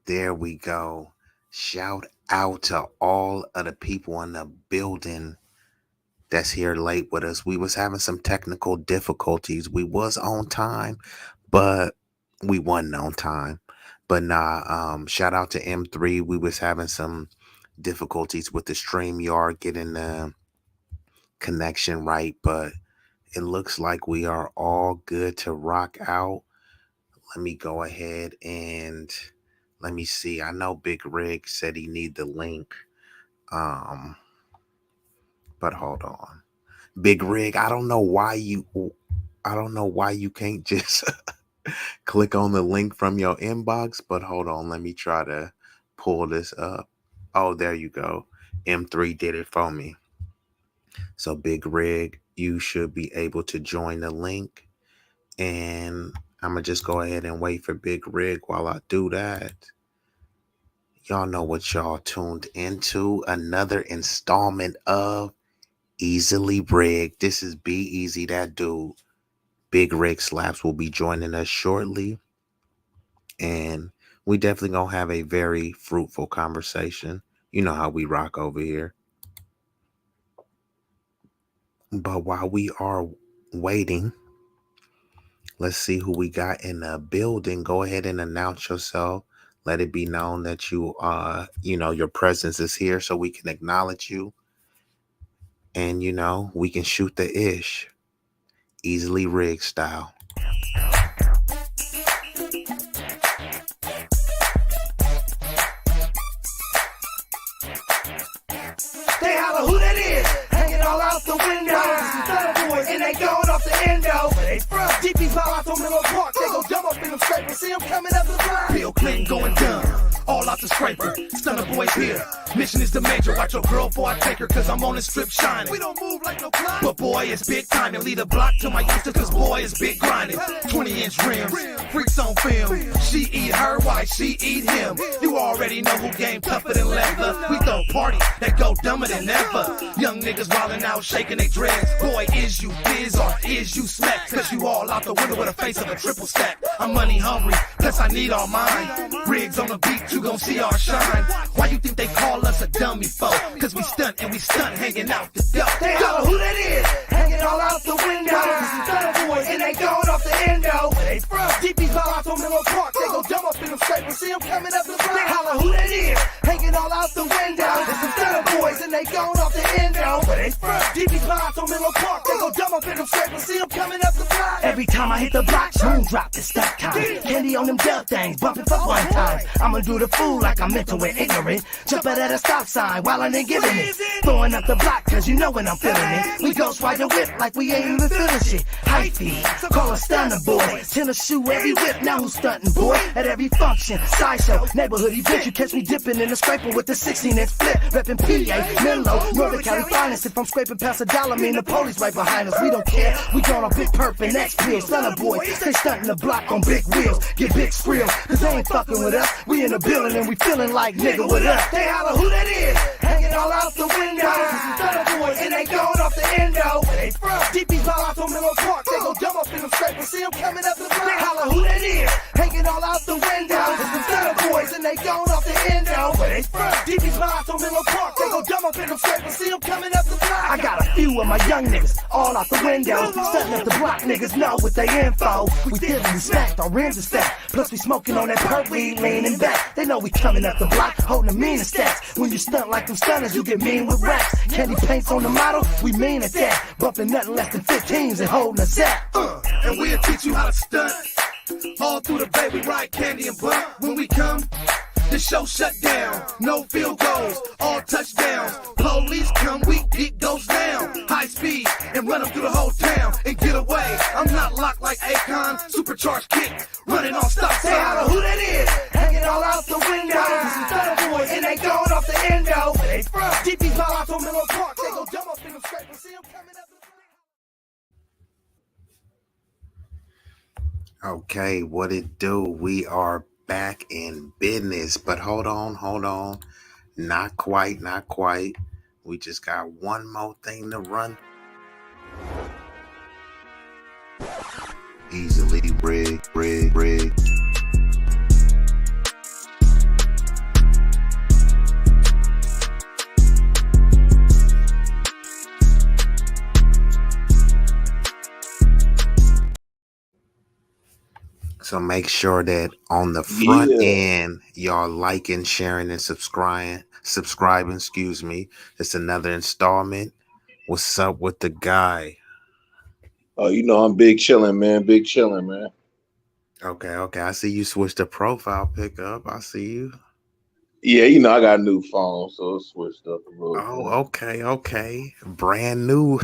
There we go. Shout out to all of the people in the building that's here late with us. We was having some technical difficulties. We was on time, but we wasn't on time. But nah, shout out to M3. We was having some difficulties with the StreamYard getting the connection right, but it looks like we are all good to rock out. Let me go ahead and let me see. I know Big Rig said he need the link. But hold on. Big Rig, I don't know why you can't just click on the link from your inbox, but hold on, let me try to pull this up. Oh, there you go. M3 did it for me. So Big Rig, you should be able to join the link, and I'm gonna just go ahead and wait for Big Rig while I do that. Y'all know what y'all tuned into. Another installment of Eazily Rig. This is B-Eazy Dat Dude. Big Rig Slaps will be joining us shortly. And we definitely gonna have a very fruitful conversation. You know how we rock over here. But while we are waiting, let's see who we got in the building. Go ahead and announce yourself. Let it be known that you your presence is here so we can acknowledge you. And we can shoot the ish. Easily Rig style. They holler who that is, hanging all out the window. Some boys and they going off the endo. Where they from? DP's all out on Miller Park. They go jump up in them scraper. See them coming up the block. Bill Clinton going dumb. All out the scraper. Stunner boys here. Mission is the major. Watch your girl before I take her, cause I'm on the strip shining. We don't move like no clock. But boy, it's big time. And lead a block to my youngster, cause boy, it's big grinding. 20-inch rims. Freaks on film. She eat her, why she eat him. You already know who game tougher than leather. We throw parties that go dumber than ever. Young niggas wildin' out, shaking they dreads. Boy, is you biz or is you smack? Cause you all out the window with a face of a triple stack. I'm money hungry, plus I need all mine. Rigs on the beat, you gon' see our shine. Why you think they call us a dummy foe? Cause we stunt and we stunt hanging out the dope. They holler who that is, hanging all out the window. Some boys and they going off the endo. Where they from? DP's all out on Miller Park. They go jump up in them scraper. See them coming up the block. They holler who that is, hanging all out the window. Some boys and they going off the endo. Where they from? DP's all out on Miller Park. They go jump up in them scraper. See them coming up the block. Every time I hit the block, boom, drop the stack time. Candy on them death things, bumping for one time. I'ma do the fool like I'm mental and ignorant. Jumping at a stop sign while I ain't giving it. Throwing up the block cause you know when I'm feeling it. We ghost ride the whip like we ain't even feeling shit. High feed, call a stunner boy. Tennis shoe every whip, now who's stunting boy? At every function, sideshow, neighborhood event. You catch me dipping in the scraper with the 16-inch flip. Reppin' PA, Menlo, Northern Cali finest. If I'm scraping past $1, mean the police right behind us. We don't care, we going on big perp and X pills. Stunner boy, they stunting the block on big wheels. Get big skrill, cause they ain't fucking with us. We in the building and we feeling like nigga with us. They holler who that is, hanging all out the window. Some boys and they going off the endo. Where they from? DP's all out on Miller Park. They go jump up in them scraper. See them coming up the block. They holler who that is, hanging all out the window. Some boys and they going off the endo. Where they from? DP's all out on Miller Park. They go jump up in them scraper. See them coming up the block. I got a few of my young niggas all out the window. Stunting up the block, niggas know what they info. We did we smacked, our rims are stacked. Plus we smoking on that perk, we leaning back. They know we coming up the block, holding the meanest stats. When you stunt like them stunners, you get mean with raps. Candy paints on the model, we mean at that. Bumping nothing less than 15s and holding us at. And we'll teach you how to stunt. All through the bay, we ride candy and bump. When we come, the show shut down. No field goals, all touchdowns. Police come, it goes down. High speed and run them through the whole town and get away. I'm not locked like Akon, supercharged kick, running on stop They holler sign. who that is, hanging all out the window. Some boys and they going off the endo. Where they from? DP's all out on Miller Park. They go jump up in them scraper. See them coming up the block. Okay, what it do? We are back in business, but hold on. Not quite. We just got one more thing to run. Easily rig. So make sure that on the front Yeah. end, y'all liking, sharing, and subscribing, excuse me. It's another installment. What's up with the guy? Oh, you know I'm big chilling, man. Big chilling, man. Okay, okay. I see you switched the profile pic up. I see you. Yeah, you know I got a new phone, so it switched up a little Oh, okay, okay. Brand new.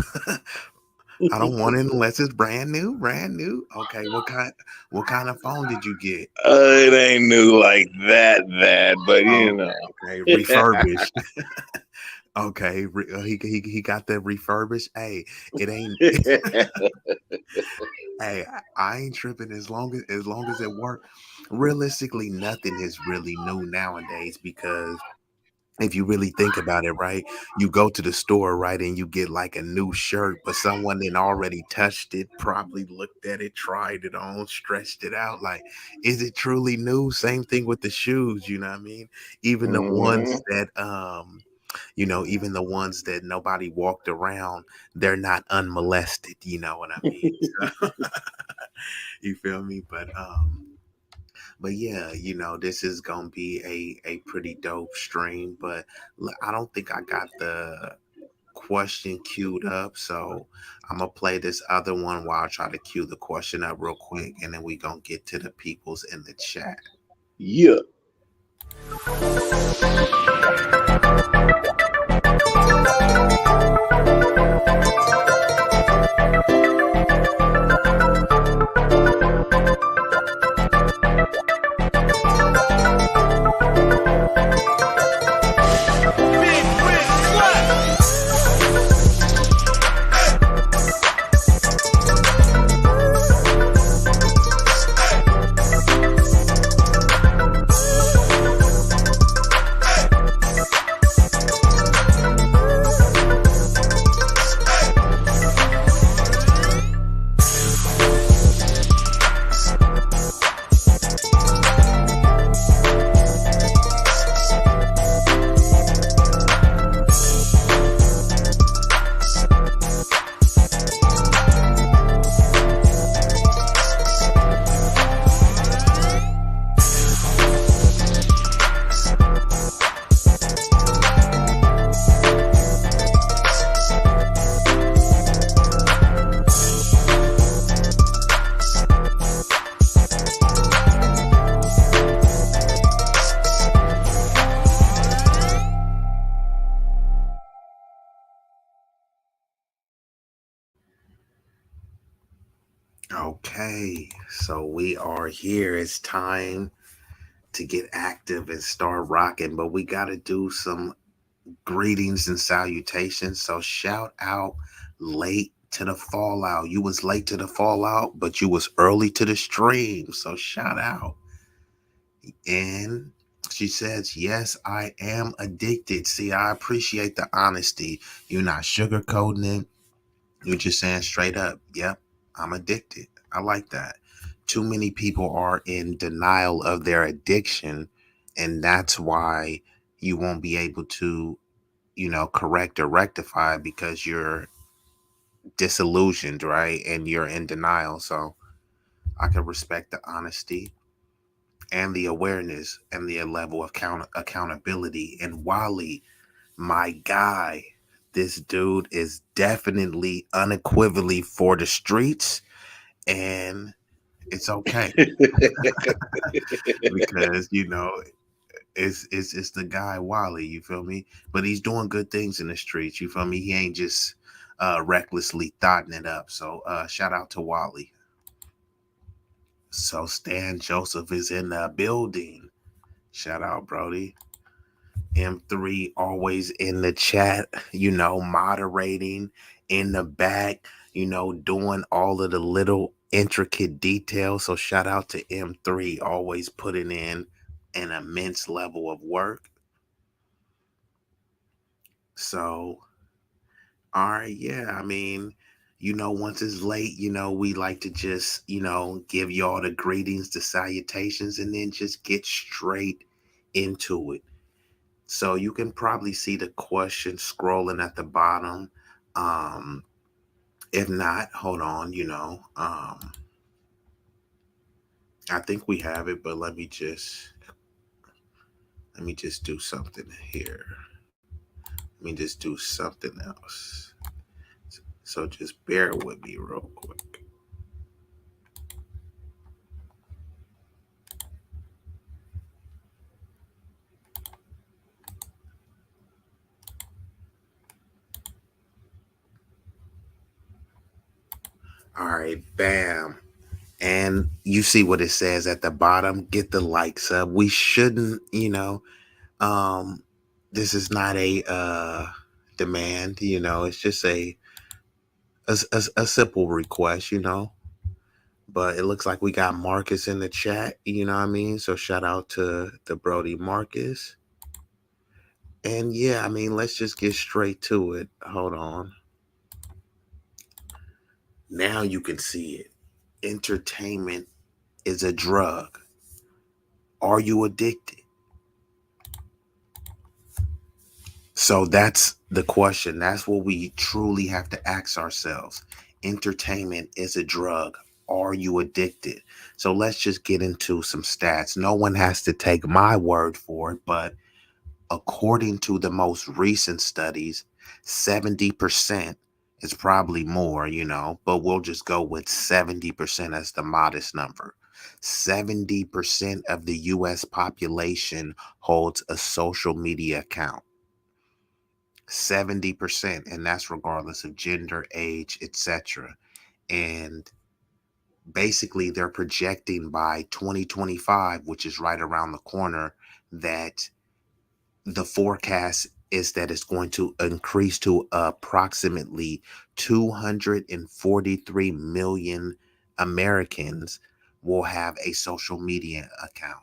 I bit. don't want it unless it's brand new, brand new. Okay, what kind of phone did you get? It ain't new like that, but you Okay, know. okay, refurbished. Okay, he got that refurbished. Hey, it ain't. Hey, I ain't tripping as long as it work. Realistically, nothing is really new nowadays because if you really think about it, right, you go to the store, right, and you get like a new shirt, but someone then already touched it, probably looked at it, tried it on, stretched it out. Like, is it truly new? Same thing with the shoes, you know what I mean? Even the Hmm. ones that even the ones that nobody walked around, they're not unmolested, you know what I mean? So, you feel me? But yeah, this is gonna be a pretty dope stream. But I don't think I got the question queued up, so I'm gonna play this other one while I try to cue the question up real quick, and then we gonna get to the peoples in the chat. Yeah. Big Rig Slap. Okay, so we are here. It's time to get active and start rocking, but we got to do some greetings and salutations. So shout out late to the fallout. You was late to the fallout, but you was early to the stream. So shout out. And she says, yes, I am addicted. See, I appreciate the honesty. You're not sugarcoating it. You're just saying straight up, yep, I'm addicted. I like that. Too many people are in denial of their addiction, and that's why you won't be able to correct or rectify because you're disillusioned, right? And you're in denial. So I can respect the honesty and the awareness and the level of accountability. And Wally, my guy, this dude is definitely unequivocally for the streets, and it's okay because it's the guy Wally, you feel me? But he's doing good things in the streets, you feel me? He ain't just recklessly thotting it up. So shout out to Wally. So Stan Joseph is in the building. Shout out, Brody. M3 always in the chat, moderating in the back, doing all of the little intricate details. So shout out to M3, always putting in an immense level of work. So, all right, yeah, I mean, once it's late, we like to just, give y'all the greetings, the salutations, and then just get straight into it. So you can probably see the question scrolling at the bottom. Um, if not, hold on, I think we have it, but let me just do something here. Let me just do something else. So just bear with me real quick. All right, bam. And you see what it says at the bottom. Get the likes up. We shouldn't, um, this is not a demand, it's just a simple request, But it looks like we got Marcus in the chat, you know what I mean? So shout out to the Brody Marcus. And yeah, I mean, let's just get straight to it. Hold on. Now you can see it. Entertainment is a drug. Are you addicted? So that's the question. That's what we truly have to ask ourselves. Entertainment is a drug. Are you addicted? So let's just get into some stats. No one has to take my word for it, but according to the most recent studies, 70% is probably more, but we'll just go with 70% as the modest number. 70% of the US population holds a social media account. 70%, and that's regardless of gender, age, etc. And basically they're projecting by 2025, which is right around the corner, that the forecast is that it's going to increase to approximately 243 million Americans will have a social media account.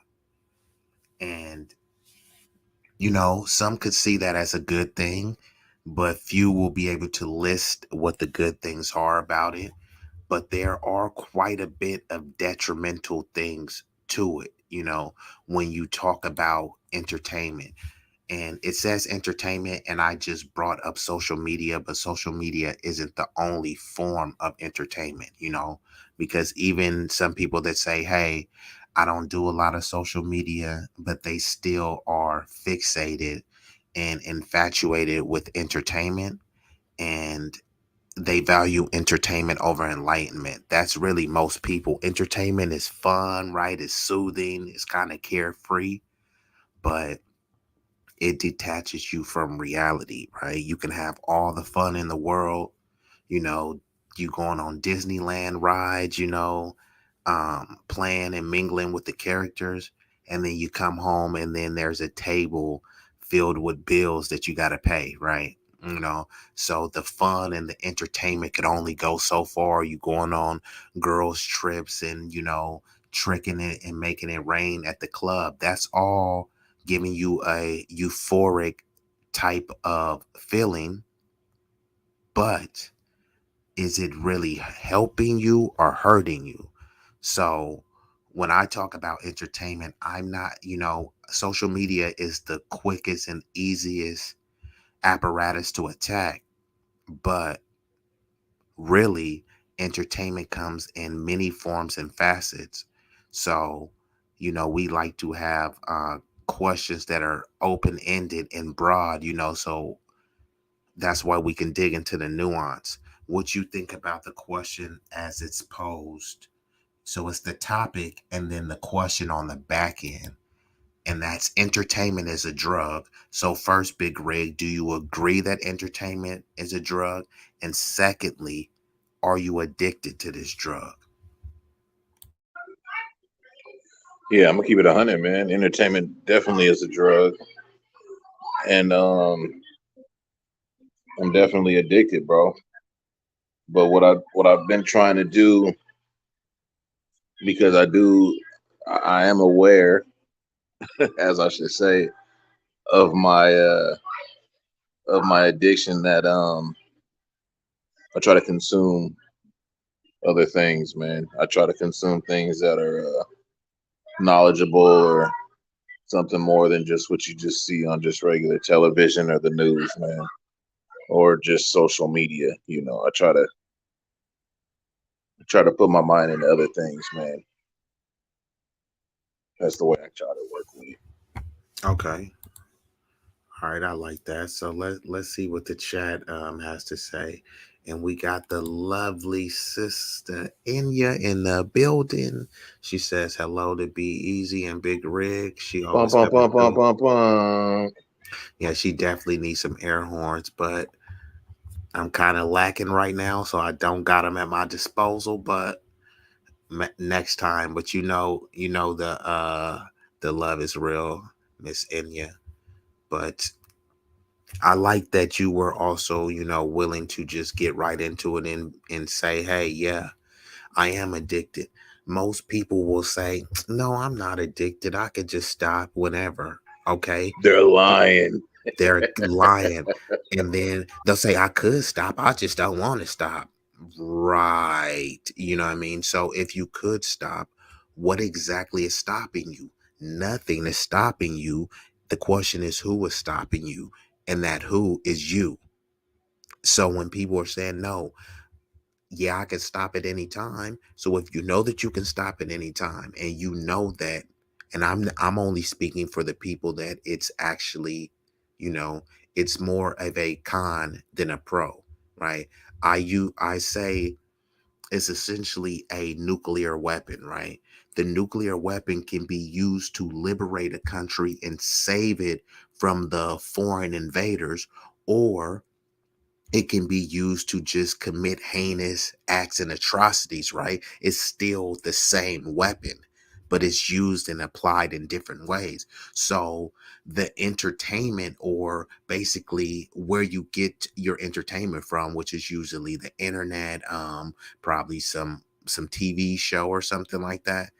And some could see that as a good thing, but few will be able to list what the good things are about it. But there are quite a bit of detrimental things to it, when you talk about entertainment. And it says entertainment, and I just brought up social media, but social media isn't the only form of entertainment, because even some people that say, hey, I don't do a lot of social media, but they still are fixated and infatuated with entertainment, and they value entertainment over enlightenment. That's really most people. Entertainment is fun, right? It's soothing, it's kind of carefree, but it detaches you from reality, right? You can have all the fun in the world, you know, you going on Disneyland rides, playing and mingling with the characters, and then you come home and then there's a table filled with bills that you got to pay, right? You know, so the fun and the entertainment could only go so far. You going on girls' trips and, tricking it and making it rain at the club. That's all giving you a euphoric type of feeling, but is it really helping you or hurting you? So when I talk about entertainment, I'm not, social media is the quickest and easiest apparatus to attack, but really entertainment comes in many forms and facets. So, we like to have questions that are open ended and broad, so that's why we can dig into the nuance. What you think about the question as it's posed? So it's the topic and then the question on the back end. And that's entertainment is a drug. So first, Big Rig, do you agree that entertainment is a drug? And secondly, are you addicted to this drug? Yeah, I'm gonna keep it 100, man. Entertainment definitely is a drug, and I'm definitely addicted, bro. But what I've been trying to do, because I am aware, as I should say, of my addiction, that I try to consume other things, man. I try to consume things that are knowledgeable, or something more than just what you just see on just regular television or the news, man, or just social media. I try to put my mind into other things, man. That's the way I try to work with it. Okay. All right, I like that. So let's see what the chat has to say. And we got the lovely sister Enya in the building. She says hello to B-Eazy and Big Rig. She Bum always bum coming bum bum through. bum bum. Yeah, she definitely needs some air horns, but I'm kind of lacking right now, so I don't got them at my disposal. But next time, but the love is real, Miss Enya. But I like that you were also, willing to just get right into it and say, hey, yeah, I am addicted. Most people will say, no, I'm not addicted. I could just stop whenever. Okay. They're lying. They're lying. And then they'll say, I could stop. I just don't want to stop. Right. You know what I mean? So if you could stop, what exactly is stopping you? Nothing is stopping you. The question is, who is stopping you? And that who is you. So when people are saying, no, yeah, I can stop at any time. So if you know that you can stop at any time and you know that, and I'm only speaking for the people that it's actually, you know, it's more of a con than a pro, right? I say it's essentially a nuclear weapon, right? The nuclear weapon can be used to liberate a country and save it from the foreign invaders, or it can be used to just commit heinous acts and atrocities, right? It's still the same weapon, but it's used and applied in different ways. So the entertainment, or basically where you get your entertainment from, which is usually the internet, probably some TV show or something like that,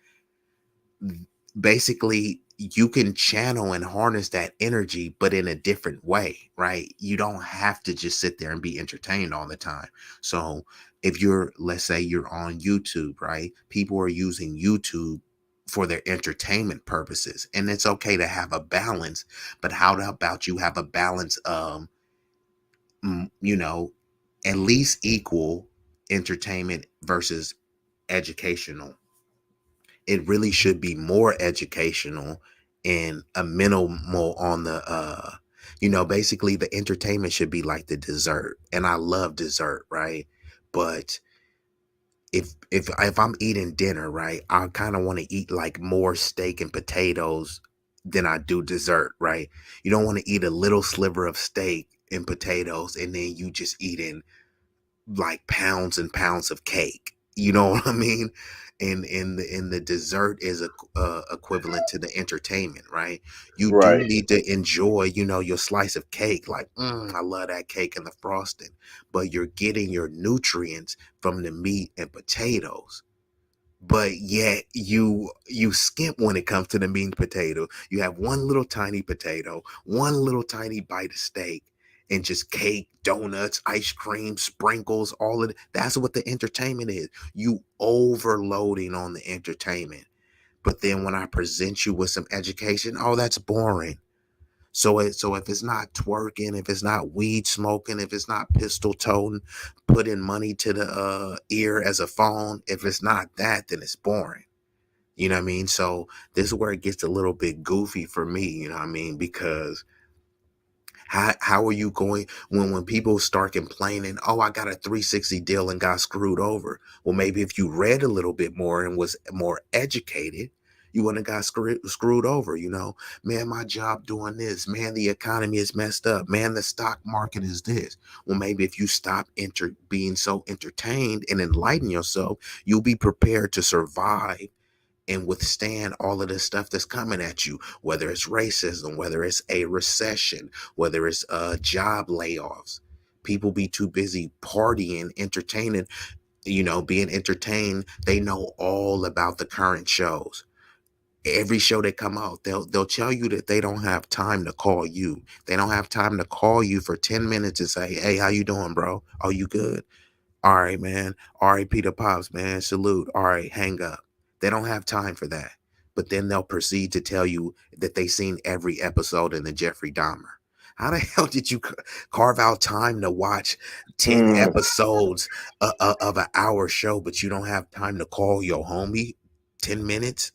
basically you can channel and harness that energy, but in a different way, right? You don't have to just sit there and be entertained all the time. So if you're, let's say you're on YouTube, right? People are using YouTube for their entertainment purposes, and it's okay to have a balance. But how about you have a balance of, mm, you know at least equal entertainment versus educational? It really should be more educational and a minimal on the basically the entertainment should be like the dessert. And I love dessert, right? But if I'm eating dinner, right, I kind of want to eat like more steak and potatoes than I do dessert, right? You don't want to eat a little sliver of steak and potatoes and then you just eating like pounds and pounds of cake. You know what I mean? And the dessert is equivalent to the entertainment, right? You do Right. need to enjoy, your slice of cake. Like, I love that cake and the frosting, but you're getting your nutrients from the meat and potatoes. But yet you skimp when it comes to the meat and potato. You have one little tiny potato, one little tiny bite of steak, and just cake, donuts, ice cream, sprinkles, all of it. That's what the entertainment is. You overloading on the entertainment. But then when I present you with some education, oh, that's boring. So if it's not twerking, if it's not weed smoking, if it's not pistol toting, putting money to the ear as a phone, if it's not that, then it's boring. You know what I mean? So this is where it gets a little bit goofy for me, you know what I mean? Because how are you going when people start complaining, oh, I got a 360 deal and got screwed over? Well, maybe if you read a little bit more and was more educated, you wouldn't have got screwed over, Man, my job doing this. Man, the economy is messed up. Man, the stock market is this. Well, maybe if you stop being so entertained and enlighten yourself, you'll be prepared to survive and withstand all of this stuff that's coming at you, whether it's racism, whether it's a recession, whether it's job layoffs. People be too busy partying, entertaining, being entertained. They know all about the current shows. Every show that come out, they'll tell you that they don't have time to call you. They don't have time to call you for 10 minutes and say, hey, how you doing, bro? Are you good? All right, man. All right, Peter Pops, man. Salute. All right, hang up. They don't have time for that. But then they'll proceed to tell you that they seen every episode in the Jeffrey Dahmer. How the hell did you carve out time to watch 10 Mm. episodes of an hour show, but you don't have time to call your homie 10 minutes?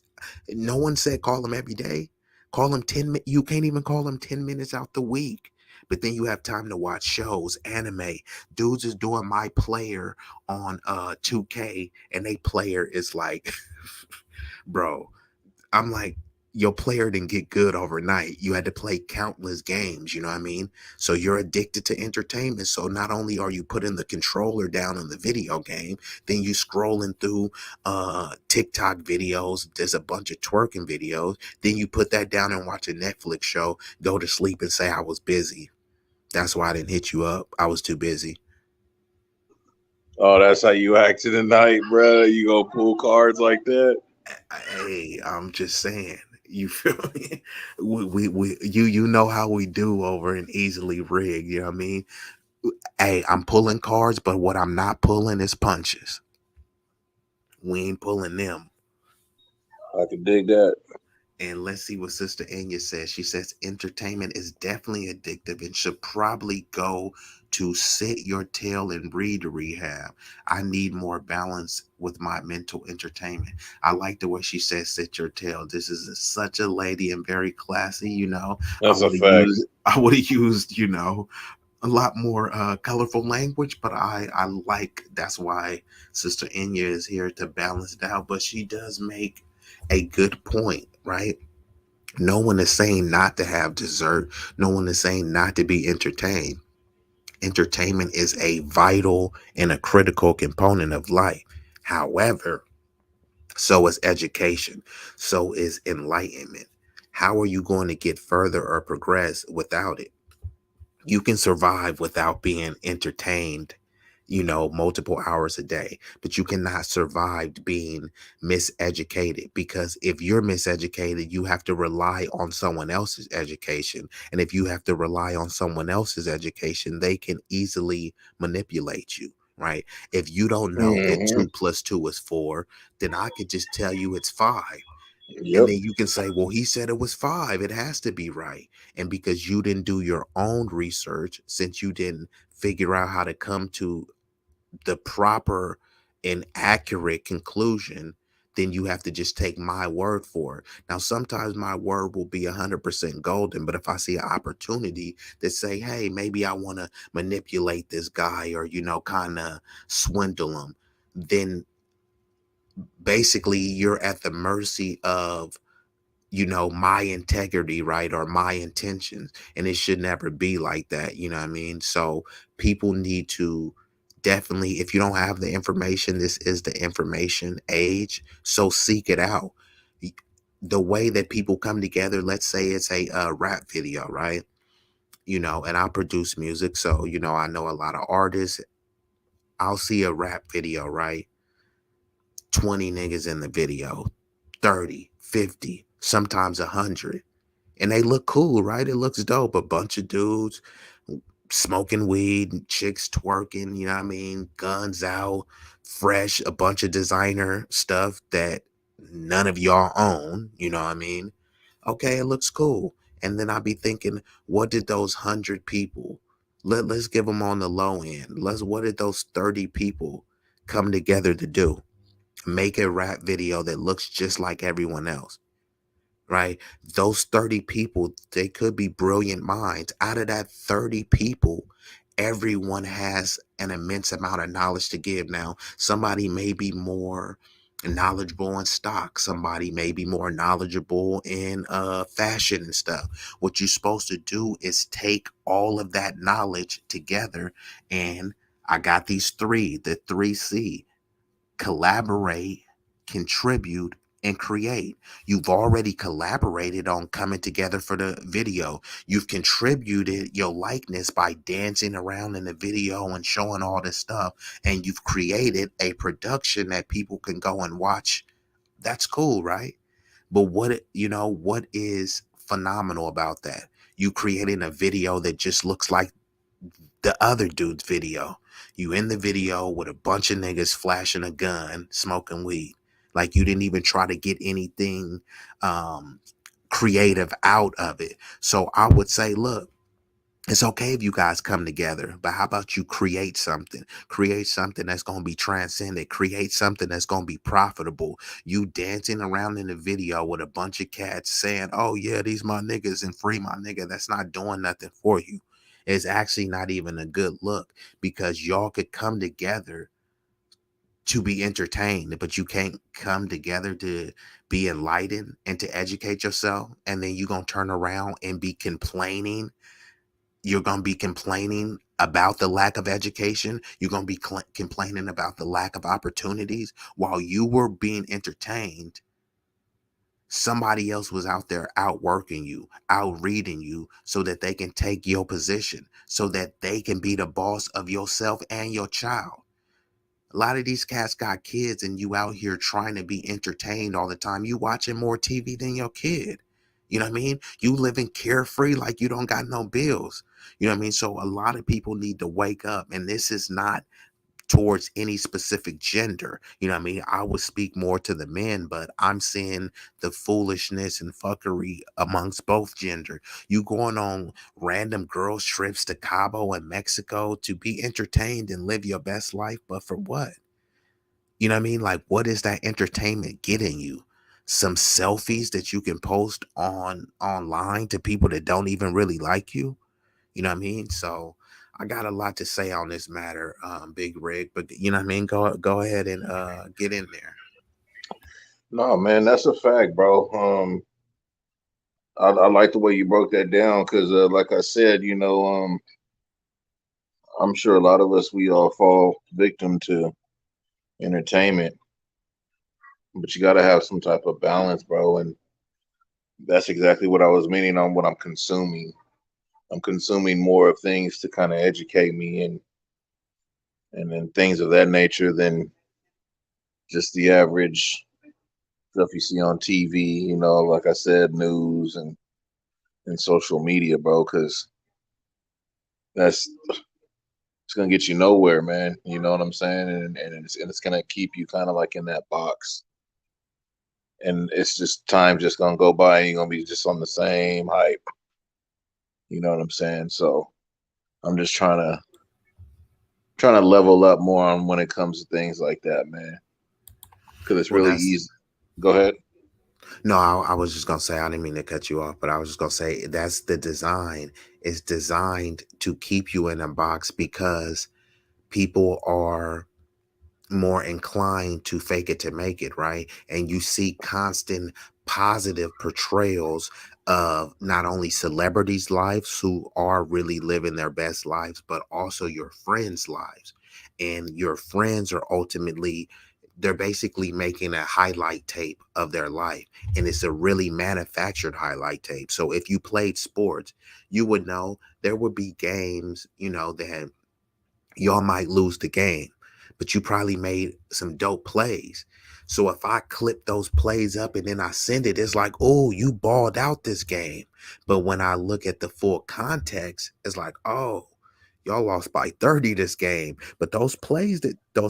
No one said call him every day. Call him 10 you can't even call him 10 minutes out the week. But then you have time to watch shows, anime. Dudes is doing my player on 2K, and they player is like bro, I'm like, your player didn't get good overnight. You had to play countless games, you know what I mean? So you're addicted to entertainment. So not only are you putting the controller down on the video game, then you scrolling through TikTok videos, there's a bunch of twerking videos, then you put that down and watch a Netflix show, go to sleep and say I was busy. That's why I didn't hit you up. I was too busy. Oh, that's how you act tonight, bro. You go pull cards like that. Hey, I'm just saying. You feel me? You know how we do over in Easily Rig. You know what I mean? Hey, I'm pulling cards, but what I'm not pulling is punches. We ain't pulling them. I can dig that. And let's see what Sister Anya says. She says entertainment is definitely addictive and should probably go to sit your tail and read rehab. I need more balance with my mental entertainment. I like the way she says sit your tail. This is such a lady and very classy, you know. That's a fact. I would have used, you know, a lot more colorful language, but I like that's why Sister Enya is here to balance it out. But she does make a good point, right? No one is saying not to have dessert. No one is saying not to be entertained. Entertainment is a vital and a critical component of life. However, so is education. So is enlightenment. How are you going to get further or progress without it? You can survive without being entertained, you know, multiple hours a day, but you cannot survive being miseducated, because if you're miseducated, you have to rely on someone else's education. And if you have to rely on someone else's education, they can easily manipulate you. Right. If you don't know that Hmm. 2 + 2 is 4, then I could just tell you it's 5. And Yep. then you can say, well, he said it was 5. It has to be right. And because you didn't do your own research, since you didn't figure out how to come to the proper and accurate conclusion, then you have to just take my word for it. Now, sometimes my word will be 100% golden, but if I see an opportunity that say, hey, maybe I want to manipulate this guy or, you know, kind of swindle him, then basically you're at the mercy of, you know, my integrity, right? Or my intentions. And it should never be like that. You know what I mean? So people need to definitely, if you don't have the information, this is the information age. So seek it out. The way that people come together, let's say it's a rap video, right? You know, and I produce music. So, you know, I know a lot of artists. I'll see a rap video, right? 20 niggas in the video, 30, 50, sometimes 100. And they look cool, right? It looks dope. A bunch of dudes smoking weed, chicks twerking, you know what I mean? Guns out, fresh, a bunch of designer stuff that none of y'all own, you know what I mean? Okay, it looks cool. And then I'll be thinking, what did those 100 people, let's give them on the low end. What did those 30 people come together to do? Make a rap video that looks just like everyone else, right? Those 30 people, they could be brilliant minds. Out of that 30 people, everyone has an immense amount of knowledge to give. Now, somebody may be more knowledgeable in stock, somebody may be more knowledgeable in fashion and stuff. What you're supposed to do is take all of that knowledge together, and I got these three, the 3C: collaborate, contribute, and create. You've already collaborated on coming together for the video. You've contributed your likeness by dancing around in the video and showing all this stuff. And you've created a production that people can go and watch. That's cool, right? But what is phenomenal about that? You creating a video that just looks like the other dude's video. You in the video with a bunch of niggas flashing a gun, smoking weed. Like you didn't even try to get anything creative out of it. So I would say, look, It's okay if you guys come together, but how about you create something? Create something that's going to be transcendent. Create something that's going to be profitable. You dancing around in the video with a bunch of cats saying, "Oh yeah, these my niggas and free my nigga." That's not doing nothing for you. It's actually not even a good look because y'all could come together to be entertained, but you can't come together to be enlightened and to educate yourself. And then you're going to turn around and be complaining. You're going to be complaining about the lack of education. You're going to be complaining about the lack of opportunities while you were being entertained. Somebody else was out there outworking you, out reading you so that they can take your position, so that they can be the boss of yourself and your child. A lot of these cats got kids and you out here trying to be entertained all the time. You watching more TV than your kid. You know what I mean? You living carefree like you don't got no bills. You know what I mean? So a lot of people need to wake up, and this is not towards any specific gender. You know what I mean? I would speak more to the men, but I'm seeing the foolishness and fuckery amongst both gender. You going on random girls trips to Cabo and Mexico to be entertained and live your best life, but for what? You know what I mean? Like, what is that entertainment getting you? Some selfies that you can post on online to people that don't even really like you. You know what I mean? So I got a lot to say on this matter, Big Rig. But you know what I mean? Go ahead and get in there. No, man, that's a fact, bro. I like the way you broke that down because, like I said, I'm sure a lot of us we all fall victim to entertainment, but you got to have some type of balance, bro. And that's exactly what I was meaning on what I'm consuming. I'm consuming more of things to kind of educate me and then things of that nature than just the average stuff you see on TV. Like I said, news and social media, bro. Because that's it's gonna get you nowhere, man. You know what I'm saying? And it's gonna keep you kind of like in that box. And it's just time just gonna go by and you're gonna be just on the same hype. You know what I'm saying? So I'm just trying to level up more on when it comes to things like that, man. Because it's Well, really that's easy. Go ahead. no. I was just gonna say I didn't mean to cut you off, but I was just gonna say that's the design. It's designed to keep you in a box because people are more inclined to fake it to make it, right? And you see constant positive portrayals of not only celebrities' lives who are really living their best lives, but also your friends' lives. And your friends are ultimately, they're basically making a highlight tape of their life. And it's a really manufactured highlight tape. So if you played sports, you would know there would be games, that y'all might lose the game, but you probably made some dope plays. So if I clip those plays up and then I send it, it's like, oh, you balled out this game. But when I look at the full context, it's like, oh, y'all lost by 30 this game. But those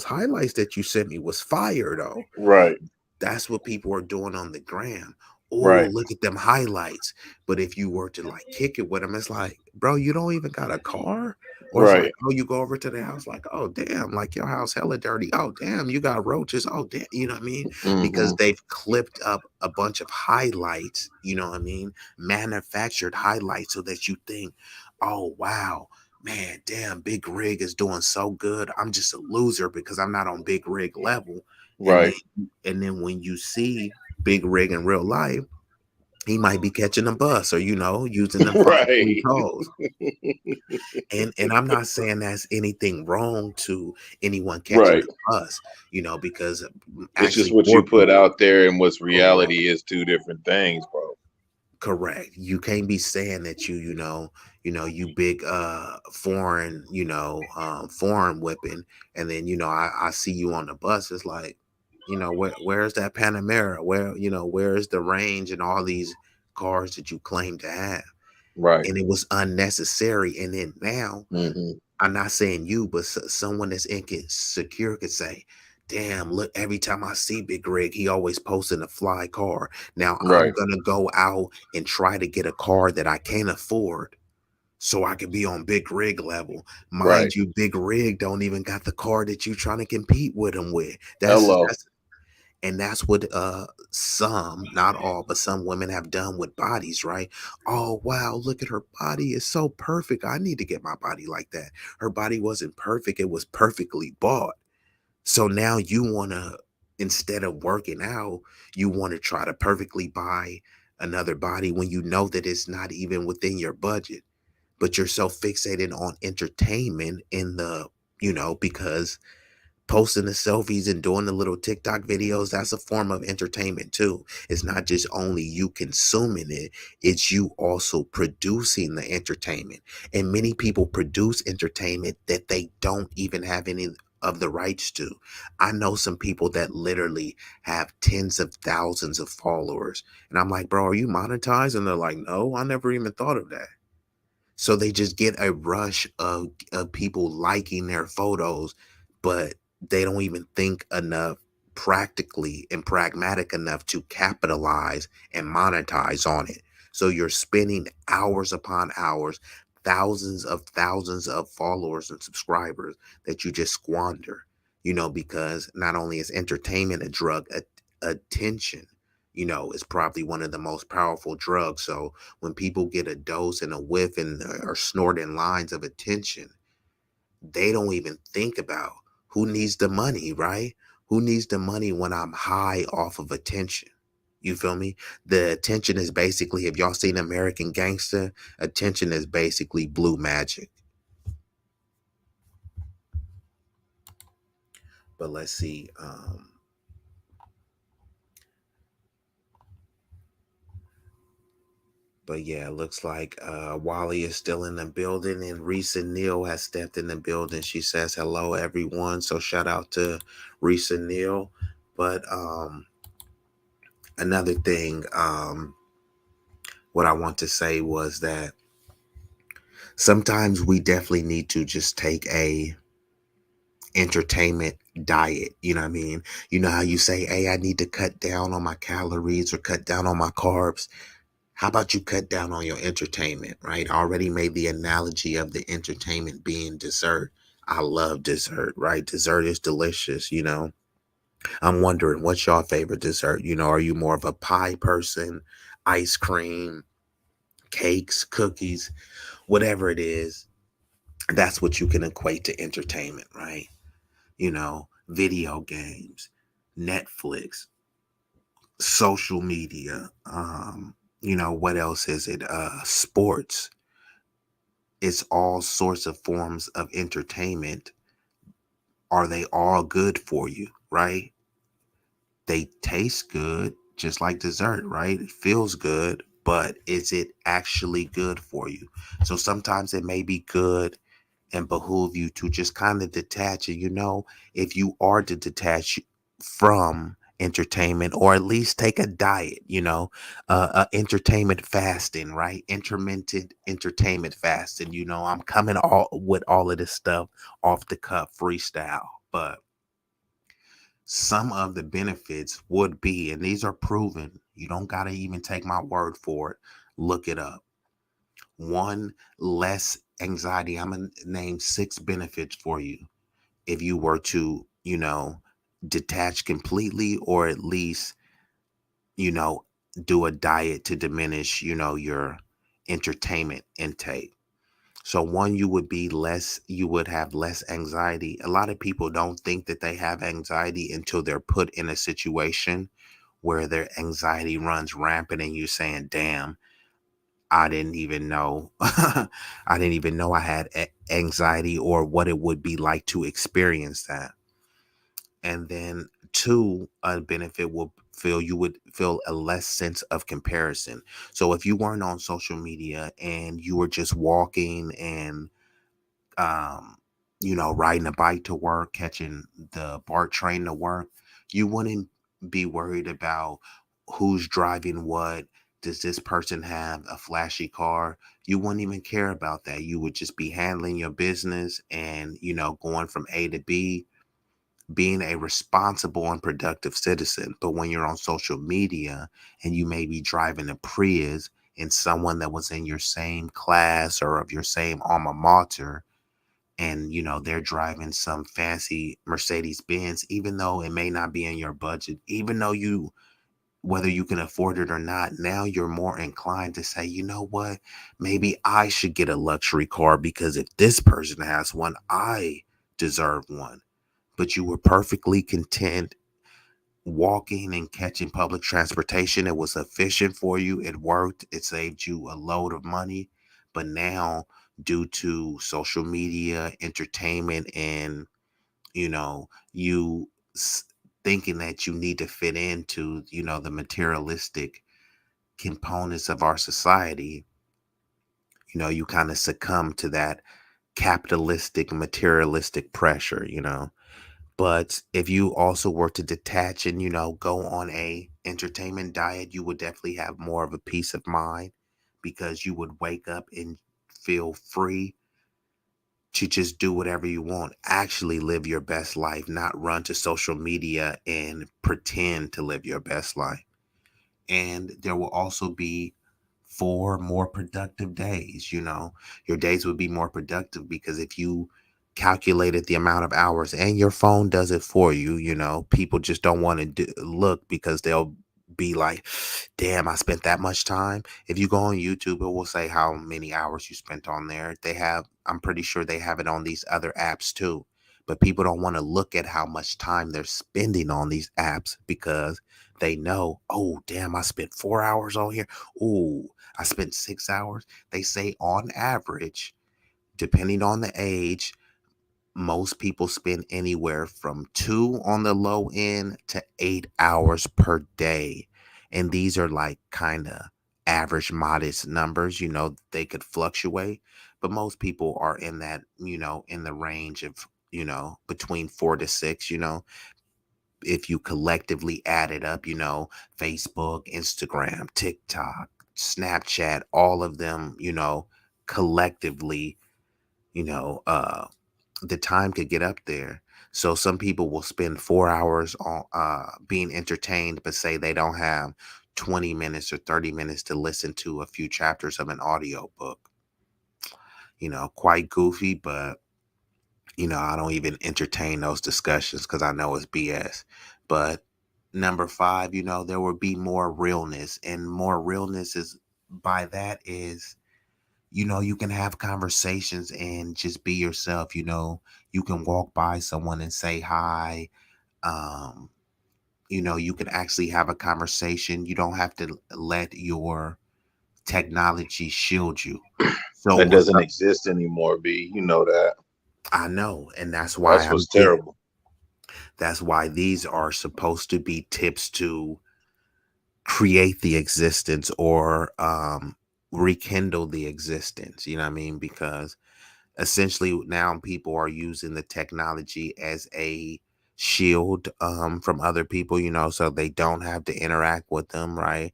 highlights that you sent me was fire though. Right, That's what people are doing on the gram. Oh, right, look at them highlights. But if you were to like kick it with them, it's like, bro, you don't even got a car. Or it's like, right. oh, you go over to the house, like, oh, damn, like your house hella dirty. Oh, damn, you got roaches. Oh, damn, you know what I mean? Because Hmm. they've clipped up a bunch of highlights, you know what I mean? Manufactured highlights so that you think, oh, wow, man, damn, Big Rig is doing so good. I'm just a loser because I'm not on Big Rig level. And Right, then when you see Big Rig in real life, he might be catching a bus or using them 5 free right, calls. And I'm not saying that's anything wrong to anyone catching right. the bus, because It's just actually what more you put people. out there and what's Correct. reality is two different things, bro. Correct. You can't be saying that you big foreign, foreign whipping, and then I see you on the bus. It's like, where's that Panamera? Where's the range and all these cars that you claim to have? Right. And it was unnecessary. And then now, Hmm. I'm not saying you, but someone that's insecure could say, damn, look, every time I see Big Rig, he always posting a fly car. Now I'm Right. gonna go out and try to get a car that I can't afford so I could be on Big Rig level. Right. Mind you, Big Rig don't even got the car that you trying to compete with him with. Hello. That's what some, not all, but some women have done with bodies, right? Oh wow, look at her body. It's so perfect. I need to get my body like that. Her body wasn't perfect, it was perfectly bought. So now you want to, instead of working out, you want to try to perfectly buy another body when you know that it's not even within your budget. But you're so fixated on entertainment in the, because posting the selfies and doing the little TikTok videos, that's a form of entertainment too. It's not just only you consuming it, it's you also producing the entertainment. And many people produce entertainment that they don't even have any of the rights to. I know some people that literally have tens of thousands of followers. And I'm like, bro, are you monetized? And they're like, no, I never even thought of that. So they just get a rush of people liking their photos, but they don't even think enough practically and pragmatic enough to capitalize and monetize on it. So you're spending hours upon hours, thousands of followers and subscribers that you just squander, because not only is entertainment a drug, attention, is probably one of the most powerful drugs. So when people get a dose and a whiff and are snorting lines of attention, they don't even think about who needs the money, right? Who needs the money when I'm high off of attention? You feel me? The attention is basically, if y'all seen American Gangster, attention is basically blue magic. But let's see. But yeah, it looks like Wally is still in the building and Risa Neal has stepped in the building. She says hello everyone. So shout out to Risa Neal. But another thing, what I want to say was that sometimes we definitely need to just take a entertainment diet. You know what I mean? You know how you say, hey, I need to cut down on my calories or cut down on my carbs. How about you cut down on your entertainment, right? I already made the analogy of the entertainment being dessert. I love dessert, right? Dessert is delicious. I'm wondering, what's your favorite dessert? Are you more of a pie person, ice cream, cakes, cookies, whatever it is? That's what you can equate to entertainment, right? Video games, Netflix, social media, what else is it? Sports. It's all sorts of forms of entertainment. Are they all good for you, right? They taste good, just like dessert, right? It feels good, but is it actually good for you? So sometimes it may be good and behoove you to just kind of detach it. If you are to detach from entertainment, or at least take a diet, entertainment fasting, right? Intermittent entertainment fasting. I'm coming all with all of this stuff off the cuff freestyle, but some of the benefits would be, and these are proven, you don't got to even take my word for it, look it up. One, less anxiety. I'm going to name 6 benefits for you if you were to, detach completely, or at least, you know, do a diet to diminish, your entertainment intake. So one, you would have less anxiety. A lot of people don't think that they have anxiety until they're put in a situation where their anxiety runs rampant and you're saying, damn, I didn't even know. I didn't even know I had anxiety, or what it would be like to experience that. And then 2, a benefit will feel you would feel a less sense of comparison. So if you weren't on social media and you were just walking and um riding a bike to work, catching the BART train to work, you wouldn't be worried about who's driving what. Does this person have a flashy car? You wouldn't even care about that. You would just be handling your business and going from A to B, being a responsible and productive citizen. But when you're on social media and you may be driving a Prius and someone that was in your same class or of your same alma mater, and they're driving some fancy Mercedes Benz, even though it may not be in your budget, even though whether you can afford it or not, now you're more inclined to say, you know what, maybe I should get a luxury car because if this person has one, I deserve one. But you were perfectly content walking and catching public transportation. It was efficient for you. It worked. It saved you a load of money. But now, due to social media, entertainment, and you thinking that you need to fit into the materialistic components of our society, you kind of succumb to that capitalistic materialistic pressure. But if you also were to detach and go on a entertainment diet, you would definitely have more of a peace of mind, because you would wake up and feel free to just do whatever you want, actually live your best life, not run to social media and pretend to live your best life. And there will also be 4 more productive days. Your days would be more productive because if you calculated the amount of hours, and your phone does it for you, people just don't want to look, because they'll be like, damn, I spent that much time. If you go on YouTube, it will say how many hours you spent on there. I'm pretty sure they have it on these other apps too, but people don't want to look at how much time they're spending on these apps, because they know, oh, damn, I spent 4 hours on here. Oh, I spent 6 hours. They say on average, depending on the age, most people spend anywhere from 2 on the low end to 8 hours per day. And these are like kind of average, modest numbers. They could fluctuate, but most people are in that, in the range of, between 4 to 6. If you collectively add it up, Facebook, Instagram, TikTok, Snapchat, all of them, collectively, you know, uh, the time could get up there. So some people will spend 4 hours on being entertained, but say they don't have 20 minutes or 30 minutes to listen to a few chapters of an audio book. Quite goofy, but I don't even entertain those discussions because I know it's BS. But number 5, there will be more realness, and more realness is by that is, you can have conversations and just be yourself. You can walk by someone and say hi. Um, you can actually have a conversation. You don't have to let your technology shield you. So That what's doesn't up? exist anymore, B. You know that. I know, and that's why That's I'm what's getting. terrible. That's why these are supposed to be tips to create the existence, or rekindle the existence. You know what I mean? Because essentially now people are using the technology as a shield from other people, so they don't have to interact with them, right?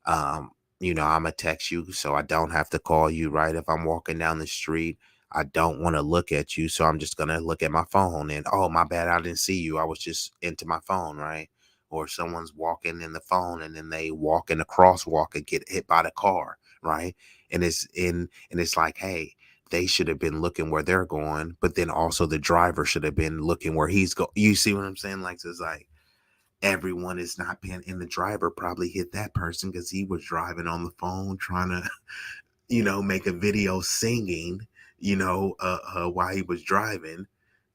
um I'm gonna text you so I don't have to call you, right? If I'm walking down the street, I don't want to look at you, so I'm just gonna look at my phone, and oh, my bad, I didn't see you, I was just into my phone, right? Or someone's walking in the phone and then they walk in the crosswalk and get hit by the car, right? And it's like, hey, they should have been looking where they're going, but then also the driver should have been looking where he's going. You see what I'm saying? Like, it's like everyone is not paying, and the driver probably hit that person because he was driving on the phone trying to make a video singing, while he was driving.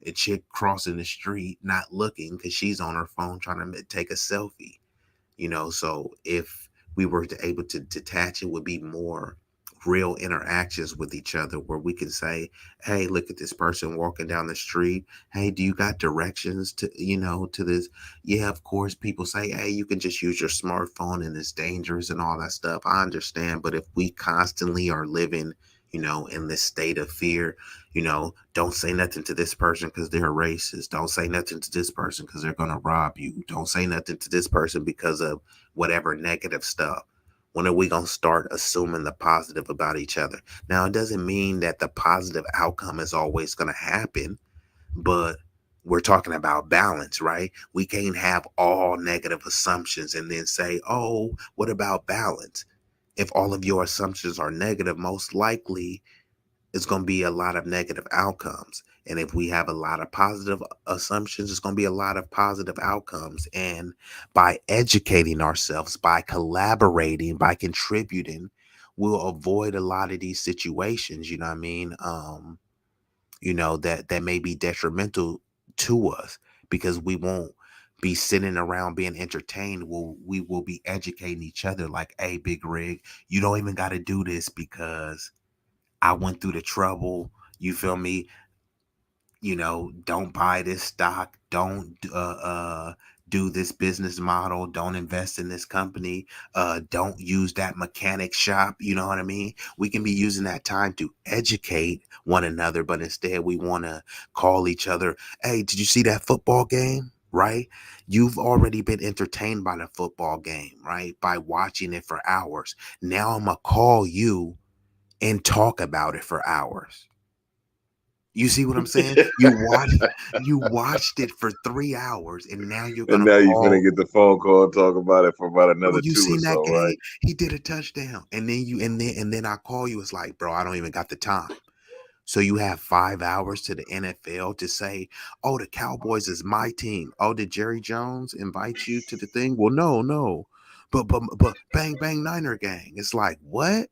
A chick crossing the street not looking because she's on her phone trying to take a selfie. So if we were to able to detach, it would be more real interactions with each other, where we can say, hey, look at this person walking down the street. Hey, do you got directions to to this? Yeah, of course. People say, hey, you can just use your smartphone and it's dangerous and all that stuff. I understand, but if we constantly are living in this state of fear, don't say nothing to this person because they're racist. Don't say nothing to this person because they're going to rob you. Don't say nothing to this person because of whatever negative stuff. When are we going to start assuming the positive about each other? Now, it doesn't mean that the positive outcome is always going to happen, but we're talking about balance, right? We can't have all negative assumptions and then say, oh, what about balance? if all of your assumptions are negative, most likely it's going to be a lot of negative outcomes. And if we have a lot of positive assumptions, it's going to be a lot of positive outcomes. And by educating ourselves, by collaborating, by contributing, we'll avoid a lot of these situations, you know what I mean? That may be detrimental to us, because we won't be sitting around being entertained. We will be educating each other like, hey, Big Rig, you don't even got to do this because I went through the trouble. You feel me? Don't buy this stock. Don't do this business model. Don't invest in this company. Don't use that mechanic shop. You know what I mean? We can be using that time to educate one another, but instead we want to call each other. Hey, did you see that football game? Right? You've already been entertained by the football game, right? By watching it for hours. Now I'm going to call you and talk about it for hours. You see what I'm saying? You watched it for 3 hours, and now you're And gonna now you finna call. get the phone call and talk about it for about Bro, another you two or seen that so, right? game? He did a touchdown. And then I call you. It's like, bro, I don't even got the time. So you have 5 hours to the NFL to say, oh, the Cowboys is my team. Oh, did Jerry Jones invite you to the thing? Well, no, no. But bang bang Niner gang. It's like, what?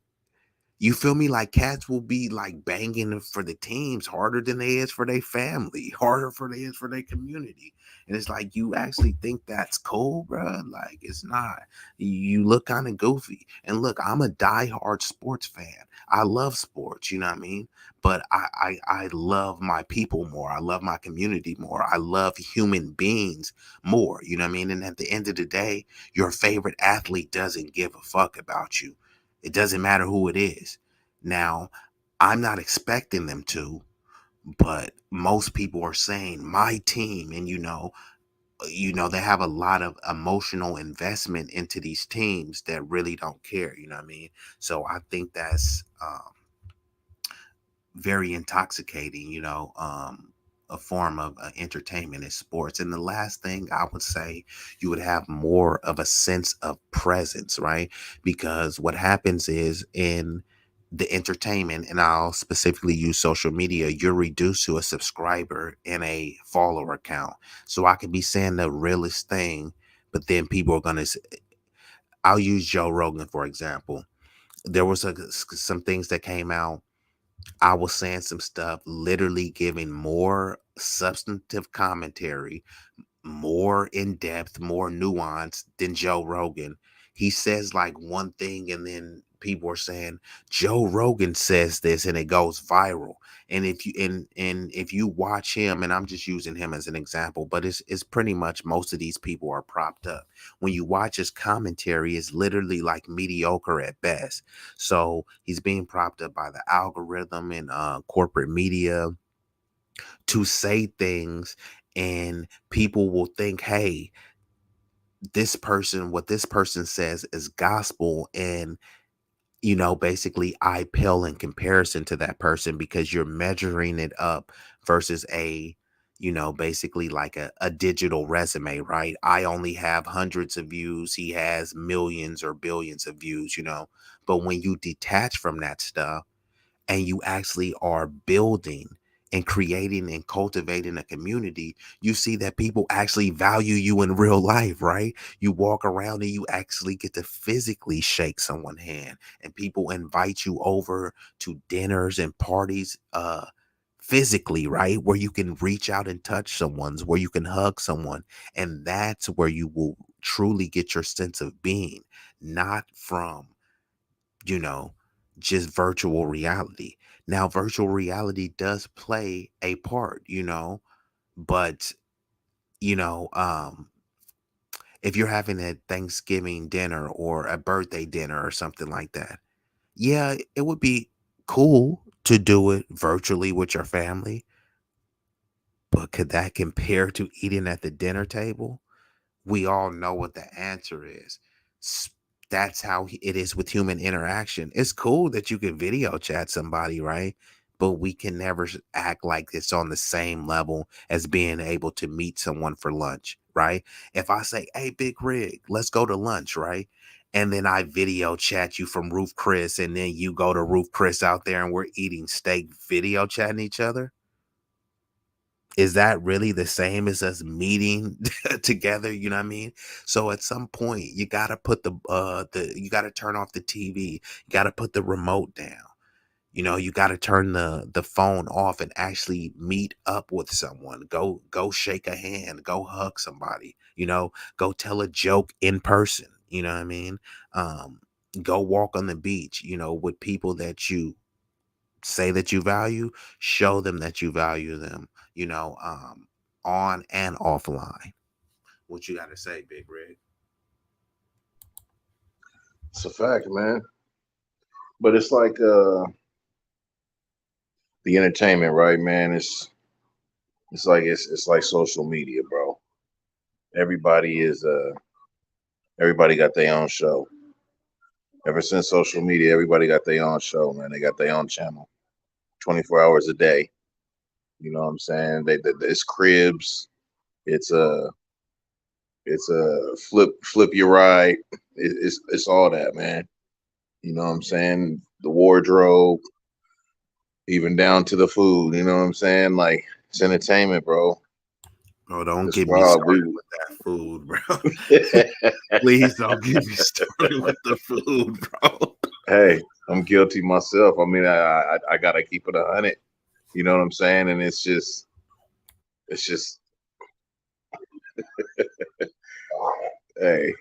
You feel me? Like, cats will be like banging for the teams harder than they is for their family, harder for they is for their community. And it's like, you actually think that's cool, bro? Like, it's not. You look kind of goofy. And look, I'm a diehard sports fan. I love sports, you know what I mean? But I love my people more. I love my community more. I love human beings more, you know what I mean? And at the end of the day, your favorite athlete doesn't give a fuck about you. It doesn't matter who it is. Now, I'm not expecting them to, but most people are saying my team, and they have a lot of emotional investment into these teams that really don't care, you know what I mean? So I think that's very intoxicating, a form of entertainment is sports. And the last thing I would say, you would have more of a sense of presence, right? Because what happens is, in the entertainment, and I'll specifically use social media, you're reduced to a subscriber and a follower count. So I could be saying the realest thing, but then people are going to, I'll use Joe Rogan, for example. There was some things that came out. I was saying some stuff, literally giving more substantive commentary, more in depth, more nuance than Joe Rogan. He says like one thing, and then people are saying Joe Rogan says this, and it goes viral. And if you watch him, and I'm just using him as an example, but it's pretty much most of these people are propped up. When you watch his commentary, it's literally like mediocre at best. So he's being propped up by the algorithm and corporate media to say things, and people will think, hey, what this person says is gospel, and basically I pale in comparison to that person, because you're measuring it up versus basically like a digital resume, right? I only have hundreds of views, he has millions or billions of views. But when you detach from that stuff, and you actually are building and creating and cultivating a community, you see that people actually value you in real life, right? You walk around and you actually get to physically shake someone's hand, and people invite you over to dinners and parties, physically, right? Where you can reach out and touch someone's, where you can hug someone. And that's where you will truly get your sense of being, not from you know, just virtual reality. Now, virtual reality does play a part, but, you know, um, if you're having a Thanksgiving dinner or a birthday dinner or something like that, yeah, it would be cool to do it virtually with your family, but could that compare to eating at the dinner table? We all know what the answer is. S- That's how it is with human interaction. It's cool that you can video chat somebody, right? But we can never act like it's on the same level as being able to meet someone for lunch, right? If I say, hey, Big Rig, let's go to lunch, right? and then I video chat you from Roof Chris, and then you go to Roof Chris out there and we're eating steak, video chatting each other? Is that really the same as us meeting together? You know what I mean? So at some point you gotta put the you gotta turn off the TV, you gotta put the remote down. You know, you got to turn the phone off and actually meet up with someone. Go shake a hand, go hug somebody, you know, go tell a joke in person, you know what I mean? Um go walk on the beach, you know, with people that you say that you value, show them that you value them, you know, on and offline. What you got to say, Big Rig? It's a fact, man. But it's like the entertainment, right, man? It's like social media, bro. Everybody is everybody got their own show. Ever since social media, everybody got their own show, man. They got their own channel, 24 hours a day. You know what I'm saying? It's cribs. It's a it's a flip your ride. It's all that, man. You know what I'm saying? The wardrobe, even down to the food. You know what I'm saying? Like it's entertainment, bro. Bro, don't It's get me wild. started with that food, bro. Please don't get me started with the food, bro. Hey, I'm guilty myself. I mean, I gotta keep it 100. You know what I'm saying? And it's just hey,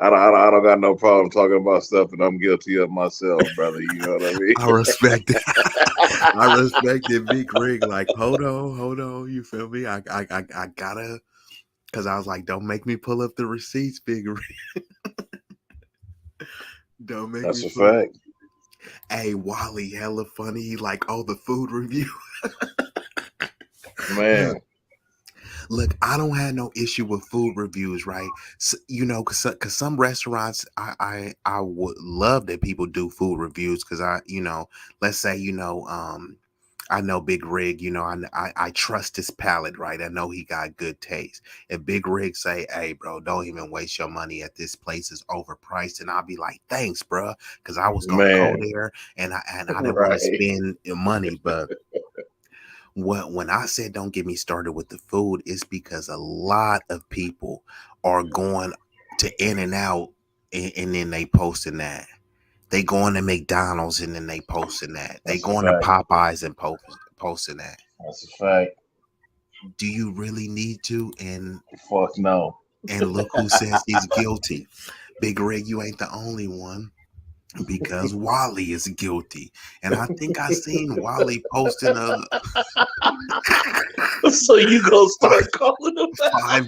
I don't got no problem talking about stuff that I'm guilty of myself, brother. You know what I mean? I respect it. I respect it, Big Rig. Like, hold on. You feel me? I gotta, because I was like, don't make me pull up the receipts, Big Rig. Don't make That's me a pull. fact, Hey, Wally, hella funny. He like all the food review. man. Look, I don't have no issue with food reviews, right? So, you know, cause some restaurants, I would love that people do food reviews, cause you know, let's say, you know, I know Big Rig, you know, I trust his palate, right? I know he got good taste. If Big Rig say, "Hey, bro, don't even waste your money at this place; is overpriced," and I'll be like, "Thanks, bro," because I was gonna go Man, there and I didn't want to right. spend money, but when I said don't get me started with the food, it's because a lot of people are going to In and Out, and then they posting that. They going to McDonald's and then they posting that. They That's a going to fact. Popeyes and posting that. That's a fact. Do you really need to? Fuck no. And look who says he's guilty. Big Rig, you ain't the only one, because Wally is guilty. And I think I seen Wally posting a So you gonna start calling them? five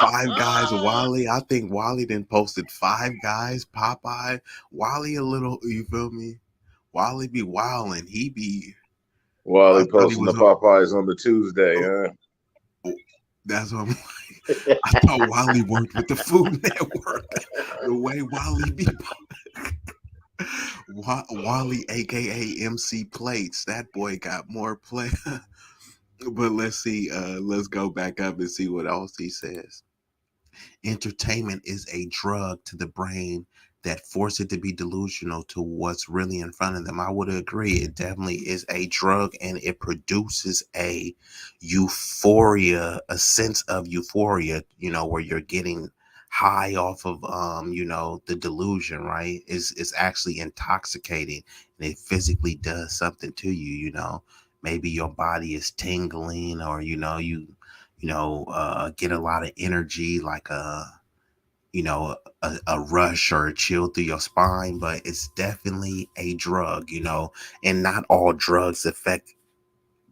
five guys Wally. I think Wally then posted Five Guys Popeye. Wally a little, you feel me? Wally be wilding. He be, While I they thought he posting the was Popeyes on the Tuesday, oh, huh? oh, that's what I'm like. I thought Wally worked with the Food Network. The way Wally be Wally, aka MC Plates, that boy got more play. But let's see, let's go back up and see what else he says. Entertainment is a drug to the brain that force it to be delusional to what's really in front of them. I would agree. It definitely is a drug, and it produces a euphoria, a sense of euphoria, you know, where you're getting high off of you know, the delusion, right? Is actually intoxicating, and it physically does something to you, you know. Maybe your body is tingling, or you know, get a lot of energy, like you know, a rush or a chill through your spine. But it's definitely a drug, you know, and not all drugs affect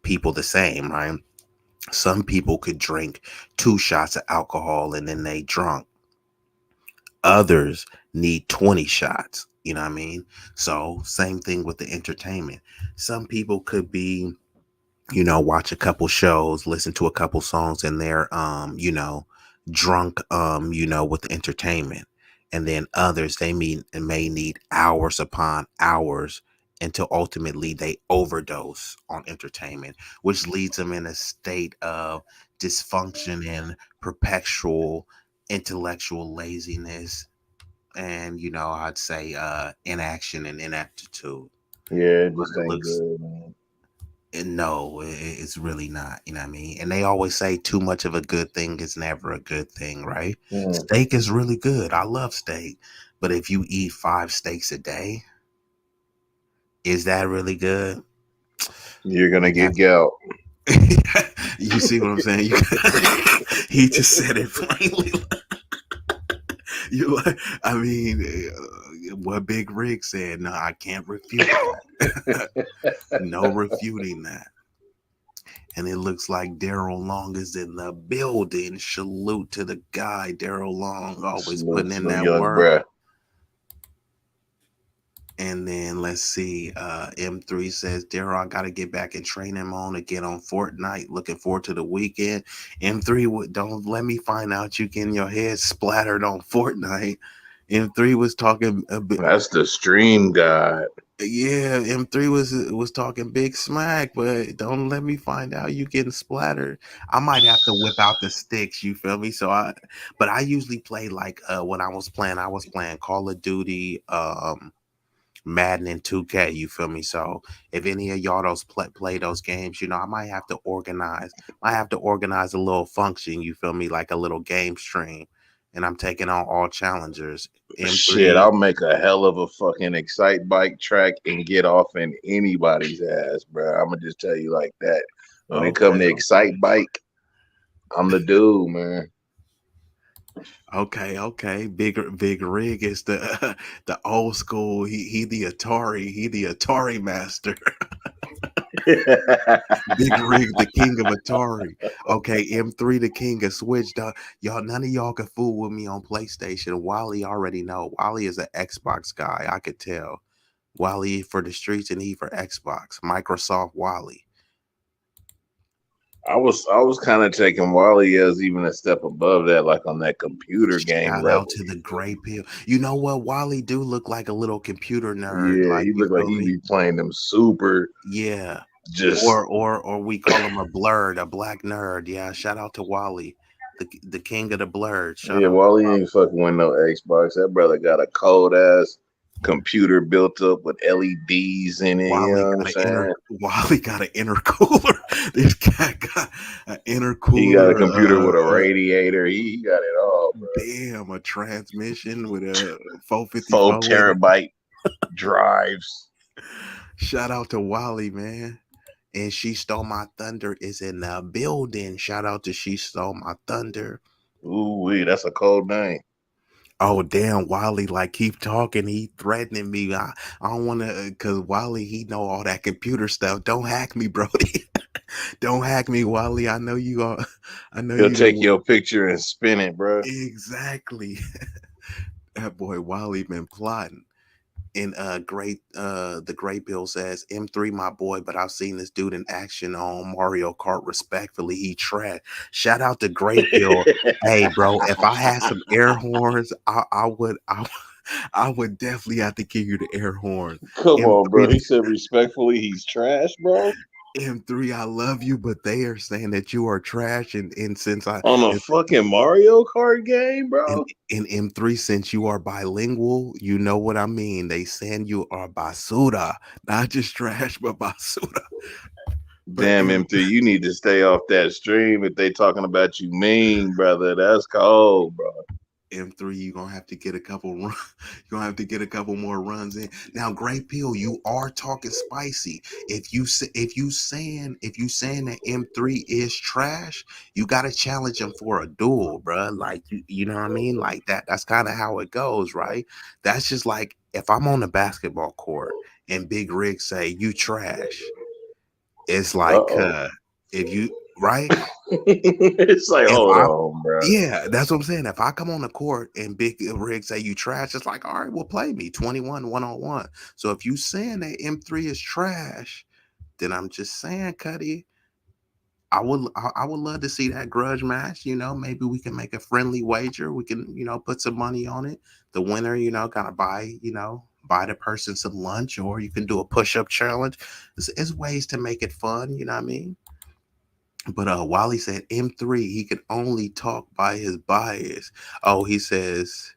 people the same, right? Some people could drink 2 shots of alcohol and then they drunk. Others need 20 shots, you know what I mean? So same thing with the entertainment. Some people could be, you know, watch a couple shows, listen to a couple songs, and they're you know, drunk, you know, with the entertainment. And then others, they may need hours upon hours until ultimately they overdose on entertainment, which leads them in a state of dysfunction and perpetual intellectual laziness. and I'd say inaction and inaptitude. Yeah, it But just it ain't looks good, man. no, it's really not. You know what I mean? And they always say too much of a good thing is never a good thing, right? Mm. Steak is really good. I love steak, but if you eat 5 steaks a day, is that really good? You're gonna Yeah. get gout. You see what I'm saying? He just said it plainly. You like, I mean, what Big Rig said. No, I can't refute that. No refuting that. And it looks like Daryl Long is in the building. Salute to the guy, Daryl Long, always Salute putting to in the that young work. bruh. And then let's see. M3 says, Daryl, I got to get back in training mode again on Fortnite. Looking forward to the weekend. M3, don't let me find out you getting your head splattered on Fortnite. M3 was talking a bit. That's the stream god. Yeah, M3 was talking big smack, but don't let me find out you getting splattered. I might have to whip out the sticks, you feel me? But I usually play like when I was playing Call of Duty, Madden and 2K, you feel me? So if any of y'all play those games, I might have to organize a little function, you feel me, like a little game stream. And I'm taking on all challengers. Shit, M3. I'll make a hell of a fucking excite bike track and get off in anybody's ass, bro. I'm gonna just tell you like that. When it come Okay, to excite bike, I'm the dude, man. okay. Big Rig is the the old school. He the Atari master. Big Rig, the king of Atari. Okay, M3, the king of Switch. Y'all, none of y'all can fool with me on PlayStation. Wally already know. Wally is an Xbox guy. I could tell. Wally for the streets and he for Xbox. Microsoft Wally. I was kind of taking Wally as even a step above that, like on that computer game Shout out level. to the You feel gray me? pill. You know what? Wally do look like a little computer nerd. Yeah, Like, he you looked like feel he me? be playing them super Yeah. just. Or we call him a blurred, a black nerd. Yeah, shout out to Wally, the king of the blurred. Shout Yeah, out to Wally Wally. ain't fucking with no Xbox. That brother got a cold ass computer built up with LEDs in it. You know what I'm saying? Wally got an intercooler. This guy got an He got a intercooler. computer with a radiator. He got it all, bro. Damn, a transmission with a 454 Four in it. terabyte drives. Shout out to Wally, man. And She Stole My Thunder is in the building. Shout out to She Stole My Thunder. Ooh, wee, that's a cold name. Oh damn, Wally! Like keep talking. He threatening me. I don't want to, cause Wally he know all that computer stuff. Don't hack me, Brody. Don't hack me, Wally. I know you are. I know He'll you take don't. your picture and spin it, bro. Exactly. That boy Wally been plotting. And the Great Bill says M3 my boy, but I've seen this dude in action on Mario Kart. Respectfully, he trash. Shout out to Great Bill. Hey, bro, if I had some air horns, I would definitely have to give you the air horn. Come on, M3, bro. He said respectfully, he's trash, bro. M3, I love you, but they are saying that you are trash. And since I On a and, fucking Mario Kart game, and, bro. and M3, since you are bilingual, you know what I mean. They saying you are basura, not just trash, but basura. But Damn, M3, you need to stay off that stream if they talking about you mean, brother. That's cold, bro. M3, you're gonna have to get a couple run, you're gonna have to get a couple more runs in. Now, Great Pill, you are talking spicy. If you saying that M3 is trash, you gotta challenge him for a duel, bruh. Like you know what I mean? Like that's kind of how it goes, right? That's just like if I'm on the basketball court and Big Rig say you trash, it's like Uh-oh. if you right. It's like, If hold I on, bro. Yeah, that's what I'm saying. If I come on the court and Big Rig say you trash, it's like, all right, well, play me 21 1-on-1. So if you saying that M3 is trash, then I'm just saying, Cuddy, I would love to see that grudge match. Maybe we can make a friendly wager. We can, put some money on it. The winner, gotta buy the person some lunch, or you can do a push-up challenge. There's ways to make it fun, you know what I mean? But Wally said M3, he could only talk by his bias. Oh, he says,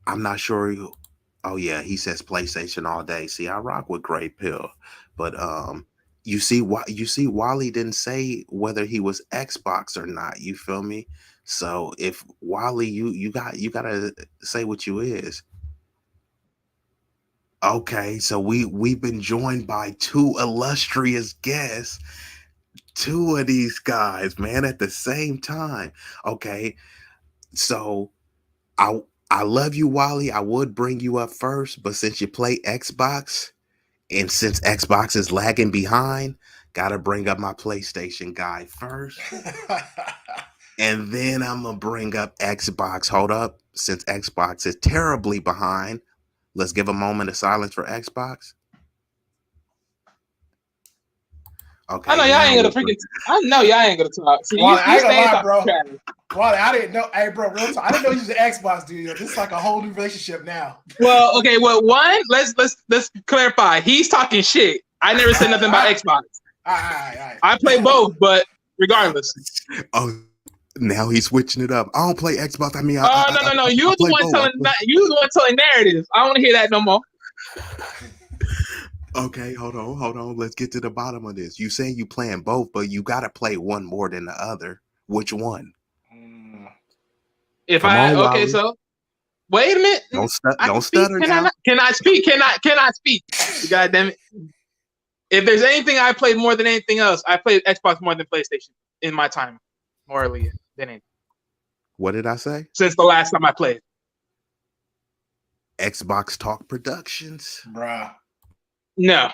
I'm not sure. Oh yeah, he says PlayStation all day. See, I rock with Gray Pill, but you see, Wally didn't say whether he was Xbox or not. You feel me? So if Wally, you gotta say what you is. Okay, so we've been joined by two illustrious guests, two of these guys, man, at the same time. Okay, so I I love you, Wally. I would bring you up first, but since you play Xbox, and since Xbox is lagging behind, gotta bring up my PlayStation guy first. And then I'm gonna bring up Xbox. Hold up. Since Xbox is terribly behind, let's give a moment of silence for Xbox. I Okay, know y'all now ain't gonna we'll freaking. I know y'all ain't gonna talk. See, Wally, I you ain't gonna stay lie, talking bro. Travis. Wally, I didn't know. Hey, bro, real talk. I didn't know you was an Xbox dude. Yo. This is like a whole new relationship now. Well, okay. Well, one, let's clarify. He's talking shit. I never said nothing about Xbox. All right. I play both, but regardless. Oh, now he's switching it up. I don't play Xbox. I mean, No. I You the play one both. telling. You the one telling narratives. I don't want to hear that no more. Okay, hold on. Let's get to the bottom of this. You saying you playing both, but you gotta play one more than the other. Which one? If Come I on, okay, Wally. so wait a minute. I Don't can speak. stutter Can I now. not? Can I speak? Can I speak? God damn it! If there's anything I played more than anything else, I played Xbox more than PlayStation in my time, morally than anything. What did I say? Since the last time I played. Xbox Talk Productions. Bruh. No.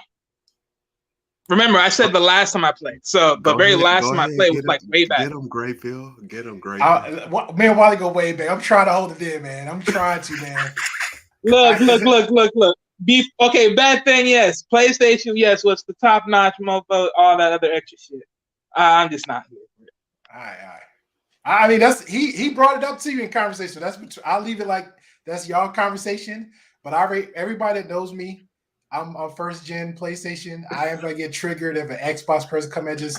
Remember, I said the last time I played. So the very last time I played was like way back. Get him, Grayfield. Get him, Grayfield. Me and Wally go way back. I'm trying to hold it in, man. I'm trying to, man. Look. Okay, bad thing, yes. PlayStation, yes, was the top notch, mofo, all that other extra shit. I'm just not here for it. All right. I mean, that's he brought it up to you in conversation. I'll leave it like that's y'all conversation. But everybody that knows me, I'm a first gen PlayStation. I am gonna get triggered if an Xbox person come and just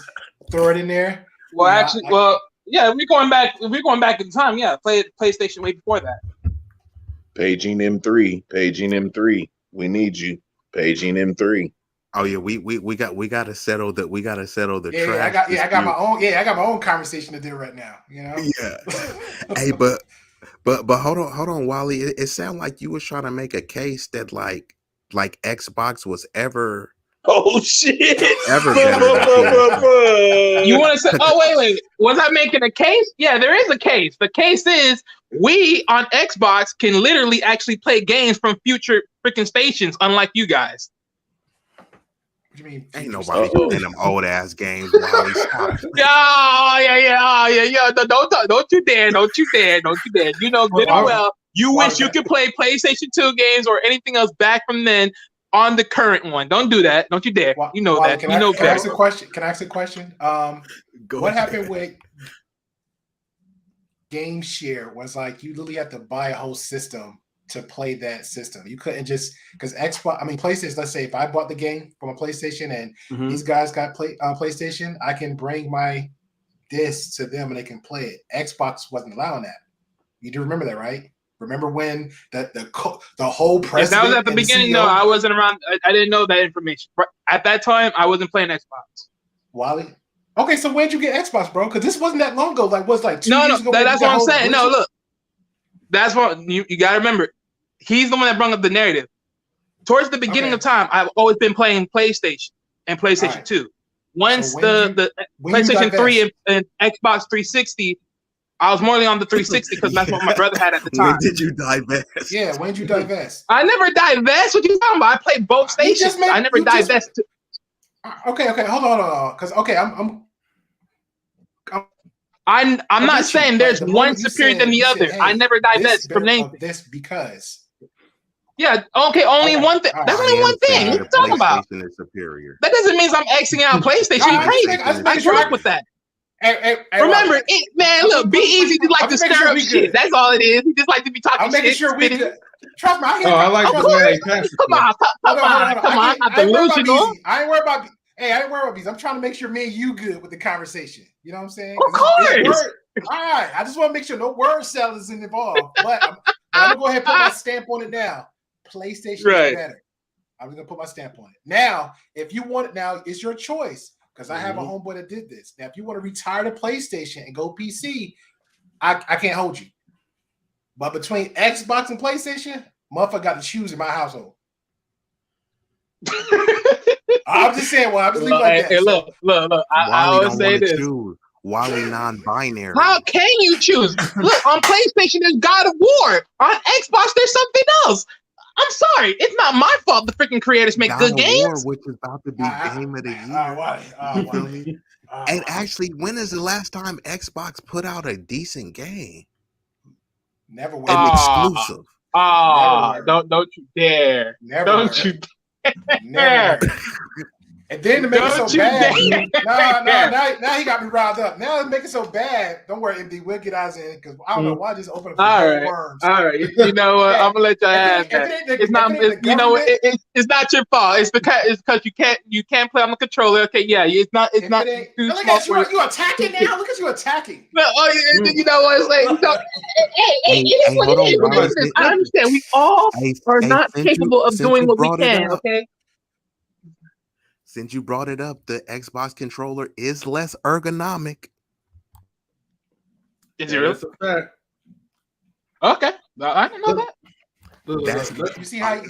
throw it in there. Well, yeah, we're going back in time. Yeah, played PlayStation way before that. Paging M3. We need you. Paging M3. Oh yeah, we got to settle that. We got to settle the trash. I got my own conversation to do right now. You know. Yeah. Hey, but hold on, Wally. It sounded like you was trying to make a case that like Xbox was ever. Oh shit! Ever You want to say? Oh wait. Was I making a case? Yeah, there is a case. The case is we on Xbox can literally actually play games from future freaking stations, unlike you guys. What do you mean? Ain't nobody playing them old ass games. Wally, stop. Yeah. Don't you dare. You know good and well. You wish you could play PlayStation 2 games or anything else back from then on the current one. Don't do that. Don't you dare. You know that. Can I ask a question? Can I ask a question? What happened with Game Share was like you literally have to buy a whole system to play that system. You couldn't just because PlayStation. Let's say if I bought the game from a PlayStation and these guys got PlayStation, I can bring my disc to them and they can play it. Xbox wasn't allowing that. You do remember that, right? Remember when the whole president? If that was at the beginning, no, I wasn't around. I didn't know that information. At that time, I wasn't playing Xbox. Wally? Okay, so when'd you get Xbox, bro? Because this wasn't that long ago. Like, was like 2 years ago? That's what I'm saying. No, look. That's what you got to remember. He's the one that brought up the narrative. Towards the beginning of time, I've always been playing PlayStation and PlayStation 2. Once the PlayStation 3 and Xbox 360, I was more on the 360 because that's what my brother had at the time. When did you divest? Yeah, when did you divest? I never divest. What you talking about? I played both stations. I never divest. Okay, hold on. Because I'm not saying there's one superior than the other. I never divest from anything. This because. Yeah, okay, only one thing. That's only one thing. What are you talking about? Is superior. That doesn't mean I'm Xing out PlayStation. You crazy. I grew up with that. Remember, man, look, B-Eazy just like to stir up shit. That's all it is. He just like to be talking shit. I'm making sure we good. Trust me, I like the way they pass it. Come on. I'm not delusional. I ain't worried about these. I'm trying to make sure me and you good with the conversation. You know what I'm saying? Of course. All right. I just want to make sure no word salad is involved. But I'm gonna go ahead and put my stamp on it now. PlayStation is better. I'm gonna put my stamp on it. Now, if you want it now, it's your choice. Because I have a homeboy that did this. Now, if you want to retire the PlayStation and go PC, I can't hold you. But between Xbox and PlayStation, motherfucker got to choose in my household. I'm just saying, I'm just leaving like that. Hey, look. I always say this. Choose. Wally non-binary. How can you choose? Look, on PlayStation, there's God of War. On Xbox, there's something else. I'm sorry. It's not my fault the freaking creators make good games. War, which is about to be game of the year. You feel me? And actually, when is the last time Xbox put out a decent game? Never were. An exclusive. Don't you dare. Don't you dare. And then to make it so bad, now he got me riled up. Now to make it so bad, don't worry, MD, we'll get eyes in because I don't know why I just open up worms. All right, you know what? I'm gonna let y'all have that. It's not, you know, it's not your fault. It's because you can't play on the controller. Okay, yeah, it's not. Look at you attacking now. Look at you attacking. You know what? It's like, it is what it is. I understand. We all are not capable of doing what we can. Okay. Since you brought it up, the Xbox controller is less ergonomic. Is it real? Okay, I didn't know that. You see how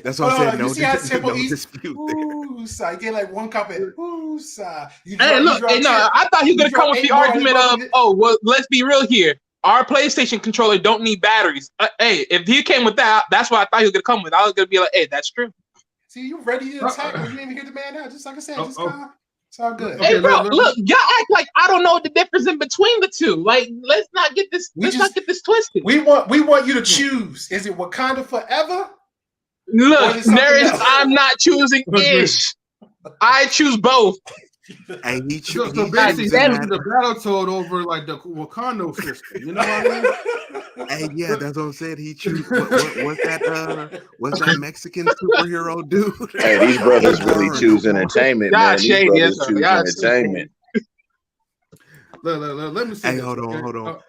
that's what I said. No, you see how simple dispute. You get like one cup and hey, look, I thought he was gonna come with the argument of, well, let's be real here. Our PlayStation controller don't need batteries. Hey, if he came with that, that's what I thought he was gonna come with. I was gonna be like, hey, that's true. See, you ready to attack? You didn't even hear the man out. Just like I said, it's all good. Hey, bro, look, y'all act like I don't know the difference in between the two. Like, let's not get this twisted. We want you to choose. Is it Wakanda forever? Look, I'm not choosing ish. I choose both. And he so basically, the Battletoad over like the Wakanda system. You know what I mean? Hey, yeah, that's what I'm saying. He choose what's that Mexican superhero dude? Hey, these brothers really choose entertainment, man. These brothers choose entertainment. Let me see. Hey, hold on.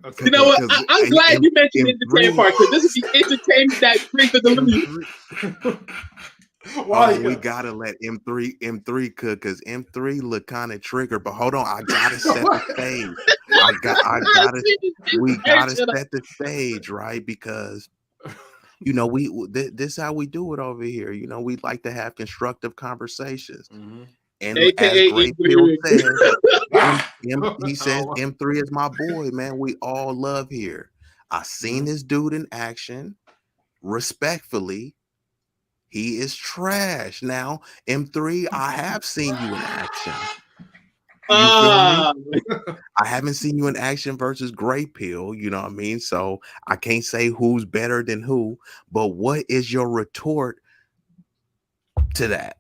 Okay. You know what? I'm glad you mentioned the entertainment part because this is the entertainment that brings the delivery. We gotta let M3 cook because M3 look kind of triggered. But hold on, I gotta set the stage. We gotta set the stage, right? Because you know this is how we do it over here. You know, we like to have constructive conversations. Mm-hmm. And as Great Bill says, he says M3 is my boy, man. We all love here. I seen this dude in action. Respectfully, he is trash. Now, M3, I have seen you in action. I haven't seen you in action versus Great Pill, you know what I mean? So I can't say who's better than who, but what is your retort to that?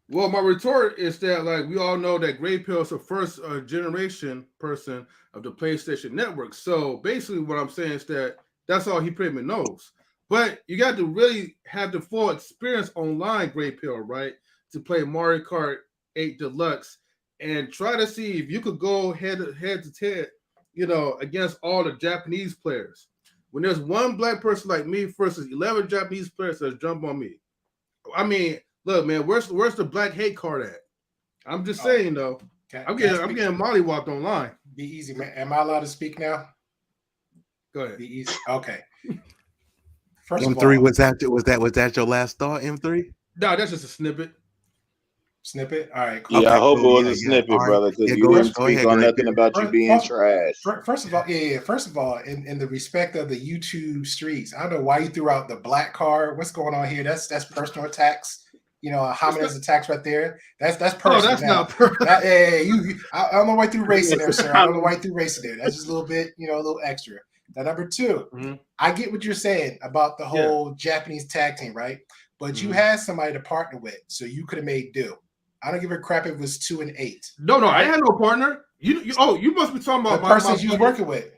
Well, my retort is that, like, we all know that Great Pill is the first generation person of the PlayStation Network. So basically what I'm saying is that that's all he pretty much knows. But you got to really have the full experience online, Great Pill, right? To play Mario Kart 8 Deluxe and try to see if you could go head to head, you know, against all the Japanese players. When there's one black person like me versus 11 Japanese players that jump on me. I mean, look, man, where's the black hate card at? I'm just saying, though. I'm getting mollywopped online. B-Eazy, man. Am I allowed to speak now? Go ahead. B-Eazy. Okay. First M3, was that your last thought, M3? No, that's just a snippet. All right, cool. Yeah, okay, I hope it was a snippet, brother, because you didn't speak on nothing about you being trash. First of all, in the respect of the YouTube streets, I don't know why you threw out the black card. What's going on here? That's personal attacks. You know, hominids attacks right there. That's personal. Oh, that's not personal. I don't know why you threw race in there, sir. I don't know why you threw race in there. That's just a little bit, a little extra. Now, number two, I get what you're saying about the whole Japanese tag team, right? But you had somebody to partner with, so you could have made do. I don't give a crap if it was 2 and 8. No, I had no partner. You must be talking about the person you was working with,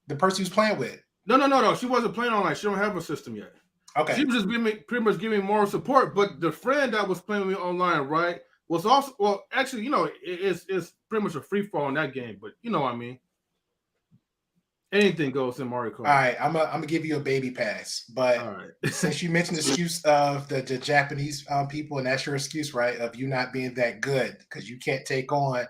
the person you was playing with. No. She wasn't playing online. She don't have a system yet. Okay. She was just pretty much giving moral support. But the friend that was playing with me online, right, was also actually, it's pretty much a free fall in that game. But you know what I mean. Anything goes in Mario Kart. All right, I'm gonna give you a baby pass, but since you mentioned the excuse of the Japanese people, and that's your excuse, right, of you not being that good because you can't take on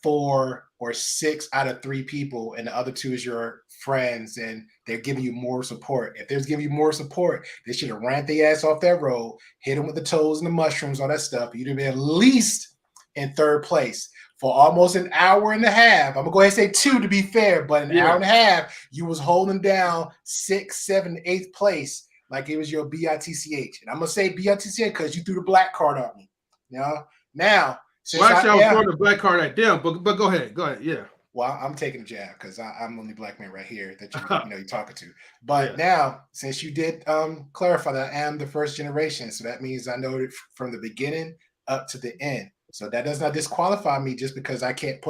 4 or 6 out of 3 people, and the other 2 is your friends, and they're giving you more support. If they're giving you more support, they should have ran their ass off that road, hit them with the toes and the mushrooms, all that stuff. You'd have been at least in 3rd place. For almost an hour and a half. I'm gonna go ahead and say 2 to be fair, but an hour and a half, you was holding down 6th, 7th, 8th place like it was your BITCH. And I'm gonna say BITCH because you threw the black card on me. You know? Now, since I was throwing the black card at them, but go ahead, yeah. Well, I'm taking a jab because I'm the only black man right here that you're talking to. But now, since you did clarify that I am the 1st generation, so that means I know it from the beginning up to the end. So that does not disqualify me just because I can't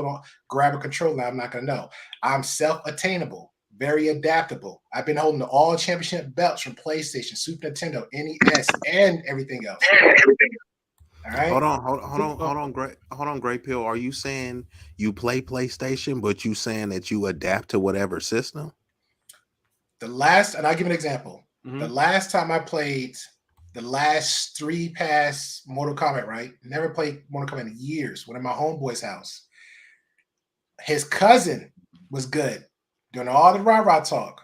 grab a controller. I'm not going to know. I'm self-attainable, very adaptable. I've been holding all championship belts from PlayStation, Super Nintendo, NES, and everything else. All right. Hold on, Great Pill. Are you saying you play PlayStation, but you saying that you adapt to whatever system? And I'll give an example. The last time I played the last 3 past Mortal Kombat, right? Never played Mortal Kombat in years. Went to my homeboy's house. His cousin was good. Doing all the rah-rah talk.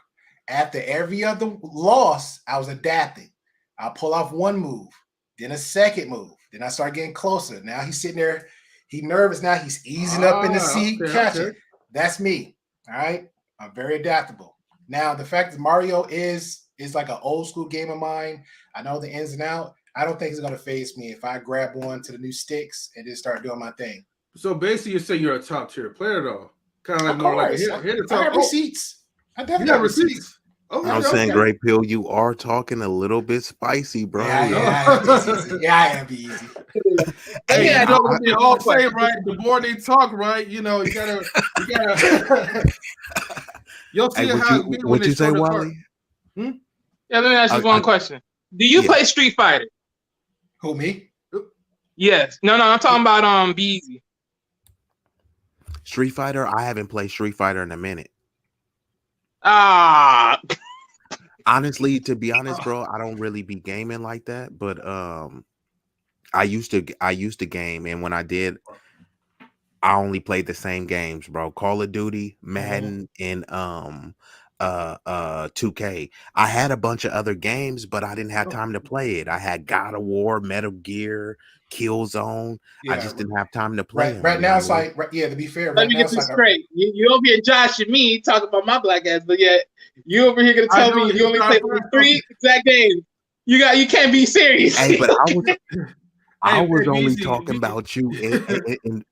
After every other loss, I was adapting. I'll pull off one move, then a second move. Then I start getting closer. Now he's sitting there. He's nervous now. He's easing up in the seat, catching. That's me. All right? I'm very adaptable. Now, the fact that Mario is like an old school game of mine. I know the ins and outs. I don't think it's going to faze me if I grab one to the new sticks and just start doing my thing. So basically, you say you're a top tier player, though. Kind of like more like I have receipts. I definitely have receipts. Okay, I'm saying, Great Pill, you are talking a little bit spicy, bro. Yeah, I am B-Eazy. Hey, they all say right. The more they talk, right, you gotta. You'll see how. What you say, Wally? Yeah, let me ask you one question. Do you play Street Fighter? Who, me? Yes. No, I'm talking about B-Eazy. Street Fighter? I haven't played Street Fighter in a minute. Honestly, to be honest, bro, I don't really be gaming like that, but I used to game, and when I did, I only played the same games, bro. Call of Duty, Madden, and 2K. I had a bunch of other games, but I didn't have time to play it. I had God of War, Metal Gear, Killzone. I just didn't have time to play them. Right now, it's like, to be fair, let me get this straight. You over here, Josh and me, talking about my black ass, but yet you over here gonna tell me you only play 3 exact games. You can't be serious. Hey, but I was only talking about you and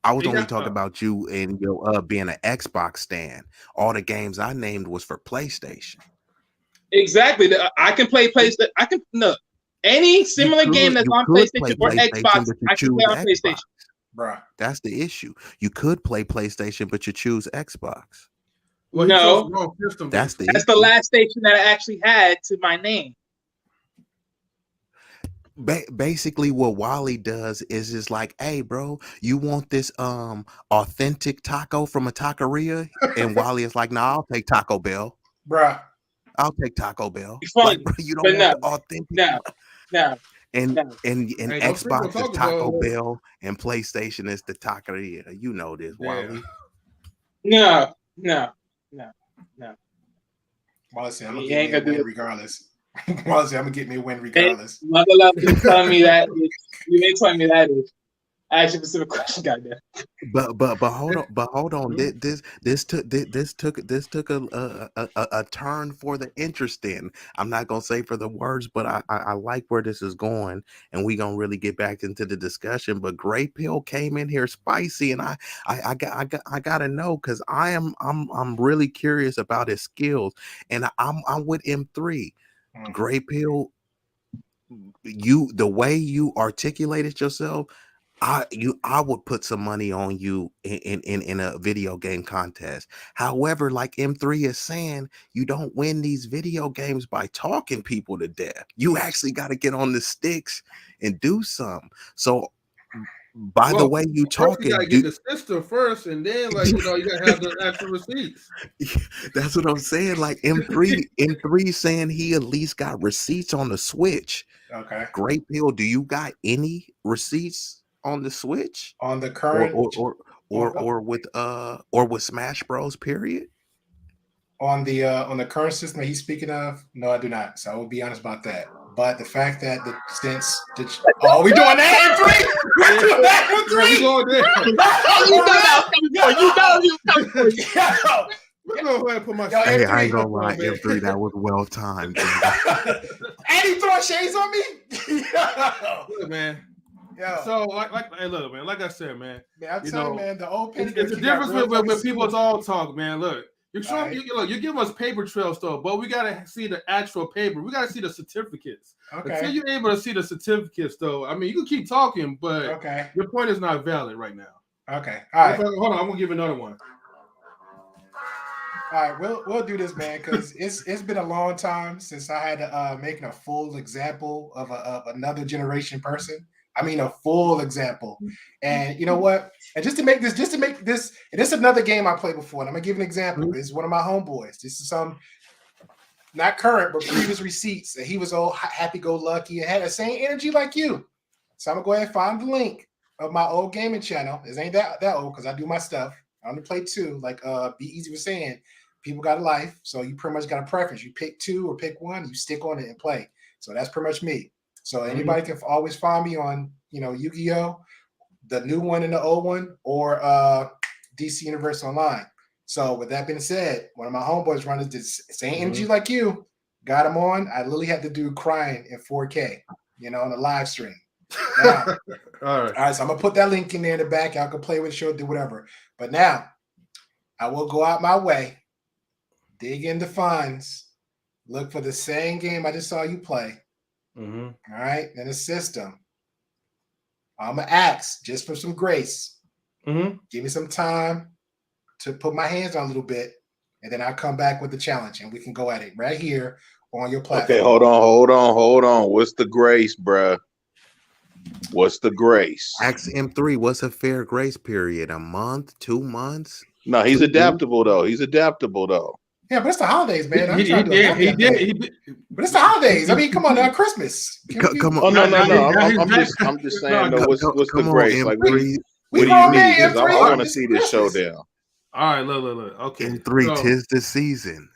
I was only talking about you and your being an Xbox stan. All the games I named was for PlayStation. Exactly. I can play PlayStation. Any similar game that's on PlayStation or Xbox, I can play on PlayStation. Bruh. That's the issue. You could play PlayStation, but you choose Xbox. Well, no, that's the last station that I actually had to my name. Basically, what Wally does is just like, hey, bro, you want this authentic taco from a taqueria? And Wally is like, nah, I'll take Taco Bell. Bruh. I'll take Taco Bell. Like, bro, you don't want the authentic. No. And Xbox is Taco Bell and PlayStation is the taqueria. You know this, Wally. No. Wally said, I'm gonna get me a win regardless. Wally said, I'm gonna get me a win regardless. Mother love keeps telling me that. You ain't telling me that. I asked you a specific question, goddamn. But hold on. This took a turn for the interesting. I'm not gonna say for the words, but I like where this is going, and we gonna really get back into the discussion. But Grey Pill came in here spicy, and I gotta know because I'm really curious about his skills, and I'm with M3. Grey Pill, the way you articulated yourself. I would put some money on you in a video game contest. However, like M3 is saying, you don't win these video games by talking people to death. You actually got to get on the sticks and do something. So By the way you first you talking, gotta get the system first, and then like you gotta have the actual receipts. that's what I'm saying. Like M3 saying he at least got receipts on the Switch. Okay. Great Pill, do you got any receipts on the Switch? On the current Or with Smash Bros. Period? on the current system that he's speaking of, no, I do not. So I will be honest about that. But the fact that we doing that in 3? We're doing that in 3? We going there. We're going to put my Hey, I ain't gonna lie, M3, that was well timed. And he throwing shades on me? Look, man. Yo. So hey, look, man. Like I said, man. I'm telling you, man, the old penny. It's the difference when people's all talk, man. Look, you're showing you give us paper trails though, but we gotta see the actual paper. We gotta see the certificates. Okay. Until you're able to see the certificates, though, I mean, you can keep talking, but your point is not valid right now. Okay. All right. Hold on, I'm gonna give you another one. All right, we'll do this, man, because it's been a long time since I had to make a full example of another generation person. I mean, a full example. And you know what? And just to make this, and this is another game I played before. And I'm gonna give an example. This is one of my homeboys. This is some not current, but previous receipts. And he was all happy-go-lucky and had the same energy like you. So I'm gonna go ahead and find the link of my old gaming channel. It ain't that old because I do my stuff. I only play 2, like B-Eazy was saying. People got a life, so you pretty much got a preference. You pick 2 or pick 1, you stick on it and play. So that's pretty much me. So anybody can always find me on, Yu-Gi-Oh, the new one and the old one, or DC Universe Online. So with that being said, one of my homeboys running this same energy like you, got him on. I literally had to do crying in 4K, on a live stream. Now, all right, so I'm gonna put that link in there in the back. Y'all can play with the show, do whatever. But now I will go out my way, dig into funds, look for the same game I just saw you play. All right, in the system. I'm gonna ask just for some grace. Give me some time to put my hands on a little bit, and then I'll come back with the challenge, and we can go at it right here on your platform. Okay, hold on. What's the grace, bruh? What's the grace? Ask M3, what's a fair grace period? A month, 2 months? No, he's adaptable though. Yeah, but it's the holidays, man. But it's the holidays. I mean, come on now, Christmas. Come on. Oh, no. I'm just saying though. What's the grace? Like, what do you need? I want to see this showdown. All right, look. Okay, M3, 'tis the season.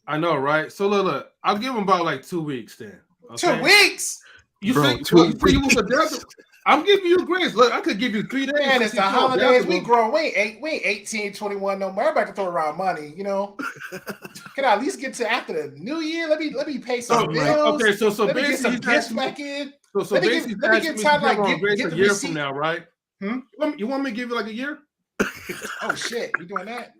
I know, right? So look. I'll give him about like 2 weeks then. Okay? 2 weeks? You think 2 weeks? I'm giving you grace. Look, I could give you 3 days. Man, it's the holidays. We grown. We ain't 18, 21 no more. Everybody can throw around money, Can I at least get to after the new year? Let me pay some bills. Okay, so let me basically get some gifts back in. So let basically, me get time to get a the year receipt. from now, right? You want me to give you like a year? Oh shit, we doing that?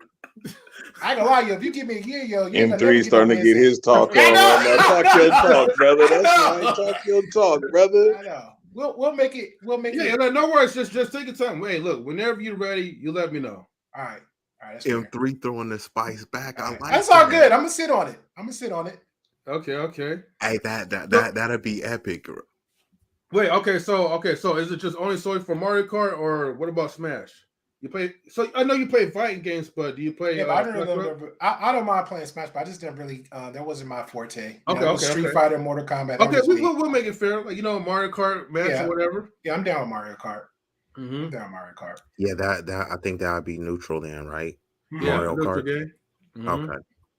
I ain't gonna lie, yo. If you give me a year, yo, M3 starting to get his talk on. Talk your talk, brother. That's right. Talk your talk, brother. I know. We'll make it. Yeah, no worries. Just take your time. Hey, look, whenever you're ready, you let me know. All right. M3 throwing the spice back. I like that's all good. I'm gonna sit on it. Okay. Hey, that'll be epic. Wait, okay, so is it just only for Mario Kart, or what about Smash? You play? So I know you play fighting games, but do you play? Yeah, but I don't mind playing Smash, but I just didn't really. That wasn't my forte. Okay. Street Fighter, Mortal Kombat. Okay, we'll make it fair. Like Mario Kart match or whatever. Yeah, I'm down with Mario Kart. I'm down with Mario Kart. Yeah, that I think that would be neutral then, right? Yeah, Mario Kart. Game. Okay.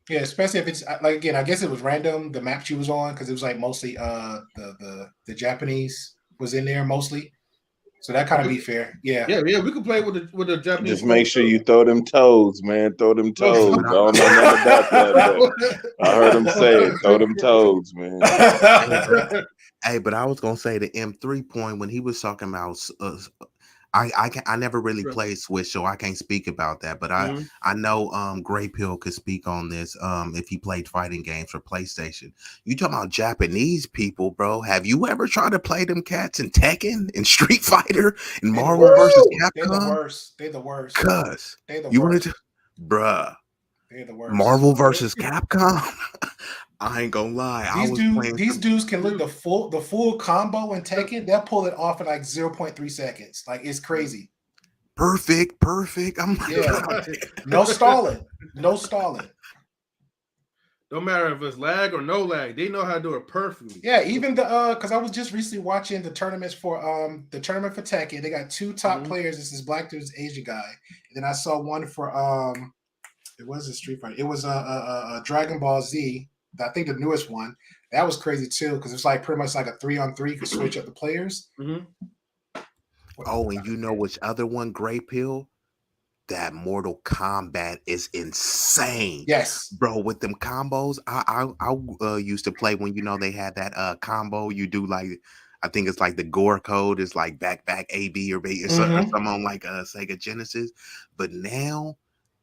Yeah, especially if it's like again, I guess it was random the map she was on because it was like mostly the Japanese was in there mostly. So that kind of be fair. Yeah, we can play with the Japanese. Just make sure you throw them toes, man. Throw them toes. I don't know nothing about that. I heard him say it. Throw them toes, man. Hey, but I was gonna say the M3 point when he was talking about. I never really played Switch, so I can't speak about that. But I know Gray Pill could speak on this if he played fighting games for PlayStation. You talking about Japanese people, bro? Have you ever tried to play them cats in Tekken and Street Fighter and Marvel versus Capcom? They're the worst. Cuz they're the you worst. wanted to, bruh. They're the worst. Marvel versus Capcom. I ain't gonna lie. These dudes can look the full combo and Tekken. They'll pull it off in like 0.3 seconds. Like it's crazy. Perfect. I'm like, Yeah. No stalling. No stalling. Don't matter if it's lag or no lag, they know how to do it perfectly. Yeah, even the because I was just recently watching the tournaments for Tekken. They got two top players. This is Black dude's Asian guy. And then I saw one for it was a Street Fighter. It was a Dragon Ball Z. I think the newest one. That was crazy too, because it's like pretty much like a 3-on-3. You could switch up the players. Oh, and you know which other one, Gray Pill? That Mortal Kombat is insane. Yes, bro. With them combos, I used to play when they had that combo. You do like, I think it's like the gore code is like back AB or something on like Sega Genesis. But now,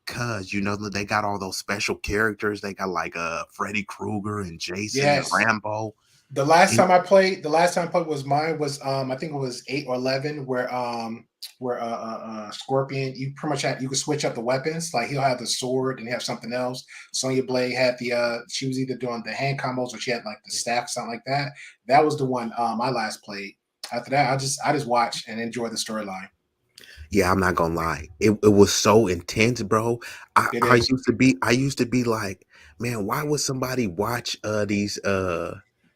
cause they got all those special characters. They got like Freddy Krueger and Jason and Rambo. The last time I played was mine was I think it was 8 or 11 where Scorpion, you pretty much you could switch up the weapons. Like he'll have the sword and have something else. Sonya Blade had she was either doing the hand combos or she had like the staff, something like that. That was the one I last played. After that, I just watched and enjoyed the storyline. Yeah, I'm not gonna lie. It was so intense, bro. I used to be like, man, why would somebody watch these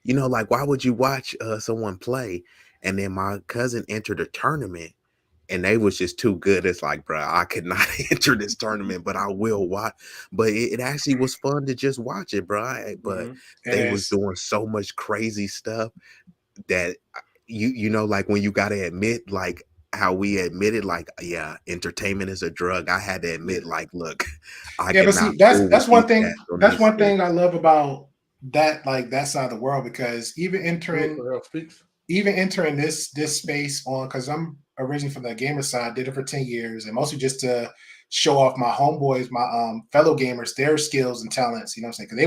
like why would you watch someone play? And then my cousin entered a tournament and they was just too good. It's like, bro, I could not enter this tournament, but I will watch. But it actually was fun to just watch it, bro. But they was doing so much crazy stuff that like when you gotta admit, like how we admitted, like, yeah, entertainment is a drug. I had to admit, like, look, but see, that's one thing. That's one thing I love about that, like that side of the world, because even entering this space on, because I'm originally from the gamer side, did it for 10 years, and mostly just to show off my homeboys, my fellow gamers, their skills and talents. You know what I'm saying? Because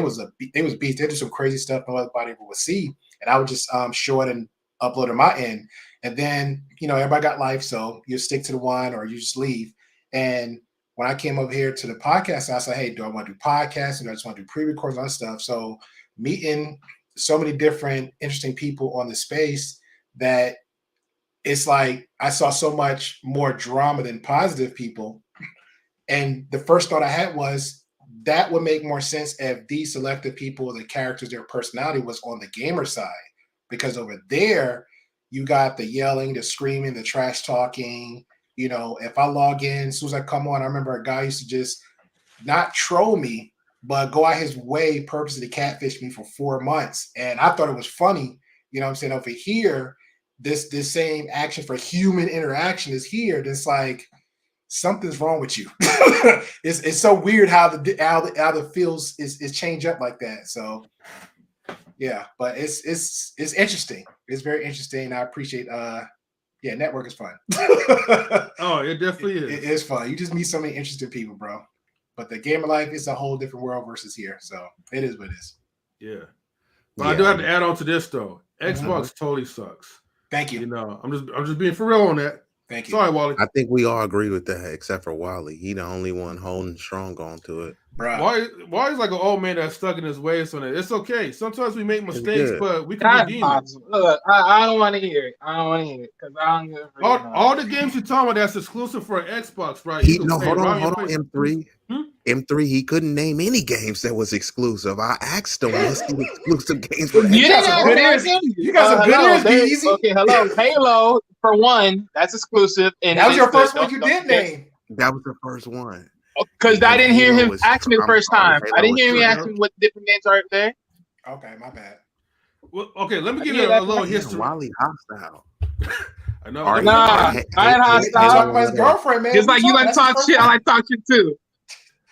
they was beasts. They did some crazy stuff nobody would see, and I would just show it and upload on my end. And then everybody got life, so you stick to the one or you just leave. And when I came up here to the podcast, I said, hey, do I want to do podcasts? And I just want to do pre-records on stuff. So meeting so many different interesting people on the space that it's like I saw so much more drama than positive people. And the first thought I had was that would make more sense if these selected people, the characters, their personality was on the gamer side, because over there you got the yelling, the screaming, the trash talking. If I log in, as soon as I come on, I remember a guy used to just not troll me, but go out his way purposely to catfish me for 4 months. And I thought it was funny. You know what I'm saying? Over here, this same action for human interaction is here. It's like something's wrong with you. It's so weird how the feels is change up like that. So yeah, but it's interesting. It's very interesting. I appreciate network is fun. Oh, it definitely is. It is fun. You just meet so many interesting people, bro. But the gamer life is a whole different world versus here. So it is what it is. Yeah. But I do have to add on to this though. Xbox totally sucks. Thank you. I'm just being for real on that. Thank you. Sorry, Wally. I think we all agree with that, except for Wally. He the only one holding strong on to it. Wally's like an old man that's stuck in his ways on it. It's okay. Sometimes we make mistakes, but we can redeem it. Look, I don't want to hear it. I don't want to hear it because I don't. All the games you're talking about that's exclusive for Xbox, right? Hold on, M3. M3, he couldn't name any games that was exclusive. I asked him what's the exclusive games for Xbox. You got some good ears, B-Eazy. Okay, hello. Halo, for one, that's exclusive. And that was your first one you did name. That was the first one. Because I didn't hear him ask me the first time. I didn't hear him ask me what different games are there. Okay, my bad. Well, okay, let me give you a little history. Wally hostile. I know. Nah, I ain't hostile. Talk about his girlfriend, man. Just like you like to talk shit, I like to talk shit too.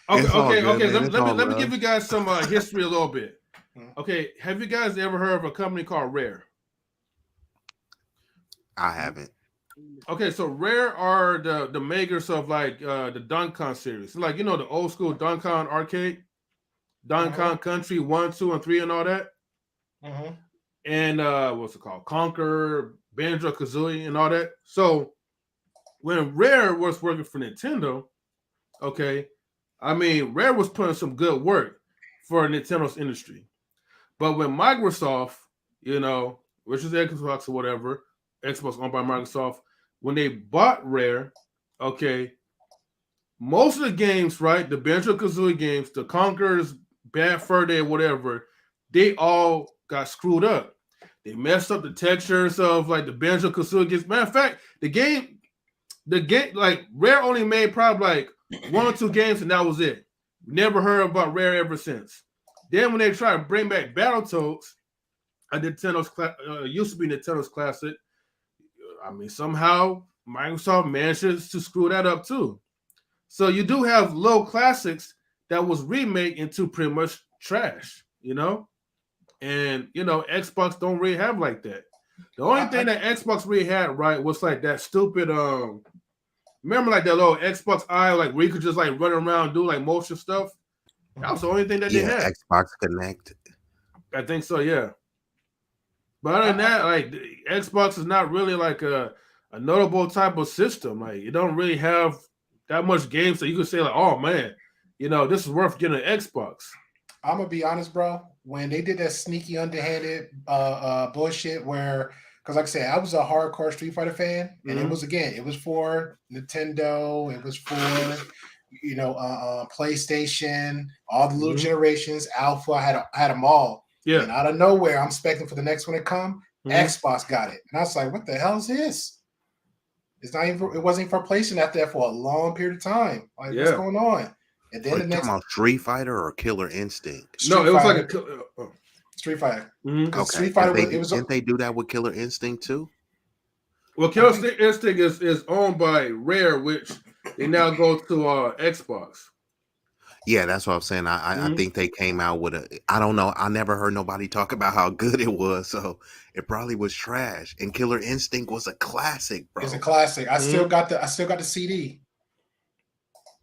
Okay. Let me give you guys some history a little bit. Okay, have you guys ever heard of a company called Rare? I haven't. Okay, so Rare are the makers of like the Donkey series, like the old school Donkey arcade, Donkey Country 1, 2, and 3, and all that. And what's it called? Conquer, Banjo-Kazooie, and all that. So when Rare was working for Nintendo, okay, I mean Rare was putting some good work for Nintendo's industry. But when Microsoft, which is Xbox or whatever, Xbox owned by Microsoft, when they bought Rare, okay, most of the games, right, the Banjo-Kazooie games, the Conker's, Bad Fur Day, whatever, they all got screwed up. They messed up the textures of like the Banjo-Kazooie games. Matter of fact, the game, like Rare only made probably like 1 or 2 games, and that was it. Never heard about Rare ever since. Then when they tried to bring back Battletoads, Nintendo's used to be Nintendo's classic. I mean, somehow Microsoft manages to screw that up too. So you do have low classics that was remade into pretty much trash, and Xbox don't really have like that. The only thing that Xbox really had right was like that stupid remember like that little Xbox Eye, like where you could just like run around and do like motion stuff. That was the only thing that they had. Xbox Connect. I think so, yeah. But other than that, like Xbox is not really like a notable type of system. Like you don't really have that much games that you could say like, oh man, this is worth getting an Xbox. I'm gonna be honest, bro. When they did that sneaky, underhanded bullshit, where because like I said, I was a hardcore Street Fighter fan, and it was for Nintendo, it was for PlayStation, all the little generations, Alpha. I had them all. Yeah. And out of nowhere, I'm expecting for the next one to come. Xbox got it, and I was like, "What the hell is this?" It's not even. It wasn't for PlayStation after that for a long period of time. Like, what's going on? And then the next Street Fighter or Killer Instinct? No, it was like a Street Fighter. Okay. Street Fighter. Didn't they do that with Killer Instinct too? Well, Killer Instinct is owned by Rare, which they now go to Xbox. Yeah, that's what I'm saying. I think they came out with I don't know. I never heard nobody talk about how good it was, so it probably was trash. And Killer Instinct was a classic, bro. It's a classic. I still got the CD.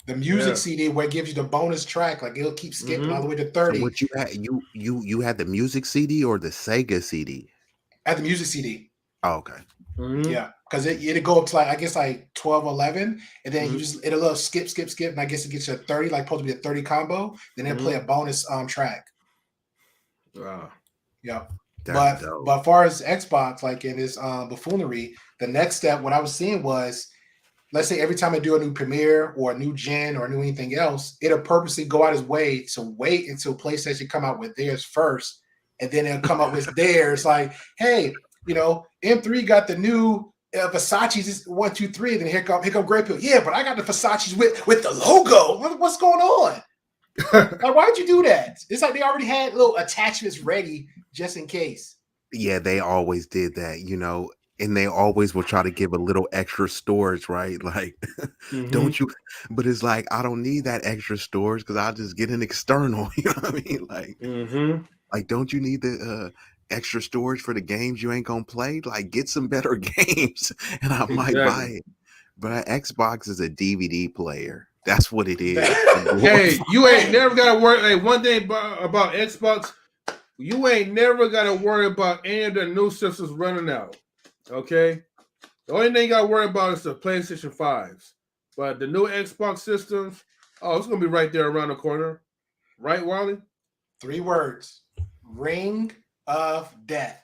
The music CD where it gives you the bonus track, like it'll keep skipping all the way to 30. So what you had? You had the music CD or the Sega CD? I had the music CD. Oh, okay. Yeah, because it'd go up to like I guess like 12, 11, and then it'll skip, and I guess it gets you a 30, like supposed to be a 30 combo. Then it'll play a bonus track. Wow. Yeah. But as far as Xbox, like in this buffoonery, the next step, what I was seeing was, let's say every time I do a new premiere or a new gen or a new anything else, it'll purposely go out its way to wait until PlayStation come out with theirs first, and then it'll come up with theirs. Like, hey, M3 got the new Versace's 1, 2, 3. Then here come Grey Pill. Yeah, but I got the Versace's with the logo. What's going on? Like, why'd you do that? It's like they already had little attachments ready just in case. Yeah, they always did that, and they always will try to give a little extra storage, right? Like, don't you? But it's like, I don't need that extra storage because I'll just get an external. You know what I mean? Like, like, don't you need the extra storage for the games you ain't gonna play? Like, get some better games, and I might buy it. But Xbox is a DVD player. That's what it is. Hey, you ain't never got to worry. Like, one thing about Xbox, you ain't never got to worry about any of the new systems running out. Okay? The only thing you got to worry about is the PlayStation 5s. But the new Xbox systems, it's going to be right there around the corner. Right, Wally? 3 words. Ring of Death.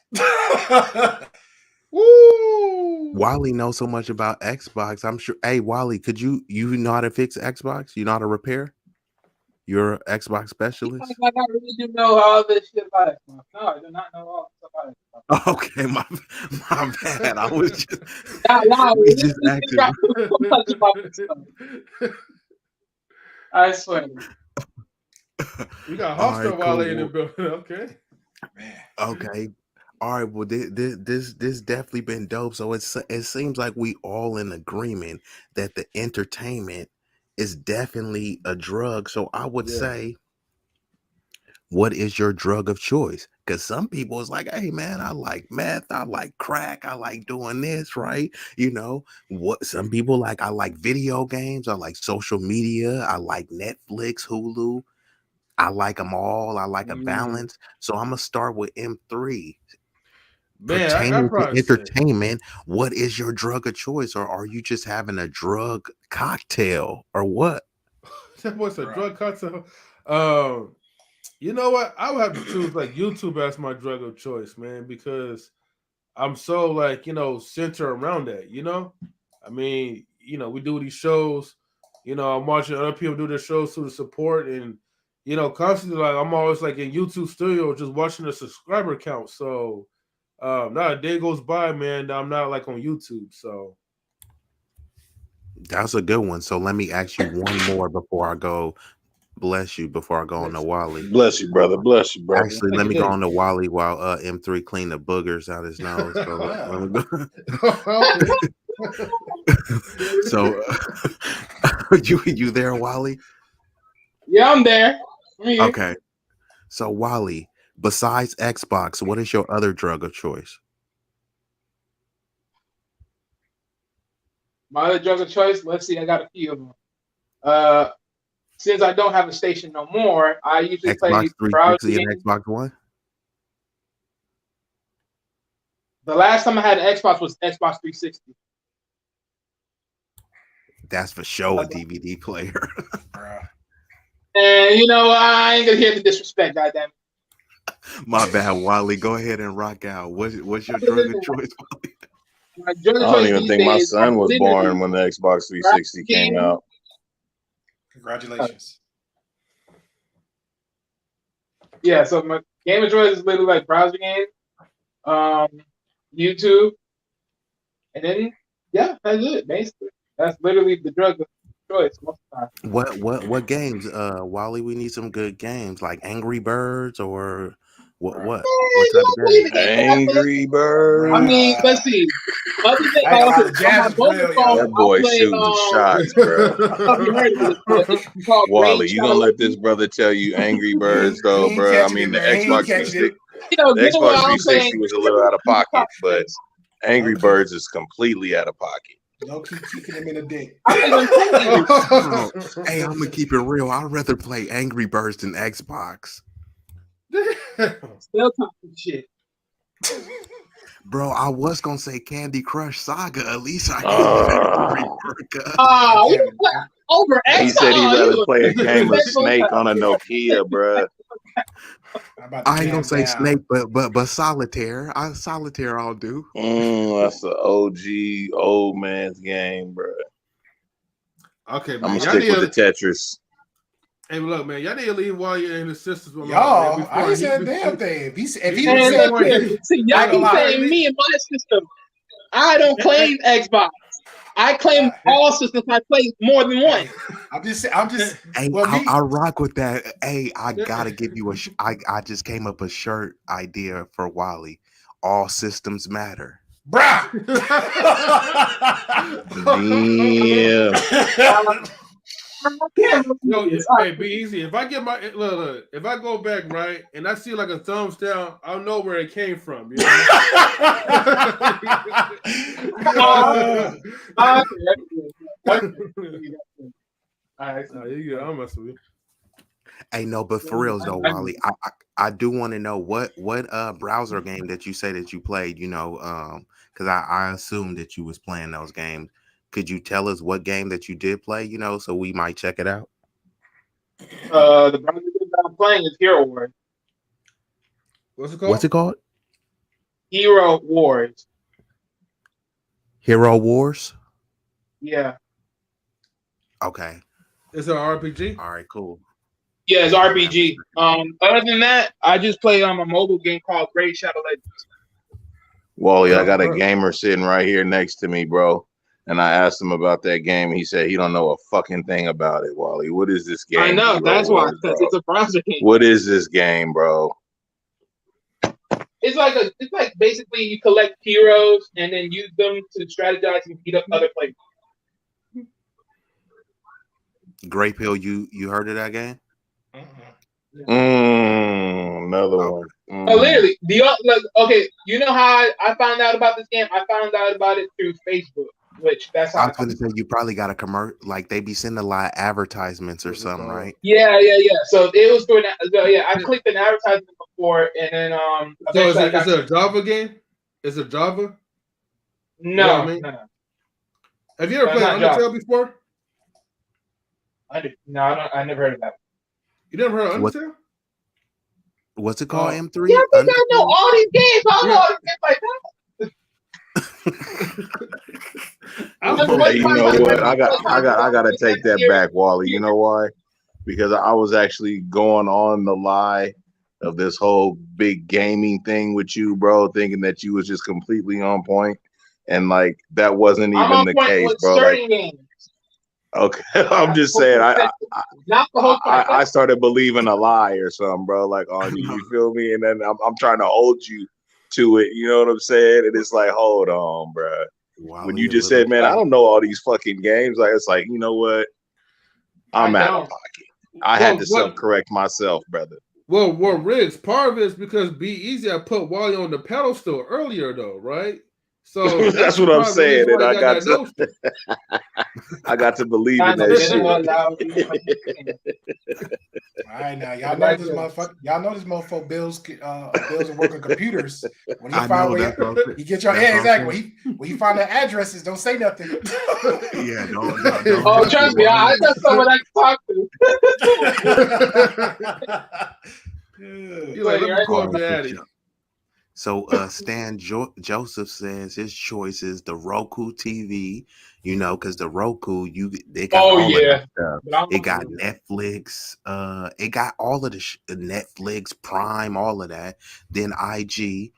Woo! Wally knows so much about Xbox. I'm sure. Hey, Wally, could you know how to fix Xbox? You know how to repair? You're an Xbox specialist. I really do know all this shit about Xbox. No, I do not know all this about Xbox. Okay, my bad. I was just, just I swear. We got hostile Wally in the building. Okay. Man. Okay. All right. Well, this definitely been dope. So it seems like we all in agreement that the entertainment is definitely a drug. So I would say, what is your drug of choice? Because some people is like, hey man, I like meth, I like crack, I like doing this, right? What some people like, I like video games, I like social media, I like Netflix, Hulu. I like them all. I like a balance. So I'm gonna start with M3. Man, pertaining to entertainment, what is your drug of choice, or are you just having a drug cocktail, or what? What's a drug cocktail? You know what? I would have to choose like YouTube as my drug of choice, man, because I'm so like, center around that, I mean, we do these shows, I'm watching other people do their shows through the support and, constantly like I'm always like in YouTube studio just watching the subscriber count. So not a day goes by, man, that I'm not like on YouTube. So That's a good one. So let me ask you one more before I go. Bless you before I go on to Wally. Bless you, brother. Bless you, brother. Actually, let me go on to Wally while M3 clean the boogers out his nose. So let me go. So you there, Wally? Yeah, I'm there. Okay. So Wally, besides Xbox, what is your other drug of choice? My other drug of choice. Let's see. I got a few of them. Since I don't have a station no more, I usually Xbox play 360 and Xbox One. The last time I had an Xbox was Xbox 360. That's for sure a DVD player. And I ain't gonna hear the disrespect, goddamn. My bad, Wally. Go ahead and rock out. What's your drug of choice? I don't even think my son was born when the Xbox 360 came out. Congratulations. Yeah, so my game of choice is literally like browser games, YouTube, and then that's it. Basically, that's literally the drug of choice most of the time. What games? Wally, we need some good games like Angry Birds or what type of game? Angry Birds. I mean, let's see. Other than that boy shooting shots, bro. Wally, you gonna let this brother tell you Angry Birds though, bro? I mean, the Xbox 360, the Xbox 360 was a little out of pocket, but Angry Birds is completely out of pocket. No, keep kicking him in the dick. Hey, I'm gonna keep it real. I'd rather play Angry Birds than Xbox. Still talking shit. Bro, I was gonna say Candy Crush Saga. At least I can over Xbox. He said he'd rather play a game of Snake on a Nokia, bro. I ain't gonna say Snake, but Solitaire. Solitaire I'll do. That's an OG old man's game, bro. Okay, man. I'm gonna stick with the Tetris. Hey, look, man, y'all need to leave while you're in the sisters. Y'all, I ain't said a damn thing. If he see, y'all keep saying me and my system. I don't claim Xbox. I claim all systems. I play more than one. I'm just. Hey, I rock with that. Hey, I gotta give you I just came up a shirt idea for Wally. All systems matter. Bruh. Yeah. No, hey, B-Eazy. If I get my look, if I go back right and I see like a thumbs down, I'll know where it came from. You know? I'm messing with you. Hey, no, but for reals though, Wally, I do want to know what browser game that you say that you played. Because I assumed that you was playing those games. Could you tell us what game that you did play, so we might check it out? The browser game that I'm playing is Hero Wars. What's it called? What's it called? Hero Wars. Hero Wars? Yeah. Okay. It's an RPG? All right, cool. Yeah, it's RPG. Other than that, I just play a mobile game called Great Shadow Legends. Wally, I got a gamer sitting right here next to me, bro. And I asked him about that game. He said he don't know a fucking thing about it, Wally. What is this game? I know, that's why, because it's a browser game. What is this game, bro? It's like basically you collect heroes and then use them to strategize and beat up other players. Great Pill, you heard of that game? Another one. Literally, okay. You know how I found out about this game? I found out about it through Facebook. Which that's how I was going to say you probably got a commercial, like they be sending a lot of advertisements or something, right? Yeah. So it was doing that. Yeah, I clicked an advertisement before, and then So is it a Java game? Is it Java? No, no. Have you ever played Undertale before? I never heard of that. You never heard of Undertale? What's it called? M3? Yeah, I think I know all these games. I don't know all these games like that. Hey, you know what? I gotta take that back, Wally. You know why? Because I was actually going on the lie of this whole big gaming thing with you, bro, thinking that you was just completely on point, and like that wasn't even the case, bro. Like, okay, I'm just saying, I started believing a lie or something, bro, like on you. You feel me? And then I'm trying to hold you to it. You know what I'm saying? And it's like, hold on, bro. When you just said, man, I don't know all these fucking games, like it's like, you know what? I'm out of pocket. I had to self-correct myself, brother. Well, Riggs, part of it is because B-Eazy I put Wally on the pedestal earlier, though, right? So that's what I'm saying, and I got to believe in that shit. All right, now y'all know this motherfucker. Y'all know this motherfucker bills and working computers. When he find where you get your exactly. When he find the addresses, don't say nothing. Yeah, don't. Oh, trust me, I know someone I can talk to. You're like, let me call Daddy. So Stan Joseph says his choice is the Roku TV, you know, because the Roku, they got all of that stuff. It got Netflix, it got all of the Netflix, Prime, all of that. Then IG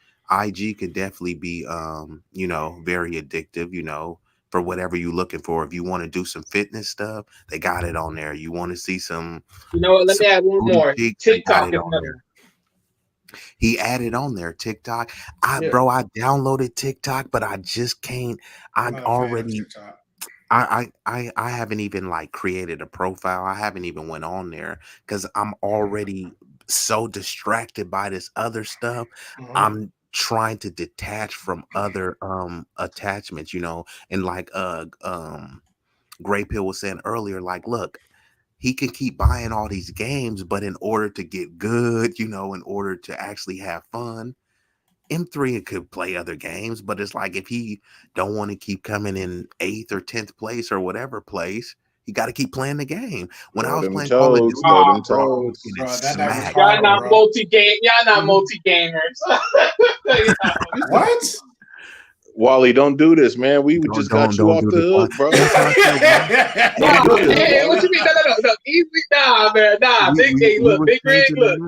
could definitely be, you know, very addictive, you know, for whatever you're looking for. If you want to do some fitness stuff, they got it on there. You want to see some, you know what? Let me add one more. TikTok is another. He added on there TikTok. Bro, I downloaded TikTok, but I just can't. I haven't even like created a profile. I haven't even went on there because I'm already so distracted by this other stuff. I'm trying to detach from other attachments, you know, and like Gray Pill was saying earlier, like, look, he can keep buying all these games, but in order to get good, you know, in order to actually have fun, M3 could play other games, but it's like if he don't want to keep coming in 8th or 10th place or whatever place, he got to keep playing the game. When I was playing Call of Duty, y'all not multi-game, y'all not multi-gamers. What? Wally, don't do this, man. We just got you off the hook, bro. Nah, man, what you mean? No. Easy, nah, man, nah. Big Rig, look.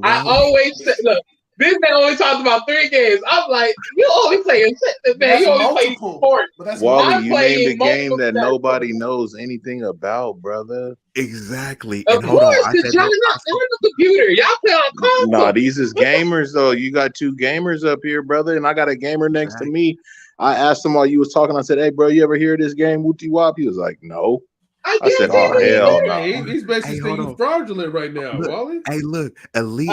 I always say, look. This man only talks about 3 games. I'm like, you only playing, man. You only play sports. Wally, you named a game that nobody knows anything about, brother. Exactly. Of course, because y'all not on the computer. Y'all play on console. Nah, these is gamers though. You got 2 gamers up here, brother, and I got a gamer next to me. I asked him while you was talking. I said, "Hey, bro, you ever hear this game, Wooty Wop?" He was like, "No." I said, "Oh hell no!" He's basically saying fraudulent right now, look, Wally. Hey, look, Elise.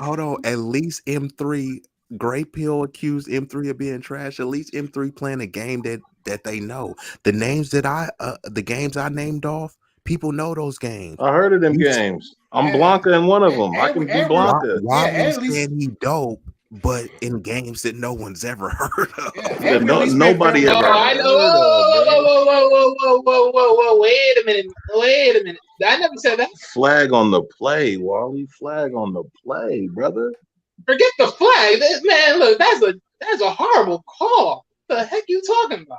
Hold on, at least M3. Gray Pill accused M3 of being trash. At least M3 playing a game that they know. The names that the games I named off, people know those games. I heard of them games. I'm Blanca in one of them. I can be Blanca. Wally's saying he dope, but in games that no one's ever heard of. Nobody ever heard of. Whoa. Wait a minute. I never said that. Flag on the play, Wally. Flag on the play, brother. Forget the flag. Man, look, that's a horrible call. What the heck you talking about?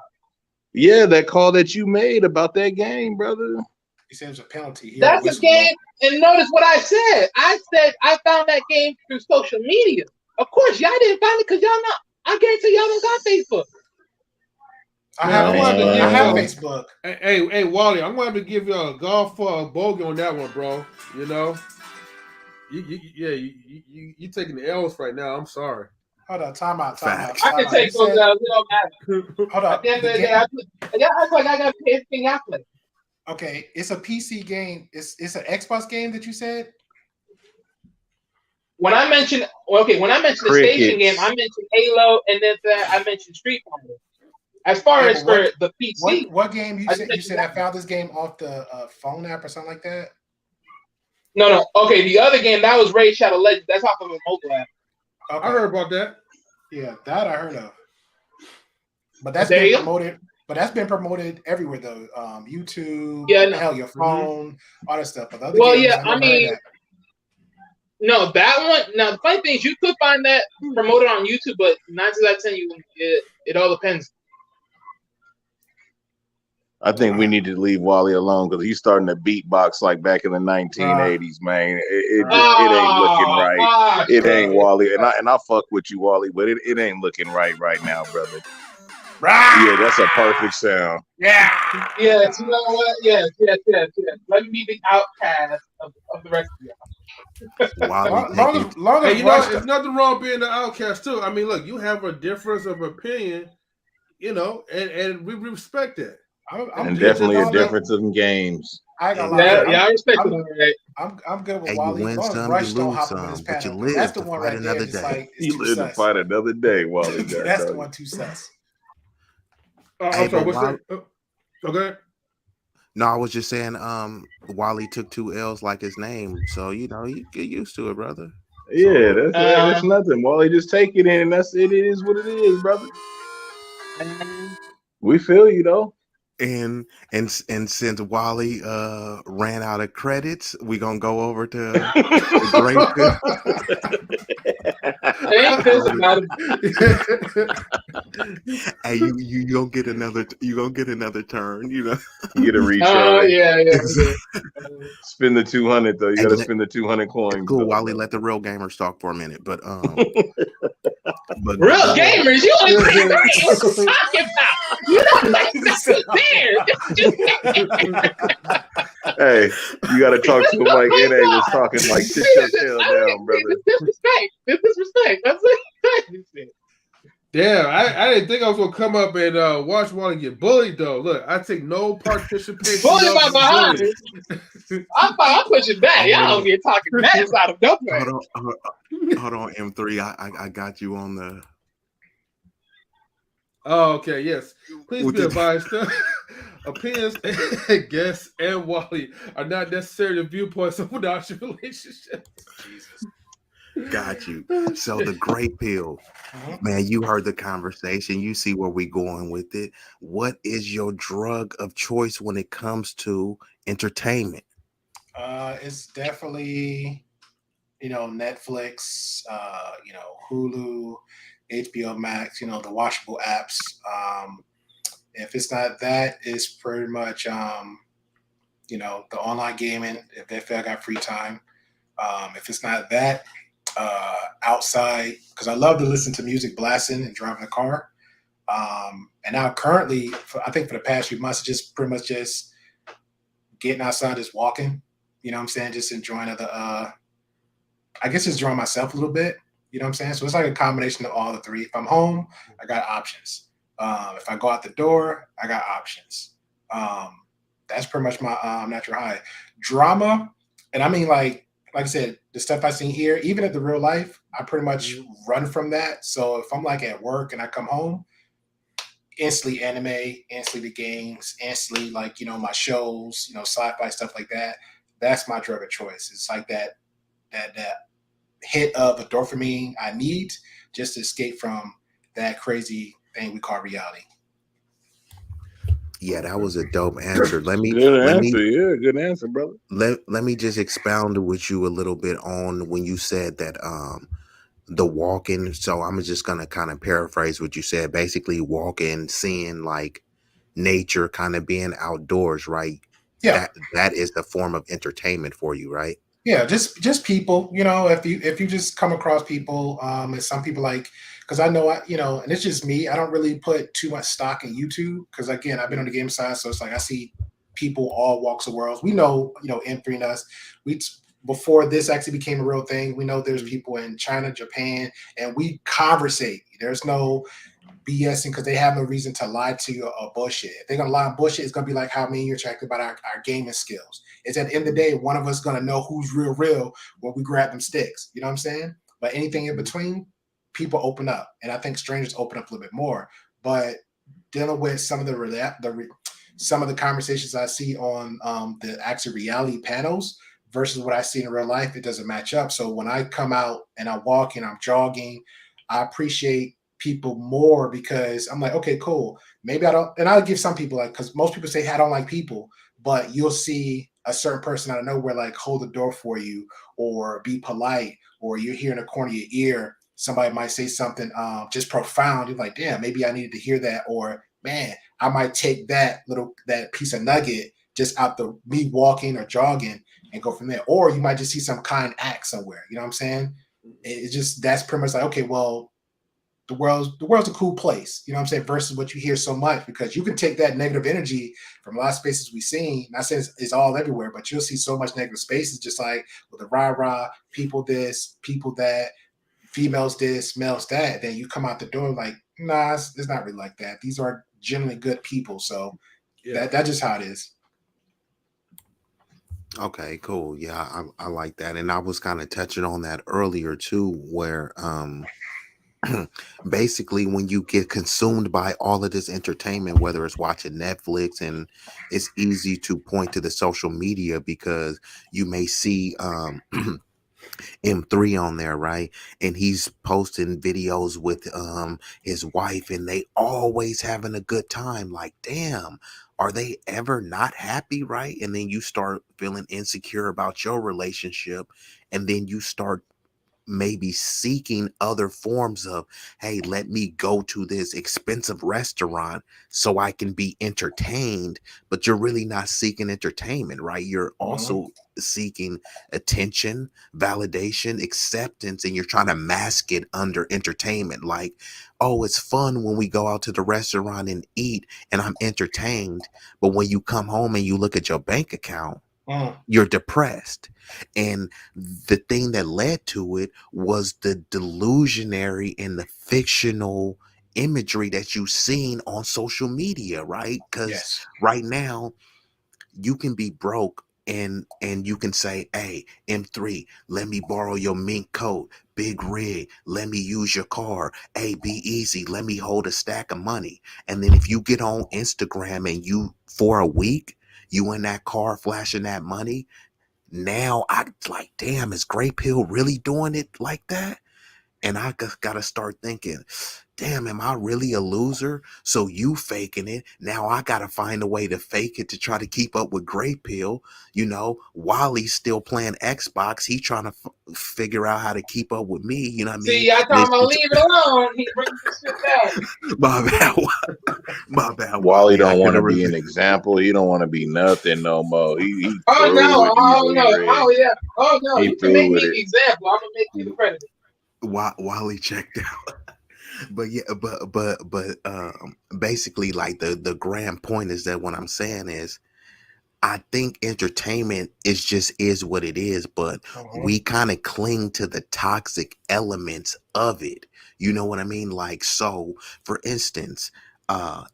Yeah, that call that you made about that game, brother. He said it was a penalty. That's a game. And notice what I said. I said I found that game through social media. Of course, y'all didn't find it because y'all not. I guarantee y'all don't got Facebook. I have Facebook. Hey, Wally, I'm going to give you a golf bogey on that one, bro. You know, you taking the L's right now. I'm sorry. Hold on, time out. I can take those L's. It don't matter. Hold on. At the end of the day, y'all act like I got to pay everything I play. Okay, it's a PC game. It's an Xbox game that you said. When I mentioned the station game, I mentioned Halo, and then I mentioned Street Fighter. As far as for the PC, what game you said? You said I found this game off the phone app or something like that. No. Okay, the other game that was Raid Shadow Legends. That's off of a mobile app. Okay. I heard about that. Yeah, that I heard of. But that's being promoted. But that's been promoted everywhere though. YouTube, Yeah, no. hell, your phone, all that stuff. But the other Well, games, yeah, I never heard that. No, that one. Now the funny thing is, you could find that promoted on YouTube, but 9 times out of 10, it all depends. I think we need to leave Wally alone because he's starting to beatbox like back in the 1980s, man. It ain't looking right. It ain't Wally, and I fuck with you, Wally, but it ain't looking right now, brother. Yeah, that's a perfect sound. Yeah. Yes, you know what? Yes. Let me be the outcast of the rest of y'all. Long hey, you know, there's nothing wrong being the outcast too. I mean, look, you have a difference of opinion, you know, and we respect that. And definitely a difference in games. I ain't gonna lie. I respect it. I'm good with Hey, Wally. you win As long as some, Rush you don't lose hop up in his some, but you panel. live That's the to one fight right there. another Just day. like You live to fight another day, Wally. That's the one too sus. I'm sorry. What's that? Okay. No, I was just saying, Wally took 2 L's like his name, so you know you get used to it, brother. Yeah, that's nothing. Wally, just take it in. It is what it is, brother. We feel you though. And since Wally ran out of credits, we gonna go over to the Great Hey, you gonna get another turn, you know. You get a retry. Yeah. Spend the 200 though. You gotta spend the 200 coins. Cool, Wally. Let the real gamers talk for a minute, but real gamers, you only what you talking about? You know, like that's weird. Hey, you gotta talk to him like NA was talking. Like, sit your tail down, brother. Disrespect. That's it. Damn, I didn't think I was gonna come up and watch Wally get bullied though. Look, I take no participation. Bullied by behind. I'm pushing back. Y'all don't get talking mess out of nowhere. Hold on, M3. I got you on the. Oh, okay. Yes. Please be advised. Opinions, guests, and Wally are not necessarily the viewpoints of without your relationship. Jesus. Got you. So the Great Pill, man, you heard the conversation. You see where we going with it. What is your drug of choice when it comes to entertainment? It's definitely, Netflix, Hulu, HBO Max, the watchable apps. If it's not that, it's pretty much, the online gaming, if I got free time. If it's not that, outside, because I love to listen to music blasting and driving the car. And now currently, I think for the past few months, it's just pretty much just getting outside, just walking, you know what I'm saying? Just enjoying I guess just enjoying myself a little bit, you know what I'm saying? So it's like a combination of all the three. If I'm home, I got options. If I go out the door, I got options. That's pretty much my natural high. Drama, and I mean like I said, the stuff I seen here, even at the real life, I pretty much run from that. So if I'm like at work and I come home, instantly anime, instantly the games, instantly like, my shows, sci-fi stuff like that. That's my drug of choice. It's like that hit of a dopamine I need just to escape from that crazy thing we call reality. Yeah, that was a dope answer. Good answer, brother. Let me just expound with you a little bit on when you said that the walking. So I'm just gonna kind of paraphrase what you said. Basically, walking, seeing like nature, kind of being outdoors, right? Yeah, that is the form of entertainment for you, right? Yeah, just people. If you just come across people, and some people like, because I know and it's just me. I don't really put too much stock in YouTube because again, I've been on the game side, so it's like I see people all walks of worlds. We know, M3 and us. Before this actually became a real thing, we know there's people in China, Japan, and we conversate. There's no BSing because they have no reason to lie to you or bullshit. If they're gonna lie and bullshit, it's gonna be like how me and you're talking about our gaming skills. It's at the end of the day, one of us gonna know who's real when we grab them sticks. You know what I'm saying? But anything in between, people open up, and I think strangers open up a little bit more. But dealing with some of the conversations I see on the actual reality panels versus what I see in real life, it doesn't match up. So when I come out and I walk and I'm jogging, I appreciate people more because I'm like, okay, cool. Maybe I don't, and I'll give some people like, because most people say, hey, I don't like people, but you'll see a certain person out of nowhere like hold the door for you or be polite, or you're hearing a corner of your ear. Somebody might say something just profound. You're like, damn, maybe I needed to hear that, or man, I might take that piece of nugget just out the me walking or jogging and go from there. Or you might just see some kind act somewhere. You know what I'm saying? It's just that's pretty much like, okay, well, the world's a cool place, you know what I'm saying, versus what you hear so much, because you can take that negative energy from a lot of spaces we've seen. Not saying it's all everywhere, but you'll see so much negative spaces, just like with the rah-rah, people this, people that, females this, males that. Then you come out the door like, nah, it's not really like that. These are generally good people. So that's just how it is. Okay, cool. Yeah, I like that. And I was kind of touching on that earlier too, where basically when you get consumed by all of this entertainment, whether it's watching Netflix, and it's easy to point to the social media because you may see M3 on there, right? And he's posting videos with his wife, and they always having a good time. Like, damn, are they ever not happy, right? And then you start feeling insecure about your relationship, and then you start maybe seeking other forms of, hey, let me go to this expensive restaurant so I can be entertained. But you're really not seeking entertainment, right? You're also seeking attention, validation, acceptance, and you're trying to mask it under entertainment. Like, oh, it's fun when we go out to the restaurant and eat and I'm entertained. But when you come home and you look at your bank account, you're depressed. And the thing that led to it was the delusionary and the fictional imagery that you've seen on social media, right? Because Yes. right now you can be broke and you can say, hey, M3, let me borrow your mink coat. Big Rig, let me use your car. Hey, B-Eazy, let me hold a stack of money. And then if you get on Instagram and you, for a week, you in that car flashing that money, now I like, damn, is Gray Pill really doing it like that? And I gotta start thinking, damn, am I really a loser? So you faking it. Now I gotta find a way to fake it to try to keep up with Gray Pill. You know, Wally's still playing Xbox. He trying to figure out how to keep up with me. You know what I mean? See, I told him to leave it alone. He brings this shit back. My bad. My bad. Wally don't want to be an example. He don't want to be nothing no more. He oh through no! with Oh Eazily no! Red. Oh yeah! Oh no! He You can make through me with the it. example. I'm gonna make you the predator. Wally checked out. But yeah, but basically, like the grand point is that what I'm saying is, I think entertainment is what it is, but we kind of cling to the toxic elements of it. You know what I mean? Like, so for instance,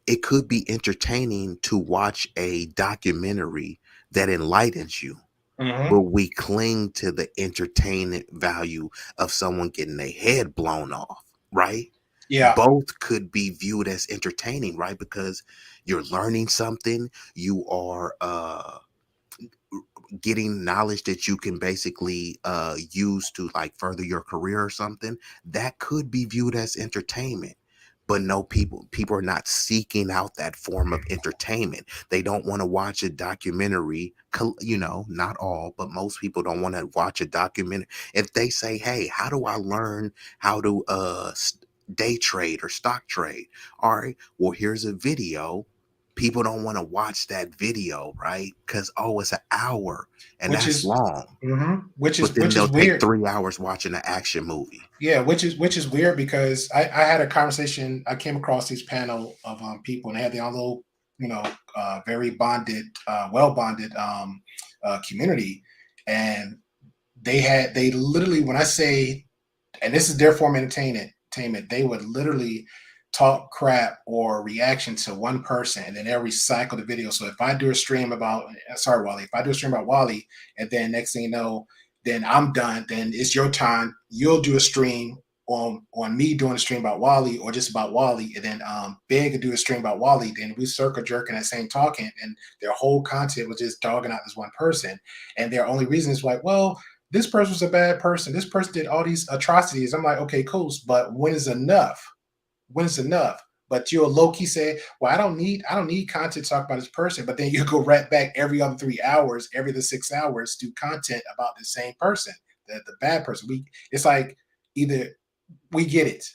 it could be entertaining to watch a documentary that enlightens you, but we cling to the entertainment value of someone getting their head blown off, right? Yeah. Both could be viewed as entertaining, right? Because you're learning something, you are getting knowledge that you can basically use to like further your career or something. That could be viewed as entertainment. But no, people are not seeking out that form of entertainment. They don't want to watch a documentary, you know, not all, but most people don't want to watch a documentary. If they say, hey, how do I learn how to day trade or stock trade? All right, well, here's a video. People don't want to watch that video, right? Because, oh, it's an hour and Which that's is long. which But then they'll is take weird. 3 hours watching an action movie. Yeah, which is weird, because I had a conversation. I came across this panel of people, and they had their own little, very bonded, well bonded community, and they literally, when I say, and this is their form of entertainment, they would literally talk crap or reaction to one person, and then they'll recycle the video. So if I do a stream about, sorry, Wally, if I do a stream about Wally, and then next thing you know, then I'm done, then it's your time. You'll do a stream on me doing a stream about Wally, or just about Wally, and then Big could do a stream about Wally. Then we circle jerking that same talking, and their whole content was just dogging out this one person. And their only reason is like, well, this person was a bad person. This person did all these atrocities. I'm like, okay, cool, but when is enough? when it's enough. But you'll low key say, "Well, I don't need content to talk about this person." But then you go right back every other 3 hours, every other 6 hours, do content about the same person, the bad person. It's like either we get it,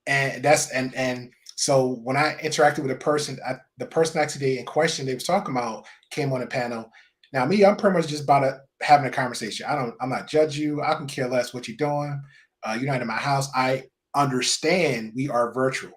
and that's and so when I interacted with a person, the person actually in question they was talking about came on the panel. Now me, I'm pretty much just about having a conversation. I'm not judge you. I can care less what you're doing. You're not in my house. I understand we are virtual.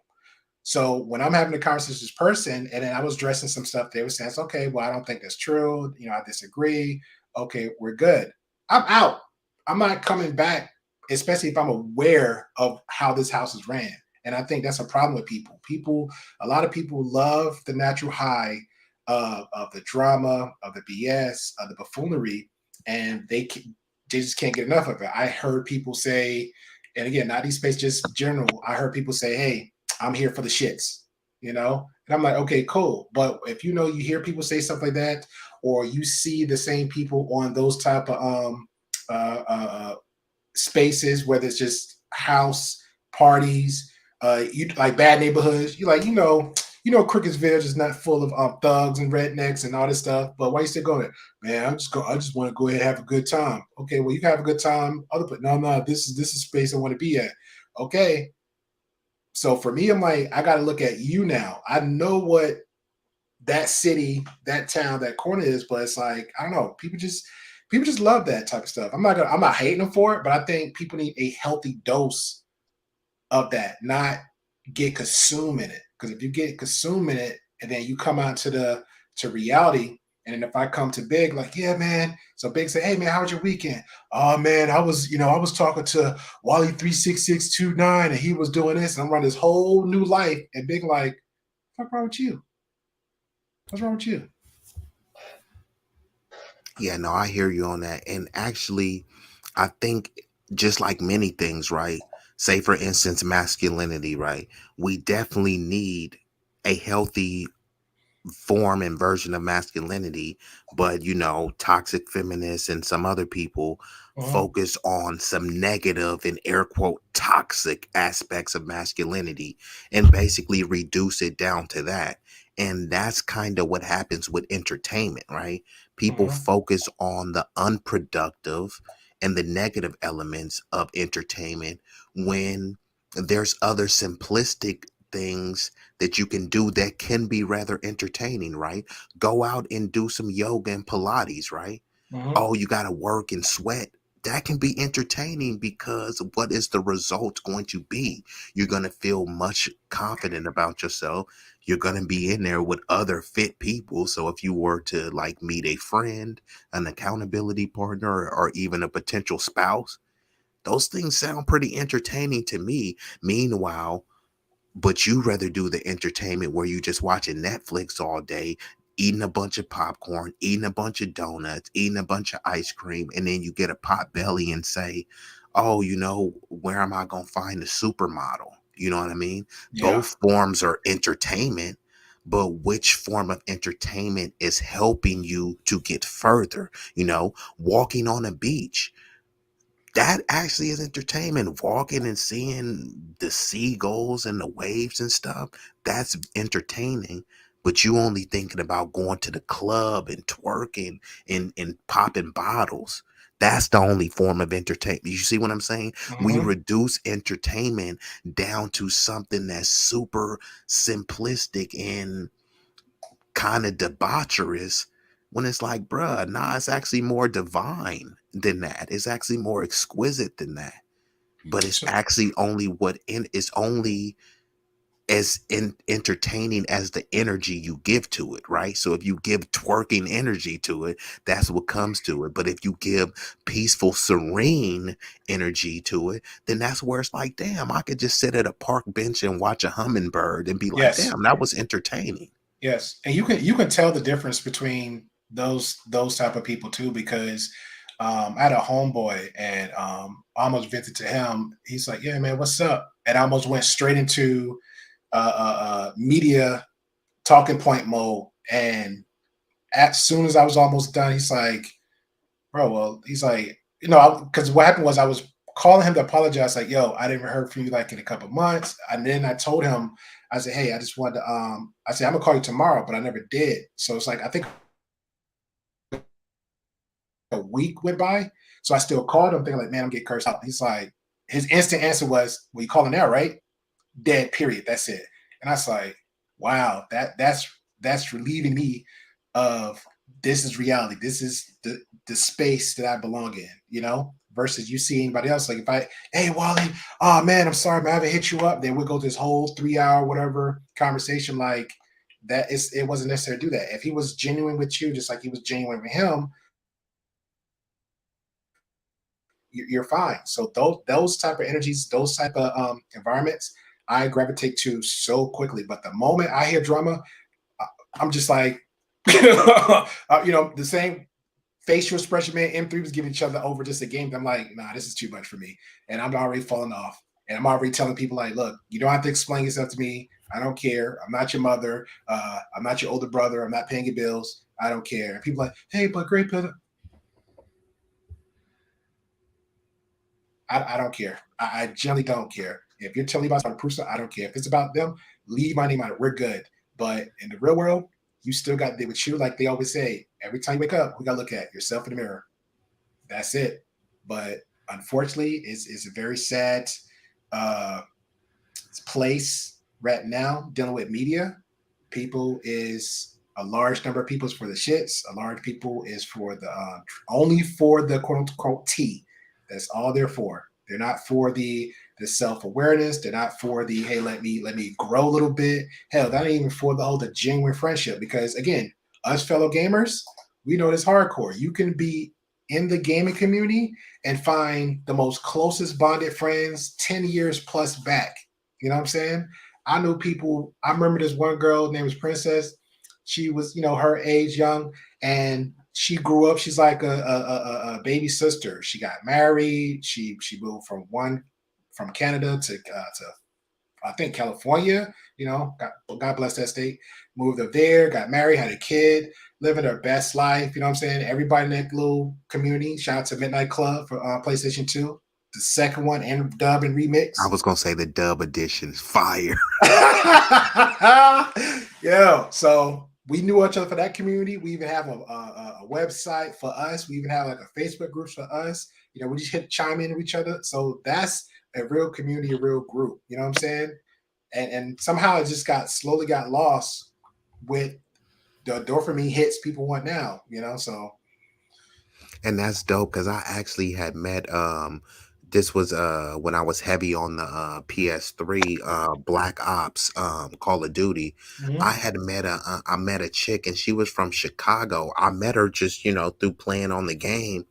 So when I'm having a conversation with this person, and then I was addressing some stuff, they were saying, it's okay, well, I don't think that's true. I disagree. Okay, we're good. I'm out. I'm not coming back, especially if I'm aware of how this house is ran. And I think that's a problem with people. A lot of people love the natural high of the drama, of the BS, of the buffoonery, and they just can't get enough of it. I heard people say, and again, not these space, just general. I heard people say, "Hey, I'm here for the shits," And I'm like, okay, cool. But if you hear people say stuff like that, or you see the same people on those type of spaces, whether it's just house parties, you like bad neighborhoods, Crickett's Village is not full of thugs and rednecks and all this stuff. But why you still going there? Man, I just want to go ahead and have a good time. Okay, well, you can have a good time. No, this is space I want to be at. Okay. So for me, I'm like, I got to look at you now. I know what that city, that town, that corner is, but it's like, I don't know. People just love that type of stuff. I'm not hating them for it, but I think people need a healthy dose of that, not get consumed in it. Because if you get consumed in it and then you come out to reality, and then if I come to Big, like, yeah, man. So Big say, hey man, how was your weekend? Oh man, I was talking to Wally 36629 and he was doing this, and I'm running this whole new life. And Big like, what's wrong with you? What's wrong with you? Yeah, no, I hear you on that. And actually, I think just like many things, right? Say for instance, masculinity, right? We definitely need a healthy form and version of masculinity, but toxic feminists and some other people focus on some negative and air quote toxic aspects of masculinity and basically reduce it down to that. And that's kind of what happens with entertainment, right? People focus on the unproductive and the negative elements of entertainment when there's other simplistic things that you can do that can be rather entertaining, right? Go out and do some yoga and Pilates, right? Oh, you got to work and sweat. That can be entertaining because what is the result going to be? You're going to feel much confident about yourself. You're going to be in there with other fit people. So if you were to like meet a friend, an accountability partner, or even a potential spouse, those things sound pretty entertaining to me. Meanwhile, but you rather do the entertainment where you just watching Netflix all day, eating a bunch of popcorn, eating a bunch of donuts, eating a bunch of ice cream, and then you get a pot belly and say, oh, where am I going to find a supermodel? You know what I mean? Yeah. Both forms are entertainment, but which form of entertainment is helping you to get further? Walking on a beach, that actually is entertainment. Walking and seeing the seagulls and the waves and stuff, that's entertaining. But you only thinking about going to the club and twerking and popping bottles. That's the only form of entertainment. You see what I'm saying? We reduce entertainment down to something that's super simplistic and kind of debaucherous, when it's like, bruh, nah, it's actually more divine than that. It's actually more exquisite than that. But it's actually only it's only as entertaining as the energy you give to it, right? So if you give twerking energy to it, that's what comes to it. But if you give peaceful, serene energy to it, then that's where it's like, damn, I could just sit at a park bench and watch a hummingbird and be like, Yes. damn, that was entertaining. Yes, and you can tell the difference between those type of people too, because I had a homeboy and I almost vented to him. He's like, "Yeah, man, what's up?" And I almost went straight into media talking point mode. And as soon as I was almost done, he's like, "Bro, well," he's like, because what happened was calling him to apologize, like, yo, I didn't hear from you like in a couple months. And then I told him, I said, hey, I just wanted to I said, I'm gonna call you tomorrow, but I never did. So it's like I think a week went by. So I still called him thinking like, man, I'm getting cursed out. He's like, his instant answer was, well, you calling now, right? Dead, period. That's it. And I was like, wow, that's relieving me of this is reality. This is the space that I belong in, you know, versus you see anybody else. Like if I, hey Wally, oh man, I'm sorry, man, I haven't hit you up. Then we'll go this whole 3 hour, whatever conversation like that. It wasn't necessary to do that. If he was genuine with you, just like he was genuine with him, you're fine. So those type of energies, those type of environments, I gravitate to so quickly. But the moment I hear drama, I'm just like, the same facial expression, man. M3 was giving each other over just a game. I'm like, nah, this is too much for me, and I'm already falling off. And I'm already telling people like, look, you don't have to explain yourself to me. I don't care. I'm not your mother. I'm not your older brother. I'm not paying your bills. I don't care. And people are like, hey, but great, Peter. I don't care. I generally don't care. If you're telling me about a person, I don't care. If it's about them, leave my name out. We're good. But in the real world, you still got to deal with you. Like they always say, every time you wake up, we got to look at yourself in the mirror. That's it. But unfortunately, it's a very sad uh, place right now dealing with media. People is a large number of people is for the shits. A large people is for the only for the quote unquote tea. That's all they're for. They're not for the self awareness. They're not for the hey, let me grow a little bit. Hell, that ain't even for the genuine friendship. Because again, us fellow gamers, we know this hardcore. You can be in the gaming community and find the most closest bonded friends 10 years plus back. You know what I'm saying? I know people. I remember this one girl named was Princess. She was, her age, young, and she grew up. She's like a baby sister. She got married. She moved from Canada to I think California. God bless that state. Moved up there, got married, had a kid, living her best life. You know what I'm saying? Everybody in that little community. Shout out to Midnight Club for PlayStation 2. The second one and dub and remix. I was gonna say the dub edition is fire. Yeah. So we knew each other for that community. We even have a website for us. We even have like a Facebook group for us. We just chime in with each other. So that's a real community, a real group. You know what I'm saying? And somehow it just slowly got lost with the dopamine hits people want now. So. And that's dope because I actually had met this was when I was heavy on the PS3 Black Ops Call of Duty. Mm-hmm. I met a chick and she was from Chicago. I met her just through playing on the game,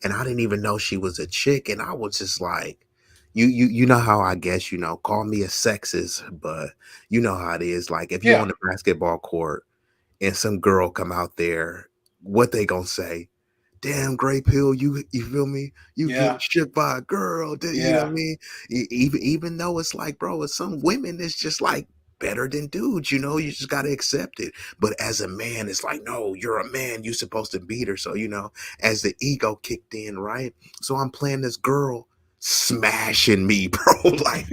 and I didn't even know she was a chick, and I was just like, you know how I guess call me a sexist, but you know how it is. Like if you're on the basketball court and some girl come out there, what they gonna say? Damn, Gray Pill, you feel me? You get shook by a girl, you know what I mean? Even though it's like, bro, with some women, it's just like better than dudes, you just gotta accept it. But as a man, it's like, no, you're a man, you're supposed to beat her. So, as the ego kicked in, right? So I'm playing this girl smashing me, bro. Like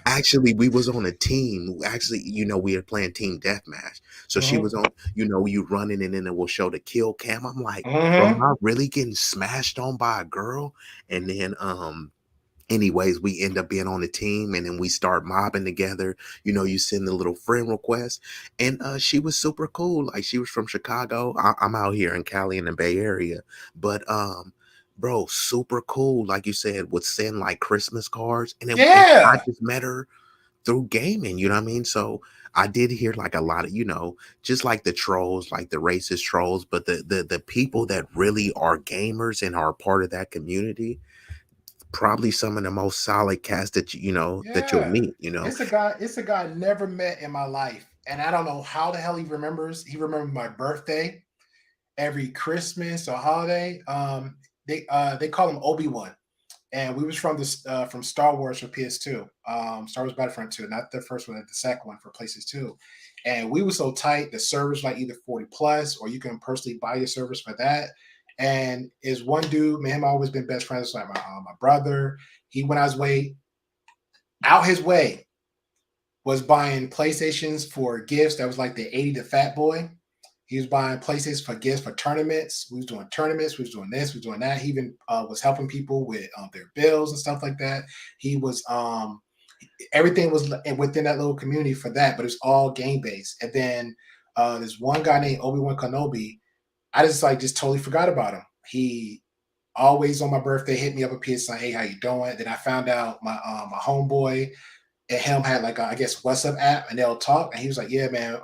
actually we was on a team. Actually, we were playing team deathmatch. So she was on, you running and then it will show the kill cam. I'm like, bro, am I really getting smashed on by a girl? And then anyways, we end up being on the team and then we start mobbing together. You send a little friend request, and she was super cool. Like she was from Chicago. I'm out here in Cali in the Bay Area, but bro, super cool. Like you said, would send like Christmas cards, and I just met her through gaming. You know what I mean? So I did hear like a lot of just like the trolls, like the racist trolls, but the people that really are gamers and are part of that community, probably some of the most solid cast that that you'll meet. It's a guy I never met in my life, and I don't know how the hell he remembers. He remembered my birthday, every Christmas or holiday. They call him Obi-Wan, and we was from from Star Wars for PS2, Star Wars Battlefront 2, not the first one, the second one for PlayStation 2. And we were so tight, the servers like either 40 plus, or you can personally buy your servers for that. And is one dude, me and him always been best friends. Like my brother, he went out his way, was buying PlayStations for gifts. That was like the 80 to Fat Boy. He was buying PlayStations for gifts for tournaments. We was doing tournaments. We was doing this. We was doing that. He even was helping people with their bills and stuff like that. He was everything was within that little community for that, but it's all game based. And then there's one guy named Obi-Wan Kenobi. I just totally forgot about him. He always on my birthday hit me up a piece like, "Hey, how you doing?" Then I found out my homeboy and him had like I guess WhatsApp app, and they'll talk. And he was like, "Yeah, man."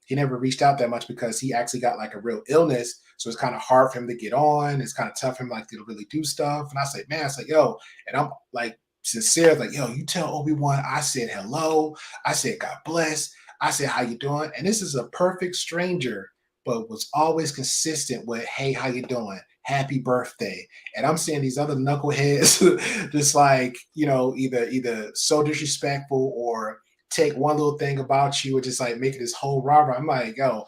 He never reached out that much because he actually got like a real illness, so it's kind of hard for him to get on. It's kind of tough for him like to really do stuff. And I said, "Man," I said, "Yo," and I'm like sincere, like, "Yo, you tell Obi-Wan I said hello. I said God bless. I said how you doing." And this is a perfect stranger, but was always consistent with, "Hey, how you doing? Happy birthday." And I'm seeing these other knuckleheads just like, either so disrespectful or take one little thing about you and just like make it this whole rah-rah. I'm like, yo,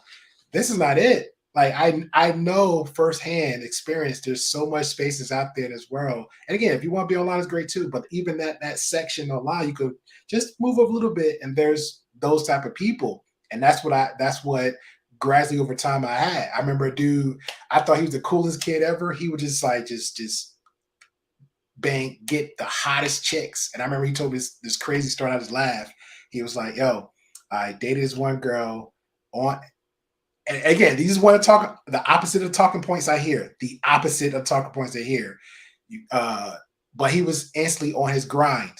this is not it. Like I know firsthand experience, there's so much spaces out there in this world. And again, if you want to be online, it's great too. But even that section online, you could just move up a little bit and there's those type of people. And that's what gradually over time I had. I remember a dude, I thought he was the coolest kid ever. He would just like just bang, get the hottest chicks. And I remember he told me this crazy story. I just laughed. He was like, "Yo, I dated this one girl on," and again, these is one of the opposite of talking points I hear. The opposite of talking points I hear. But he was instantly on his grind.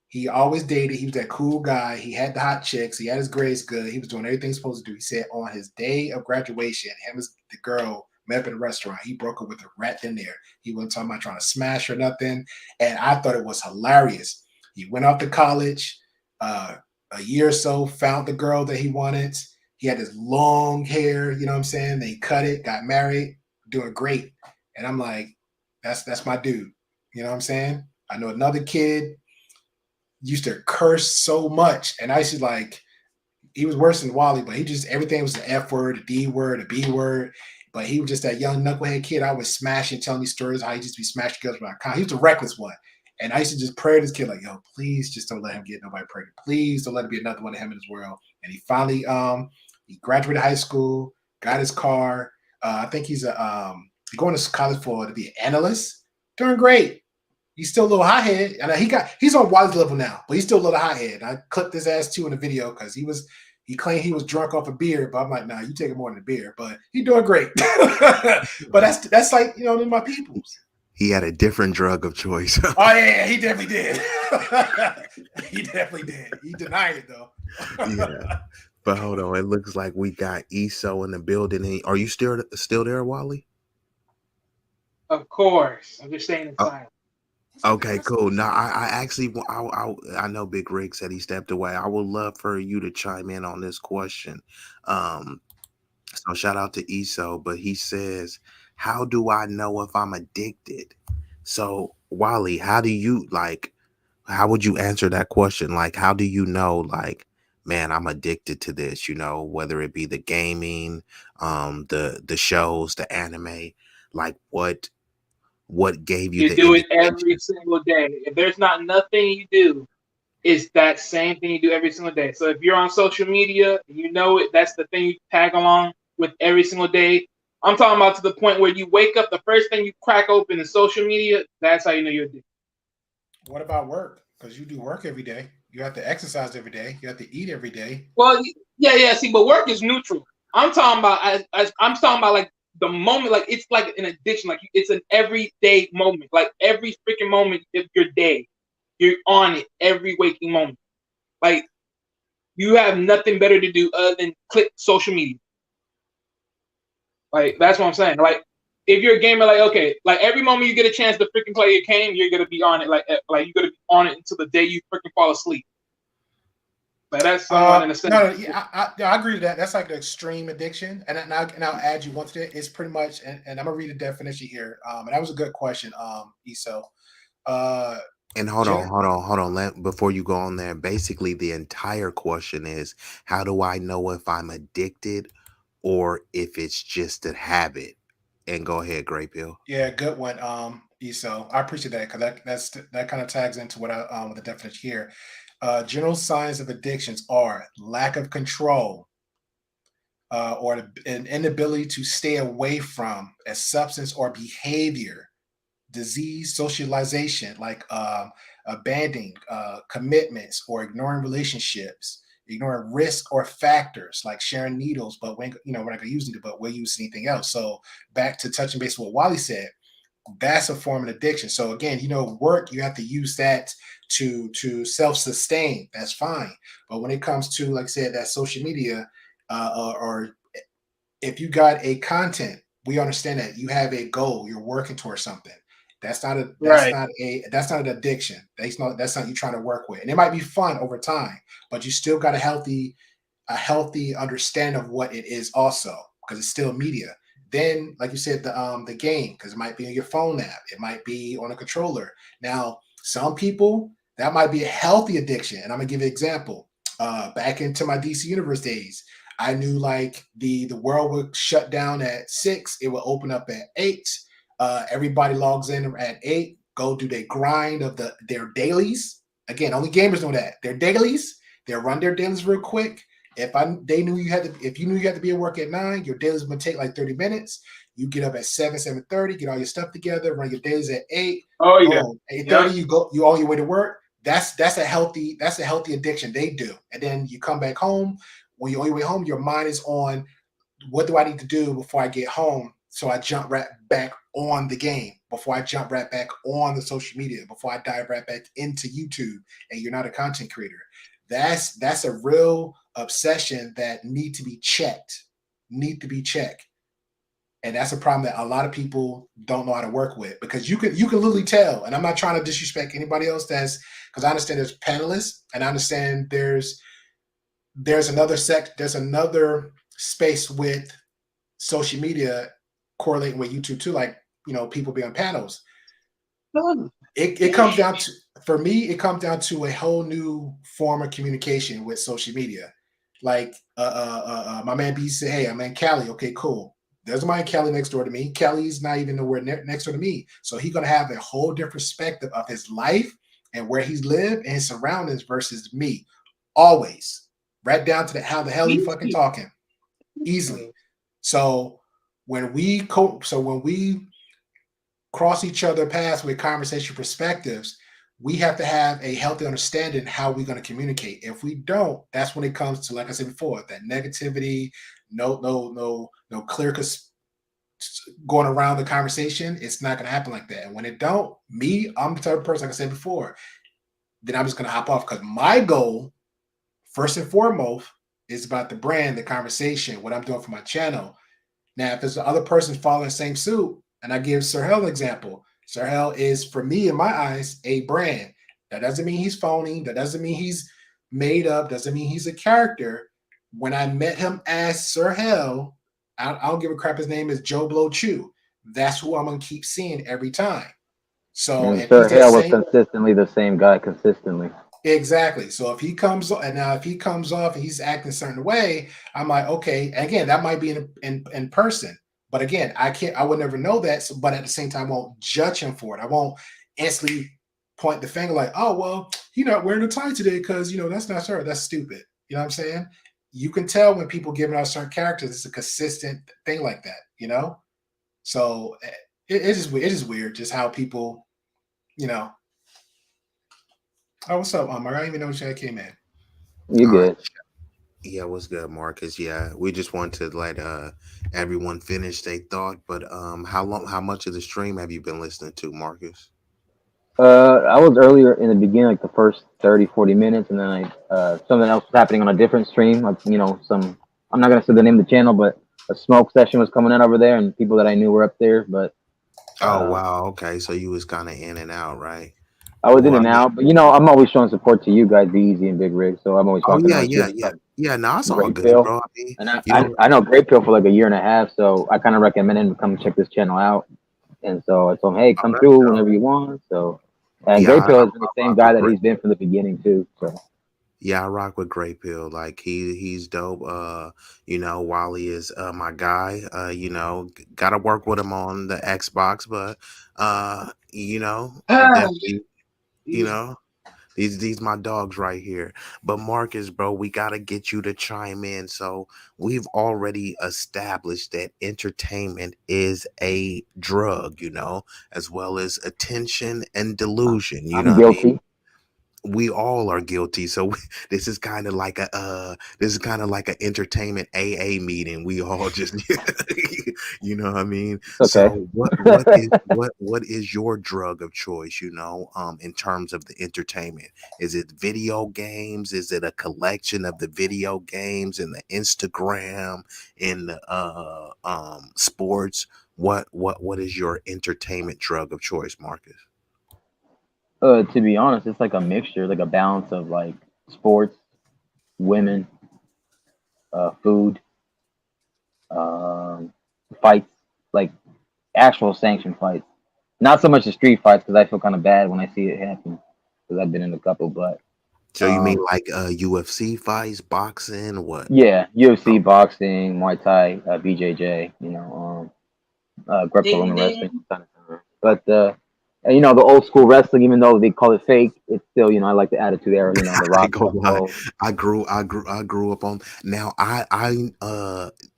He always dated. He was that cool guy. He had the hot chicks. He had his grades good. He was doing everything he's supposed to do. He said on his day of graduation, him and the girl met up in a restaurant. He broke up with her right then there. He wasn't talking about trying to smash her, nothing. And I thought it was hilarious. He went off to college. A year or so, found the girl that he wanted. He had his long hair, you know what I'm saying? They cut it, got married, doing great. And I'm like, that's my dude. You know what I'm saying? I know another kid used to curse so much. And I used to like, he was worse than Wally, but everything was the F word, the D word, the B word. But he was just that young knucklehead kid. I was smashing, telling me stories how he used to be smashing girls with my account. He was the reckless one. And I used to just pray to this kid, like, "Yo, please just don't let him get nobody pregnant. Please don't let it be another one of him in this world." And he finally he graduated high school, got his car. I think he's going to college to be an analyst. Doing great. He's still a little hothead. And he's on Wally's level now, but he's still a little hothead. I clipped his ass too in the video because he claimed he was drunk off a beer, but I'm like, "Nah, you take it more than a beer." But he's doing great. But that's like, they're my peoples. He had a different drug of choice. Oh yeah, he definitely did. He definitely did. He denied it though. Yeah, but hold on, it looks like we got ESO in the building. Are you still there, Wally? Of course, I'm just staying inside. Okay, cool. Now, I actually, I know Big Rig said he stepped away. I would love for you to chime in on this question. So shout out to ESO, but he says, "How do I know if I'm addicted?" So Wally, how would you answer that question? Like, how do you know, like, man, I'm addicted to this, whether it be the gaming, the shows, the anime, like what gave you You the do it indication? every single day. If there's not nothing you do, it's that same thing you do every single day. So if you're on social media, you know it. That's the thing you tag along with every single day. I'm talking about to the point where you wake up, the first thing you crack open is social media. That's how you know you're addicted. What about work? Because you do work every day. You have to exercise every day. You have to eat every day. Well, yeah. See, but work is neutral. I'm talking about I'm talking about like the moment, like it's like an addiction, like it's an everyday moment, like every freaking moment of your day, you're on it every waking moment. Like you have nothing better to do other than click social media. Like that's what I'm saying. Like if you're a gamer, like okay, like every moment you get a chance to freaking play a game, you're gonna be on it. Like you're gonna be on it until the day you freaking fall asleep. Like that's someone in a sense. No, yeah, I agree with that. That's like the extreme addiction, and I'll add you one to it. It's pretty much, and I'm gonna read the definition here. And that was a good question, ESO. And hold on. Before you go on there, basically the entire question is, how do I know if I'm addicted or if it's just a habit? And go ahead, Gray Pill. Yeah, good one, Eso. I appreciate that because that kind of tags into what I with the definition here. General signs of addictions are lack of control, or an inability to stay away from a substance or behavior, disease, socialization, like abandoning commitments or ignoring relationships, ignoring risk or factors like sharing needles, but when we're not gonna use it, but we'll use anything else. So back to touching base with what Wally said, that's a form of addiction. So again, work, you have to use that to self-sustain. That's fine. But when it comes to, like I said, that social media, or if you got a content, we understand that you have a goal, you're working towards something. That's not an addiction. That's not you trying to work with. And it might be fun over time, but you still got a healthy understanding of what it is also, because it's still media. Then, like you said, the game, because it might be on your phone app, it might be on a controller. Now, some people, that might be a healthy addiction. And I'm gonna give you an example. Back into my DC Universe days, I knew like the world would shut down at 6, it would open up at 8. Everybody logs in at 8, go do their grind of their dailies. Again, only gamers know that. Their dailies, they'll run their dailies real quick. If you knew you had to be at work at 9, your dailies would take like 30 minutes. You get up at 7:30, get all your stuff together, run your dailies at 8. Oh yeah. 8:30, you on your way to work. That's a healthy addiction they do. And then you come back home. When you're on your way home, your mind is on, what do I need to do before I get home? So I jump right back on the game, before I jump right back on the social media, before I dive right back into YouTube, and you're not a content creator. That's a real obsession that need to be checked. And that's a problem that a lot of people don't know how to work with, because you can literally tell. And I'm not trying to disrespect anybody else, because I understand there's panelists, and I understand there's another space with social media correlating with YouTube too, like people be on panels. It comes down to, for me, it comes down to a whole new form of communication with social media. Like my man B said, "Hey, I'm in Cali." Okay, cool. There's my Cali next door to me. Cali's not even nowhere next door to me, so he's gonna have a whole different perspective of his life and where he's lived and his surroundings versus me. Always, right down to how the hell you fucking talking, easily. So when we cross each other paths with conversation perspectives, we have to have a healthy understanding how we're going to communicate. If we don't, that's when it comes to, like I said before, that negativity, no clear going around the conversation. It's not going to happen like that. And when it don't, I'm the type of person, like I said before, then I'm just going to hop off, because my goal, first and foremost, is about the brand, the conversation, what I'm doing for my channel. Now, if there's other person following the same suit, and I give Sir Hell an example. Sir Hell is, for me, in my eyes, a brand. That doesn't mean he's phony. That doesn't mean he's made up. Doesn't mean he's a character. When I met him as Sir Hell, I don't give a crap. His name is Joe Blow Chew. That's who I'm going to keep seeing every time. So and Sir Hell was consistently the same guy, consistently. Exactly. So if he comes off and he's acting a certain way, I'm like, okay. Again, that might be in person. But again, I would never know that. But at the same time, I won't judge him for it. I won't instantly point the finger like, oh, well, he's not wearing a tie today because, that's not sure. That's stupid. You know what I'm saying? You can tell when people giving out certain characters, it's a consistent thing like that, So it is weird just how people, Oh, what's up, Omar? I didn't even know I came in. You good. Yeah, what's good, Marcus? Yeah, we just want to let everyone finish their thought. But how much of the stream have you been listening to, Marcus? I was earlier in the beginning, like the first 30-40 minutes, and then something else was happening on a different stream. Like, I'm not gonna say the name of the channel, but a smoke session was coming in over there, and people that I knew were up there. But oh wow, okay, so you was kind of in and out, right? I was in and out, but I'm always showing support to you guys, B-Eazy and Big Rig. So I'm always talking about you. Yeah. No, it's all good, Pill. bro. I know Great Pill for like a year and a half, so I kind of recommend him to come check this channel out. And so I told him, hey, come through whenever you want. So, and Great Pill has been the same guy that he's been from the beginning too. So Yeah, I rock with Great Pill. Like he's dope. Wally is my guy. Gotta work with him on the Xbox, but definitely, you know, these my dogs right here. But Marcus, bro, we gotta get you to chime in. So we've already established that entertainment is a drug, as well as attention and delusion. You know I'm what I mean? guilty. We all are guilty. So this is kind of like an entertainment AA meeting. We all just you know what I mean? Okay. So what is your drug of choice, in terms of the entertainment? Is it video games? Is it a collection of the video games and the Instagram and the sports? What is your entertainment drug of choice, Marcus? To be honest, it's like a mixture, like a balance of like sports, women, food, um, fights, like actual sanctioned fights. Not so much the street fights because I feel kind of bad when I see it happen because I've been in a couple. But So you mean like UFC fights, boxing, what? yeah, UFC, Oh, boxing, Muay Thai, BJJ, Ding Greco-Roman wrestling ding. from time to time. But the old school wrestling, even though they call it fake, it's still I like the attitude era. The I ain't Rock, gonna Stone lie. Cold. I grew up on. Now I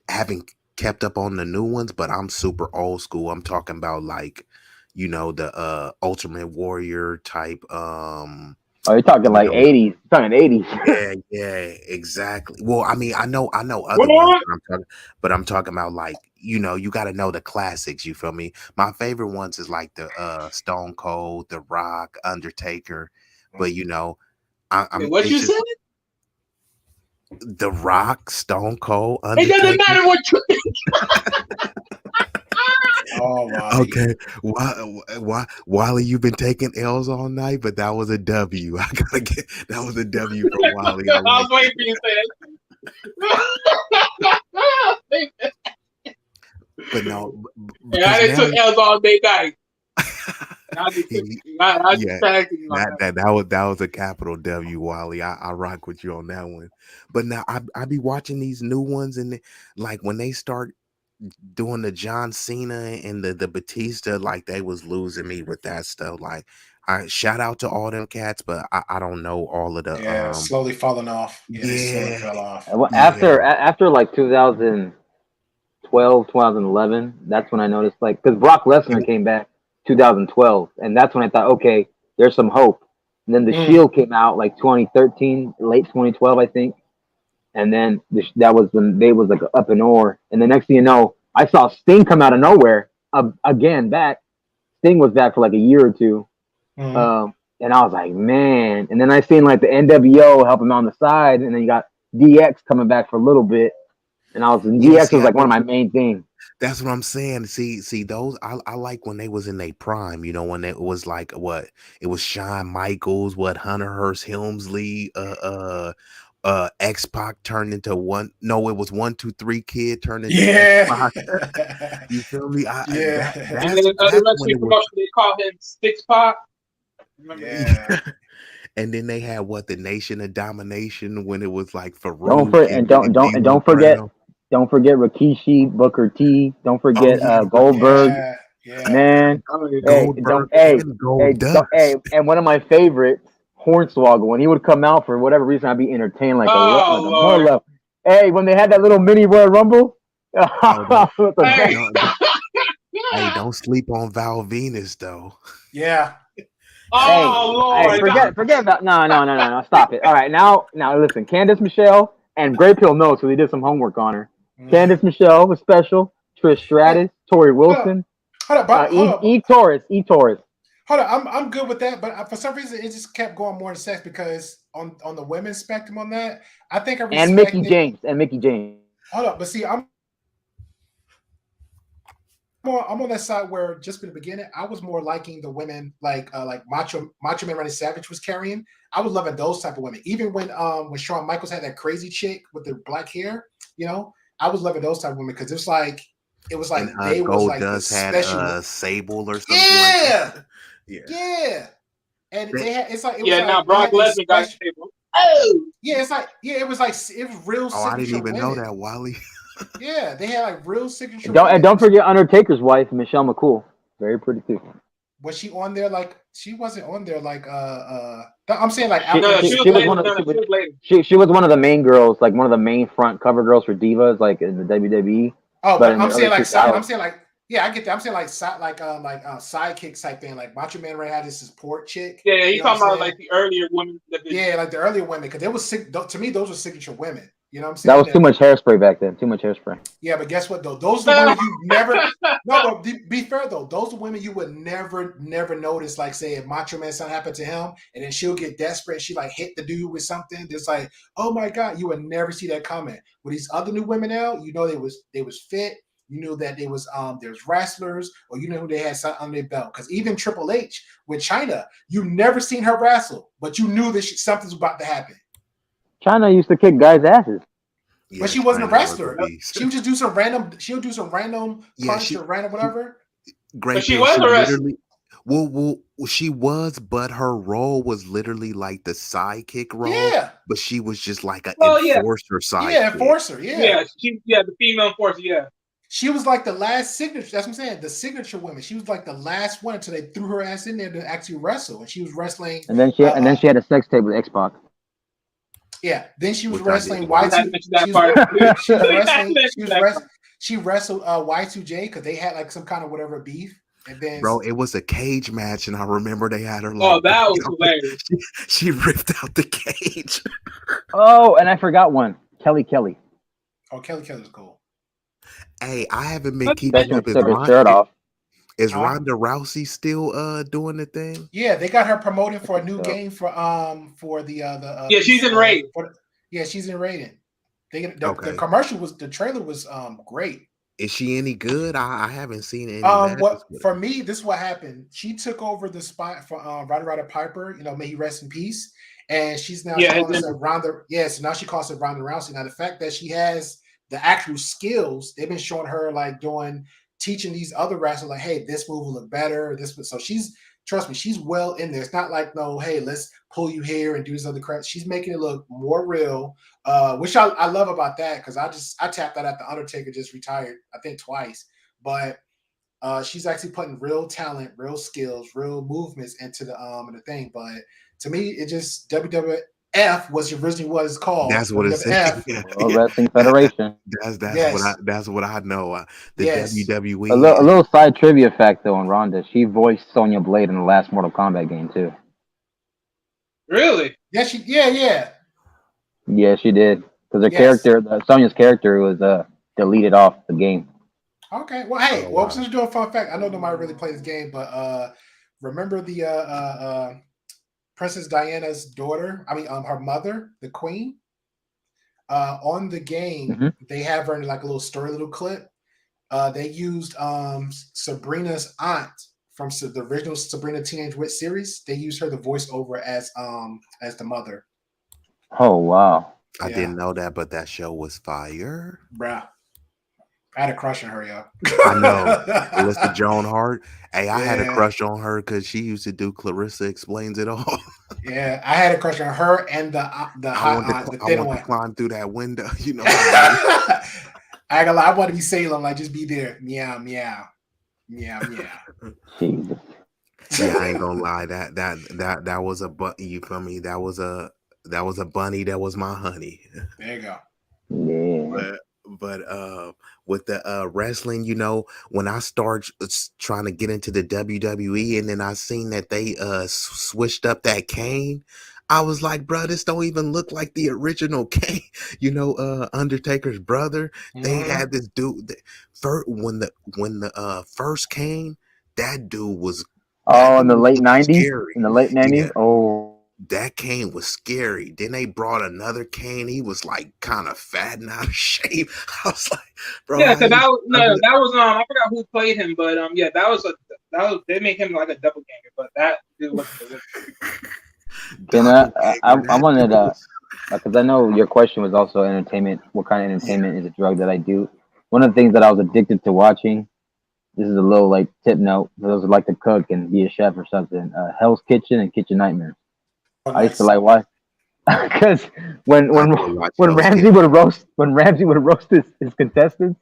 haven't kept up on the new ones, but I'm super old school. I'm talking about like, the Ultimate Warrior type. Oh, you're talking You like know, 80s. You're talking 80s. yeah, yeah, exactly. Well, I mean, I know other ones, What? but I'm talking about like, you got to know the classics. You feel me? My favorite ones is like the Stone Cold, The Rock, Undertaker. But Wait, I'm what it's you just said? The Rock, Stone Cold, It doesn't Undertaker. matter what you. Oh, Wally. Okay, why, Wally? You've been taking L's all night, but that was a W. I gotta get that was a W for Wally. I I was like waiting that. for you to say that. But no, And I because didn't now, took L's all day night. I just took, he- I just yeah, tagged you on that was a capital W, Wally. I rock with you on that one. But now I be watching these new ones, and like when they start doing the John Cena and the Batista, like they was losing me with that stuff. Like, I shout out to all them cats, but I don't know all of the Yeah, slowly falling off. Yeah, they slowly yeah, fell off. Well, yeah. after like 2012, 2011, that's when I noticed like because Brock Lesnar came back 2012, and that's when I thought, okay, there's some hope. And then the Mm. Shield came out like 2013, late 2012, I think, and then that was when they was like up in or. And the next thing you know, I saw Sting come out of nowhere again back. Sting was back for like a year or two. Mm. And I was like, man. And then I seen like the NWO help him on the side, and then you got DX coming back for a little bit. And Yeah, DX see, was like one of my main things. that's what I'm saying. See, those I like when they was in their prime. When it was like what it was Shawn Michaels, what Hunter Hearst Helmsley, X Pac turned into one. No, it was 1, 2, 3 Kid turned into X Yeah. Pac. You feel me? That Yeah. And that's then another that's when wrestling it was. promotion, they call him Six Pac. Remember that? Yeah. And then they had what the Nation of Domination when it was like Don't Farouk for and and don't D1 forget Brown. Rikishi, Booker T. Don't Oh forget yeah, Goldberg. Yeah. Yeah. Man, Oh, yeah. hey, don't Goldberg hey, and hey, don't, Goldust. hey, and one of my favorites, Hornswoggle. When he would come out for whatever reason, I'd be entertained Oh, like a Lord. mother. Hey, when they had that little mini Royal Rumble, it Oh, don't, was the don't, Hey. best. don't, hey, don't sleep on Val Venus though. Yeah. Hey, Oh, hey, Lord. forget about no, stop it. All right, now listen, Candice Michelle and Great Pill knows, so they did some homework on her. Mm. Candice Michelle was special. Trish Hey, Stratus, Tori hold up. Wilson, Hold up. Hold up. E Taurus, E Taurus, Hold up. I'm good with that, but for some reason it just kept going more to sex because on the women's spectrum on that, I think I and Mickey respected. James and Mickey James. Hold up, but see, I'm on that side where just in the beginning, I was more liking the women like Macho Man Randy Savage was carrying. I was loving those type of women. Even when Shawn Michaels had that crazy chick with the black hair, I was loving those type of women because it was like And they was Gold like the Dust had special. Sable or something like Yeah, that. Yeah. yeah. And They- they had it's like it was Yeah, now like they Brock had these Lesnar got special. stable. Oh, Yeah, it's like it was real Oh, I didn't signature even know women. that, Wally. Yeah, they had like real signature And women. don't forget Undertaker's wife, Michelle McCool. Very pretty too. Was she on there like she wasn't on there like I'm saying like She, after she, she was she was later. one of No, she was later. she was one of the main girls, like one of the main front cover girls for Divas, like in the WWE. Oh, But but in the early 2000s, yeah, I get that. I'm saying like sidekick type thing. Like Macho Man Ray had this support chick. Yeah, You he's know what talking I'm about saying? like the earlier women. That did. Yeah, like the earlier women, because they was sick. To me, those were signature women. You know what I'm that saying? was too much hairspray back then. Too much hairspray. Yeah, but guess what though? Those are the women you never. No, but be fair though. Those are women you would never notice. Like say if Macho Man something happened to him, and then she'll get desperate. And she like hit the dude with something. It's like, oh my god, you would never see that coming. With these other new women now, you know they was fit. You knew that they was there's wrestlers, or you know who they had something under their belt. Because even Triple H with China, you never seen her wrestle, but you knew that something's about to happen. China used to kick guys' asses. Yeah, But she wasn't a China was wrestler. beast. She would just do some random. She'll do some random Yeah, punch or random whatever. Great But she Pill. was She a wrestler. literally, she was, but her role was literally like the sidekick role. Yeah. But she was just like an Well, yeah. enforcer sidekick. Yeah, enforcer. Yeah. Yeah, the female enforcer. Yeah. She was like the last signature. That's what I'm saying. The signature woman. She was like the last one until they threw her ass in there to actually wrestle, and she was wrestling. And then she had a sex tape with X-Pac. Yeah. Then she was Which I wrestling didn't Y2. She She wrestled Y2J because they had like some kind of whatever beef. And then Bro, it was a cage match, and I remember they had her like, Oh, that was hilarious. She ripped out the cage. Oh, and I forgot one. Kelly. Oh, Kelly was cool. Hey, I haven't been keeping That up. one took her shirt off. Is Ronda Rousey still doing the thing? Yeah, they got her promoted for a new game for the yeah, she's in Raid. Yeah, she's in Raiden. The commercial the trailer was great. Is she any good? I haven't seen any. For me, this is what happened. She took over the spot for Roddy Piper. You know, may he rest in peace. And she's now calling herself Ronda. Yeah, so now she calls it Ronda Rousey. Now the fact that she has the actual skills, they've been showing her like teaching these other wrestlers like, hey, this move will look better. So trust me, she's well in there. It's not like, no, hey, let's pull you here and do this other crap. She's making it look more real, which I love about that, because I tapped that at the Undertaker just retired, I think twice. But she's actually putting real talent, real skills, real movements into the thing. But to me, it just WWF was originally what it's called. That's what it's saying. World Wrestling Federation. That's what I know. The WWE. A little side trivia fact though on Ronda, she voiced Sonya Blade in the last Mortal Kombat game too. Really? Yeah, Yeah, she did. Because her character, Sonya's character, was deleted off the game. Okay. Well, hey, since we're doing a fun fact, I know nobody really plays this game, but remember the Princess Diana's daughter? I mean, her mother, the Queen. On the game, they have her in like a little story, little clip. They used Sabrina's aunt from the original Sabrina Teenage Witch series. They used her to voice over as the mother. Oh wow! I didn't know that, but that show was fire, bruh. I had a crush on her, yo. I know. Alyssa Joan Hart. Hey, I had a crush on her because she used to do Clarissa Explains It All. Yeah, I had a crush on her and the hot aunt, the thin one. To climb through that window, you know. I ain't gonna lie, I want to be Salem, like just be there. Meow, meow. Meow, meow. Jesus. Yeah, I ain't gonna lie. That was a you feel me? That was a bunny. That was my honey. There you go. Yeah. But with the wrestling, you know, when I started trying to get into the WWE, and then I seen that they switched up that cane, I was like, bro, this don't even look like the original Kane. You know, Undertaker's brother. They had this dude when the first Kane, that dude was in the late 90s. In the late 90s. Yeah. Oh. That Kane was scary. Then they brought another Kane. He was like kind of fat and out of shape. I was like, bro. Yeah, so that was I forgot who played him, but yeah, that was they made him like a double ganger, but that dude wasn't Then I wanted because I know your question was also entertainment. What kind of entertainment is a drug that I do? One of the things that I was addicted to watching. This is a little like tip note for those who like to cook and be a chef or something. Hell's Kitchen and Kitchen Nightmares. I used to like watch. Because when I when will watch when those Ramsey skits. would roast his contestants,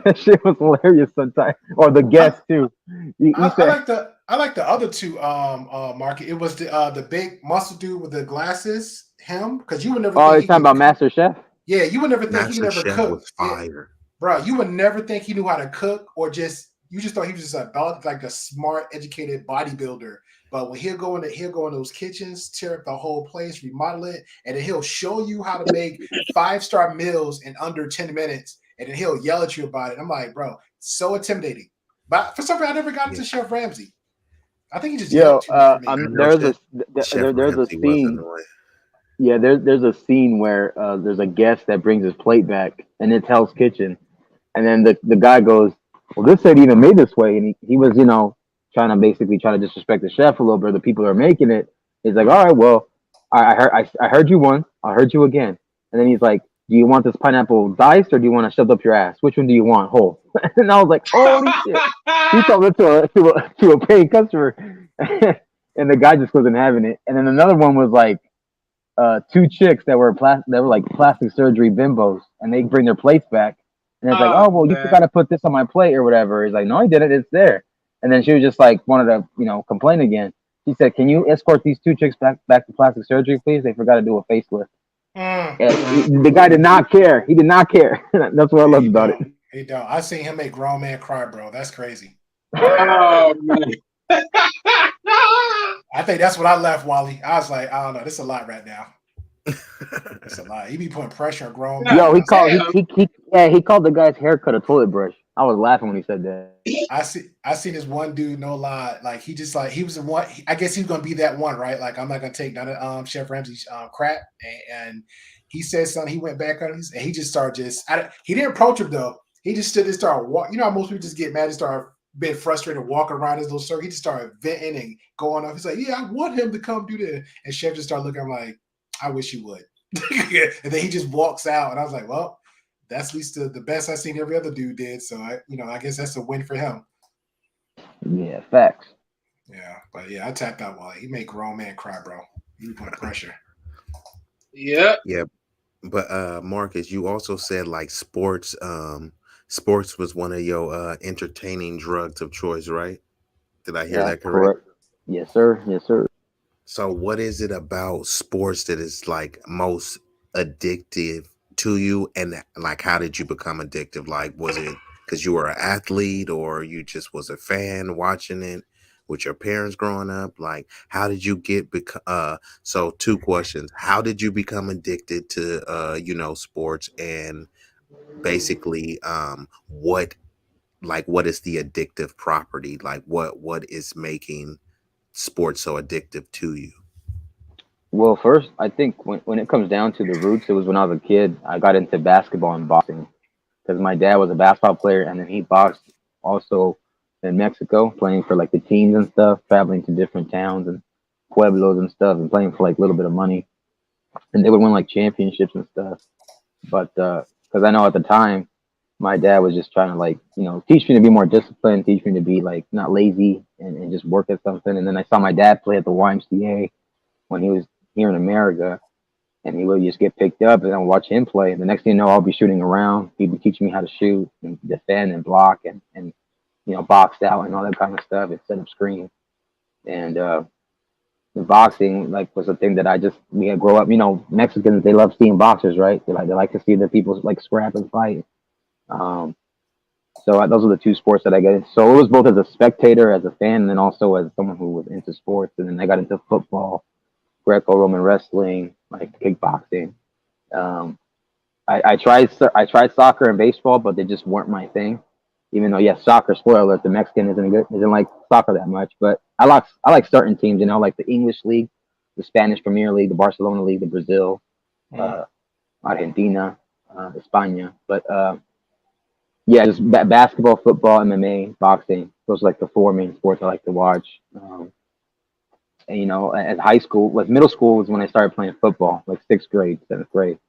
that shit was hilarious sometimes. Or the guests too. He I said, like the other two market. It was the big muscle dude with the glasses, him, because you would never "Oh, think you're he talking could about Master Chef." yeah, you would never think he could Master never Chef cook. was fire. Bro, you would never think he knew how to cook or just you just thought he was just like a smart, educated bodybuilder. But when he'll go in those kitchens, tear up the whole place, remodel it, and then he'll show you how to make 5-star meals in under 10 minutes, and then he'll yell at you about it. I'm like, bro, so intimidating. But for some reason, I never got Yeah. into Chef Ramsay. I think he just Yo, yelled too much for me. I know Chef there's a Ramsay was scene. annoying. Yeah, there's a scene where there's a guest that brings his plate back, and it's Hell's Kitchen, and then the guy goes, "Well, this ain't even made this way," and he was trying to disrespect the chef a little bit. The people who are making it. He's like, "All right, well, I heard you once, I heard you again," and then he's like, "Do you want this pineapple diced or do you want to shoved up your ass? Which one do you want, whole?" And I was like, "Holy shit!" He told it to a paying customer, and the guy just wasn't having it. And then another one was like two chicks that were like plastic surgery bimbos, and they bring their plates back, and it's like, Oh "Oh well, you forgot man. to put this on my plate or whatever." He's like, "No, I didn't. It's there." And then she was just like wanted to complain again. She said, "Can you escort these two chicks back to plastic surgery, please? They forgot to do a facelift." Mm. And the guy did not care. He did not care. That's what I Yeah, loved he about it. don't. He don't. I seen him make grown man cry, bro. That's crazy. Oh man. I think that's what I left, Wally. I was like, I don't know. This is a lot right now. It's a lot. He be putting pressure on grown men. God Yo, he called damn. he called the guy's haircut a toilet brush. I was laughing when he said that. I see this one dude, no lie. Like he was the one. I guess he's gonna be that one, right? Like I'm not gonna take none of Chef Ramsay's crap. And he said something. He went back on his and he just started he didn't approach him though. He just stood and started walk. You know how most people just get mad and start being frustrated, walking around his little circle. He just started venting and going off. He's like, yeah, I want him to come do that. And Chef just started looking. I'm like, I wish you would. And then he just walks out, and I was like, well, that's at least the best I've seen every other dude did. So I guess that's a win for him. Yeah, facts. Yeah, but yeah, I tapped out Wally. He made grown man cry, bro. He put pressure. Yep. Yeah, but Marcus, you also said like sports was one of your entertaining drugs of choice, right? Did I hear Yeah, that correct? correct. Yes, sir. Yes, sir. So what is it about sports that is like most addictive to you, and like how did you become addictive? Like was it because you were an athlete or you just was a fan watching it with your parents growing up? Like how did you so two questions. How did you become addicted to sports, and basically what is the addictive property? Like what is making sports so addictive to you? Well, first, I think when it comes down to the roots, it was when I was a kid. I got into basketball and boxing because my dad was a basketball player, and then he boxed also in Mexico, playing for like the teams and stuff, traveling to different towns and pueblos and stuff, and playing for like a little bit of money. And they would win like championships and stuff. But because I know at the time, my dad was just trying to like teach me to be more disciplined, teach me to be like not lazy and just work at something. And then I saw my dad play at the YMCA when he was here in America, and he would just get picked up, and I'll watch him play. And the next thing you know, I'll be shooting around. He'd be teaching me how to shoot and defend and block and box out and all that kind of stuff and set up screens. And the boxing was a thing that we had grow up. Mexicans, they love seeing boxers, right? They like to see the people like scrap and fight. Um, so those are the two sports that I got into. So it was both as a spectator, as a fan, and then also as someone who was into sports. And then I got into football, Greco-Roman wrestling, like kickboxing. Um, I tried soccer and baseball, but they just weren't my thing. Even though, yes, soccer, spoiler alert, the Mexican isn't like soccer that much. But I like certain teams, like the English league, the Spanish Premier League, the Barcelona League, the Brazil, Argentina, España. But yeah, just basketball, football, MMA, boxing. Those are like the four main sports I like to watch. And at high school, middle school was when I started playing football, like sixth grade, seventh grade.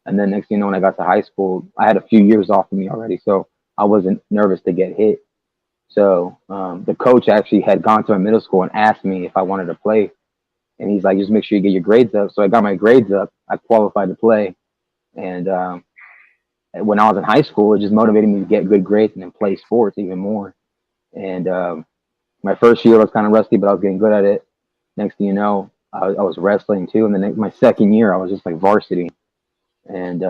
And then next thing you know, when I got to high school, I had a few years off of me already, so I wasn't nervous to get hit. So the coach actually had gone to my middle school and asked me if I wanted to play, and he's like, just make sure you get your grades up. So I got my grades up. I qualified to play, and when I was in high school, it just motivated me to get good grades and then play sports even more. And my first year was kind of rusty, but I was getting good at it. Next thing you know, I was wrestling too. And then my second year, I was just like varsity. And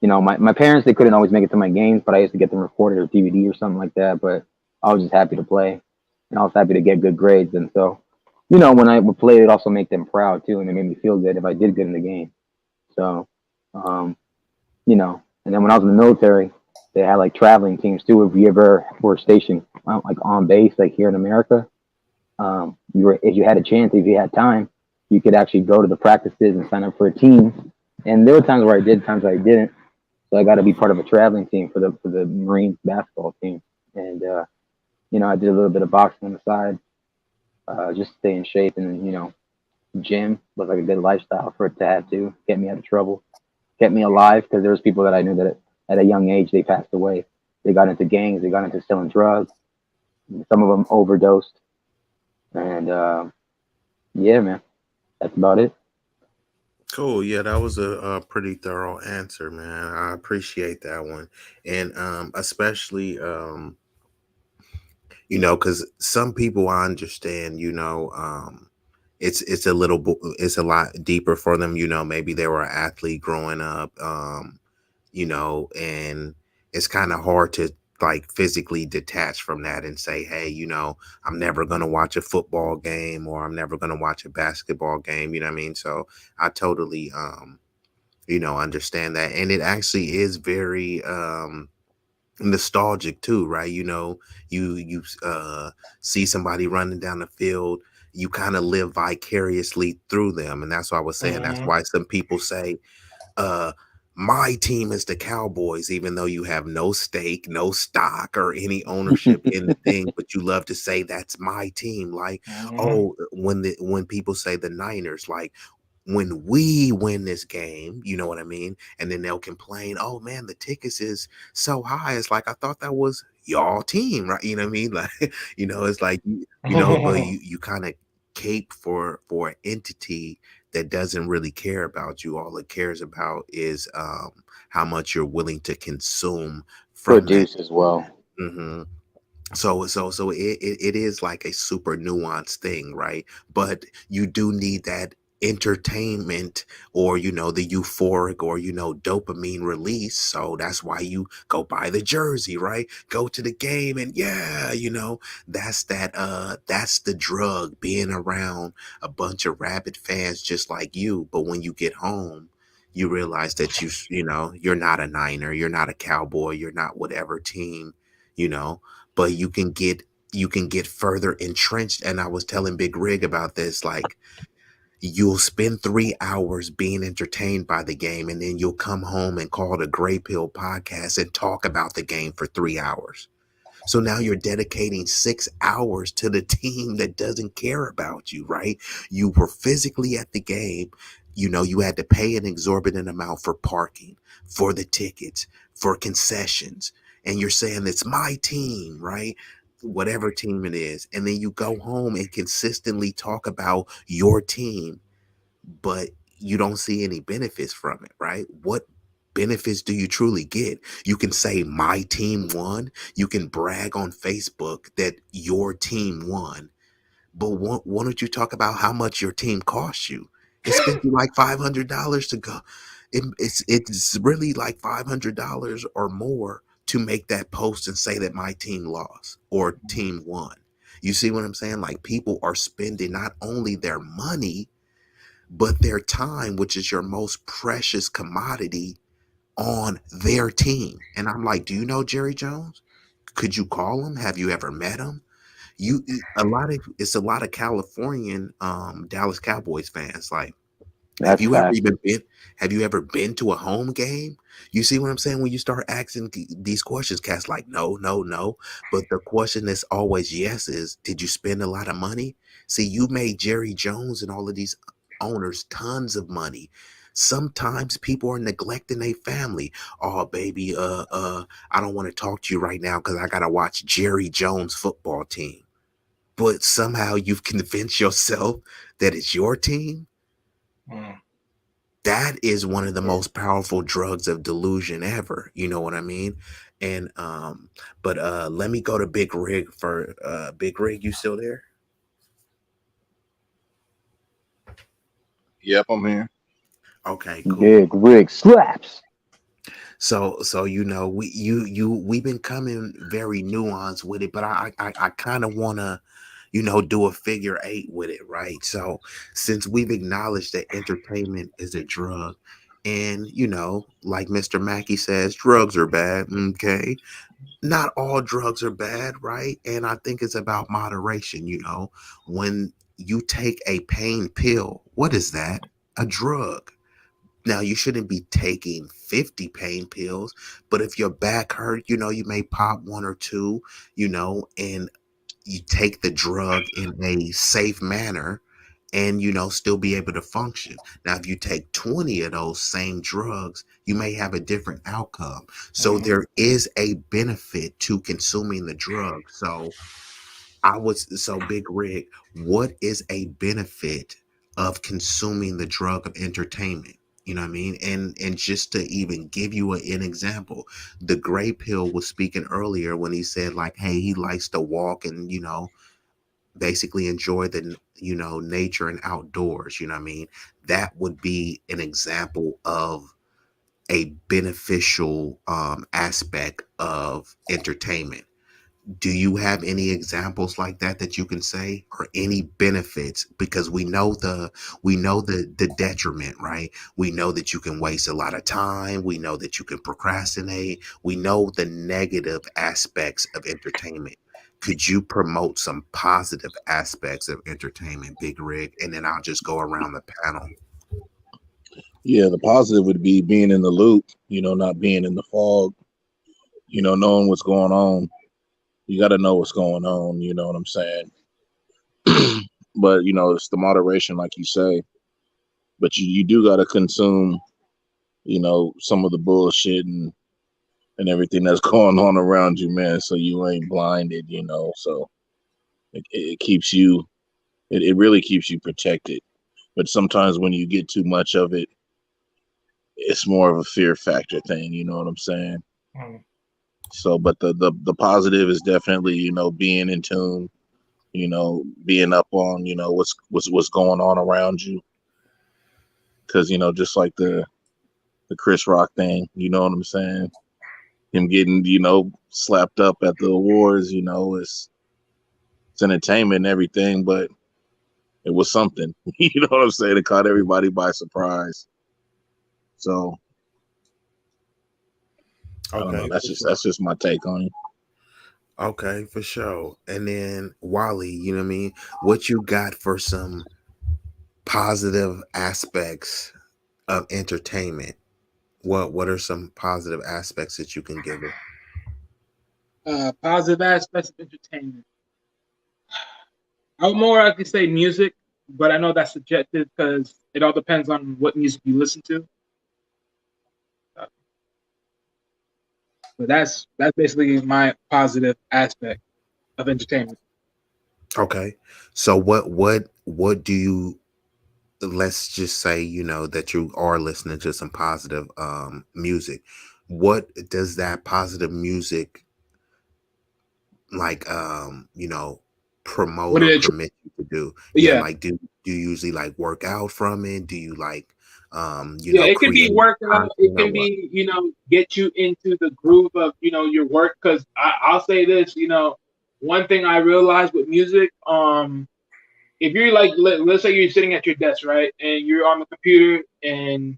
my parents, they couldn't always make it to my games, but I used to get them recorded or DVD or something like that. But I was just happy to play, and I was happy to get good grades. And so, when I would play, it also make them proud too, and it made me feel good if I did good in the game. So, and then when I was in the military, they had like traveling teams too. If you ever were stationed like on base, like here in America, if you had a chance, if you had time, you could actually go to the practices and sign up for a team. And there were times where I did, times where I didn't. So I got to be part of a traveling team for the Marine basketball team. And I did a little bit of boxing on the side, just to stay in shape. And gym was like a good lifestyle for it to have too. Get me out of trouble, kept me alive, because there was people that I knew that at a young age they passed away. They got into gangs, they got into selling drugs. Some of them overdosed, and yeah, man, that's about it. Cool. Yeah, that was a pretty thorough answer, man. I appreciate that one, and especially because some people I understand, it's a it's a lot deeper for them. Maybe they were an athlete growing up, and it's kind of hard to like physically detach from that and say, hey, I'm never going to watch a football game, or I'm never going to watch a basketball game. You know what I mean? So I totally, understand that. And it actually is very, nostalgic too, right? You see somebody running down the field, you kind of live vicariously through them. And that's why I was saying, that's why some people say, uh my team is the Cowboys, even though you have no stake, no stock, or any ownership in the thing, but you love to say that's my team. Like, oh, when people say the Niners, like, when we win this game, you know what I mean? And then they'll complain, oh man, the tickets is so high. It's like, I thought that was y'all team, right? You know what I mean? Like, it's like, but you kind of cape for an entity that doesn't really care about you. All it cares about is how much you're willing to consume from that. Produce as well. hmm so it is like a super nuanced thing, right? But you do need that entertainment, or the euphoric, or dopamine release. So that's why you go buy the jersey, right? Go to the game, and yeah, that's the drug, being around a bunch of rabid fans just like you. But when you get home, you realize that you're not a Niner, you're not a Cowboy, you're not whatever team, you know but you can get further entrenched. And I was telling Big Rig about this, like, you'll spend 3 hours being entertained by the game, and then you'll come home and call the Gray Pill podcast and talk about the game for 3 hours. So now you're dedicating 6 hours to the team that doesn't care about you, right? You were physically at the game. You had to pay an exorbitant amount for parking, for the tickets, for concessions. And you're saying it's my team, right? Whatever team it is. And then you go home and consistently talk about your team, but you don't see any benefits from it, right? What benefits do you truly get? You can say my team won. You can brag on Facebook that your team won. But why don't you talk about how much your team cost you? It spent you like $500 to go. It's really like $500 or more to make that post and say that my team lost or team won. You see what I'm saying? Like, people are spending not only their money, but their time, which is your most precious commodity, on their team. And I'm like, do you know Jerry Jones? Could you call him? Have you ever met him? It's a lot of Californian Dallas Cowboys fans. Like, have That's you ever fact. even been? Have you ever been to a home game? You see what I'm saying? When you start asking these questions, cats like no, no, no. But the question that's always yes is, did you spend a lot of money? See, you made Jerry Jones and all of these owners tons of money. Sometimes people are neglecting their family. Oh, baby, I don't want to talk to you right now because I gotta watch Jerry Jones football team. but somehow you've convinced yourself that it's your team. That is one of the most powerful drugs of delusion ever. You know what I mean? And but let me go to Big Rig for Big Rig, you still there? Yep, I'm here. Okay, cool. Big Rig slaps. So we've been coming very nuanced with it, but I kind of want to do a figure eight with it, right? So since we've acknowledged that entertainment is a drug, and like Mr. Mackey says, drugs are bad. Okay, not all drugs are bad, right? And I think it's about moderation. When you take a pain pill, what is that? A drug. Now, you shouldn't be taking 50 pain pills, but if your back hurt, you may pop one or two, and you take the drug in a safe manner and, still be able to function. Now, if you take 20 of those same drugs, you may have a different outcome. So there is a benefit to consuming the drug. So Big Rig, what is a benefit of consuming the drug of entertainment? You know what I mean? And just to even give you an example, the gray pill was speaking earlier when he said, like, hey, he likes to walk and, basically enjoy the, nature and outdoors. You know what I mean? That would be an example of a beneficial aspect of entertainment. Do you have any examples like that you can say, or any benefits? Because we know the detriment, right? We know that you can waste a lot of time. We know that you can procrastinate. We know the negative aspects of entertainment. Could you promote some positive aspects of entertainment, Big Rig? And then I'll just go around the panel. Yeah, the positive would be being in the loop, not being in the fog, knowing what's going on. You got to know what's going on, you know what I'm saying? But, it's the moderation, like you say. But you do got to consume, some of the bullshit and everything that's going on around you, man, so you ain't blinded, So it keeps you, it really keeps you protected. But sometimes when you get too much of it, it's more of a fear factor thing, you know what I'm saying? So, but the positive is definitely, being in tune, being up on, what's going on around you. Because, just like the Chris Rock thing, you know what I'm saying? Him getting, slapped up at the awards, it's entertainment and everything, but it was something. You know what I'm saying? It caught everybody by surprise. So I don't know. That's just my take on it. Okay, for sure. And then Wally, you know what I mean? What you got for some positive aspects of entertainment? What are some positive aspects that you can give it? Positive aspects of entertainment. I could say music, but I know that's subjective because it all depends on what music you listen to. But that's basically my positive aspect of entertainment. Okay. So what do you, let's just say, that you are listening to some positive music. What does that positive music like promote or permit you to do? Yeah, like do you usually like work out from it? Do you like it can be workout. It can be, get you into the groove of, your work. Because I'll say this, one thing I realized with music, if you're like, let's say you're sitting at your desk, right, and you're on the computer, and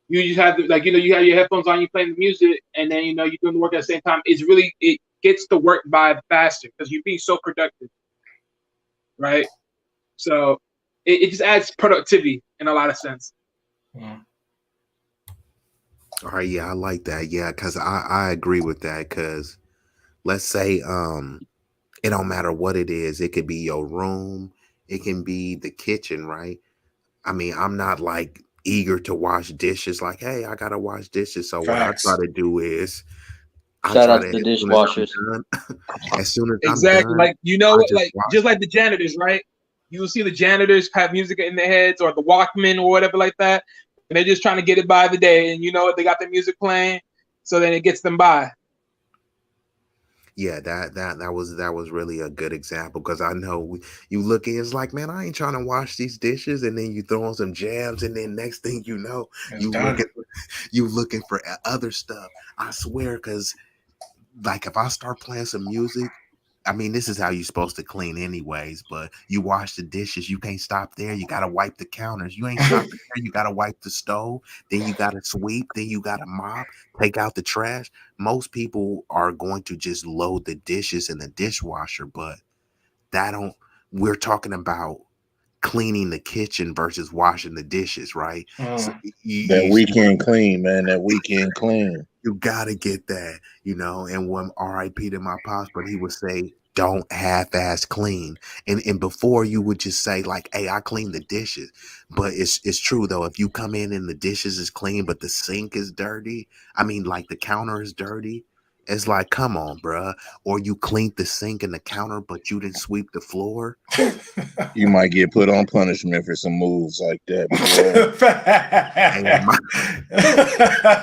you just have you have your headphones on, you playing the music, and then you're doing the work at the same time. It gets the work by faster because you're being so productive, right? So it just adds productivity in a lot of sense. All right, yeah, I like that. Yeah, because I agree with that. Because let's say it don't matter what it is. It could be your room. It can be the kitchen, right? I mean, I'm not like eager to wash dishes. Like, hey, I gotta wash dishes. So what I try to do is I Shout try out to to the as soon as I'm dishwashers. done. As soon as I'm Exactly. done, Like you know I what? just Like watch just like it. the janitors, right? You will see the janitors have music in their heads or the Walkman or whatever like that, and they're just trying to get it by the day. And you know what? They got the music playing, so then it gets them by. Yeah, that was really a good example because I know you look at it's like, man, I ain't trying to wash these dishes, and then you throw on some jams, and then next thing you know, It's you done. looking you looking for other stuff. I swear, because like if I start playing some music, I mean, this is how you're supposed to clean anyways, but you wash the dishes, you can't stop there. You gotta wipe the counters. You ain't stopping there. You gotta wipe the stove, then you gotta sweep, then you gotta mop, take out the trash. Most people are going to just load the dishes in the dishwasher, but that don't we're talking about cleaning the kitchen versus washing the dishes, right? So Mm. That weekend clean, man. That weekend clean. you gotta get that, you know. And when RIP to my pops, but he would say, "Don't half-ass clean." And before you would just say like, "Hey, I clean the dishes," but it's true though. If you come in and the dishes is clean, but the sink is dirty, I mean, like the counter is dirty. It's like, come on, bruh. Or you cleaned the sink and the counter, but you didn't sweep the floor. You might get put on punishment for some moves like that, boy. Hey,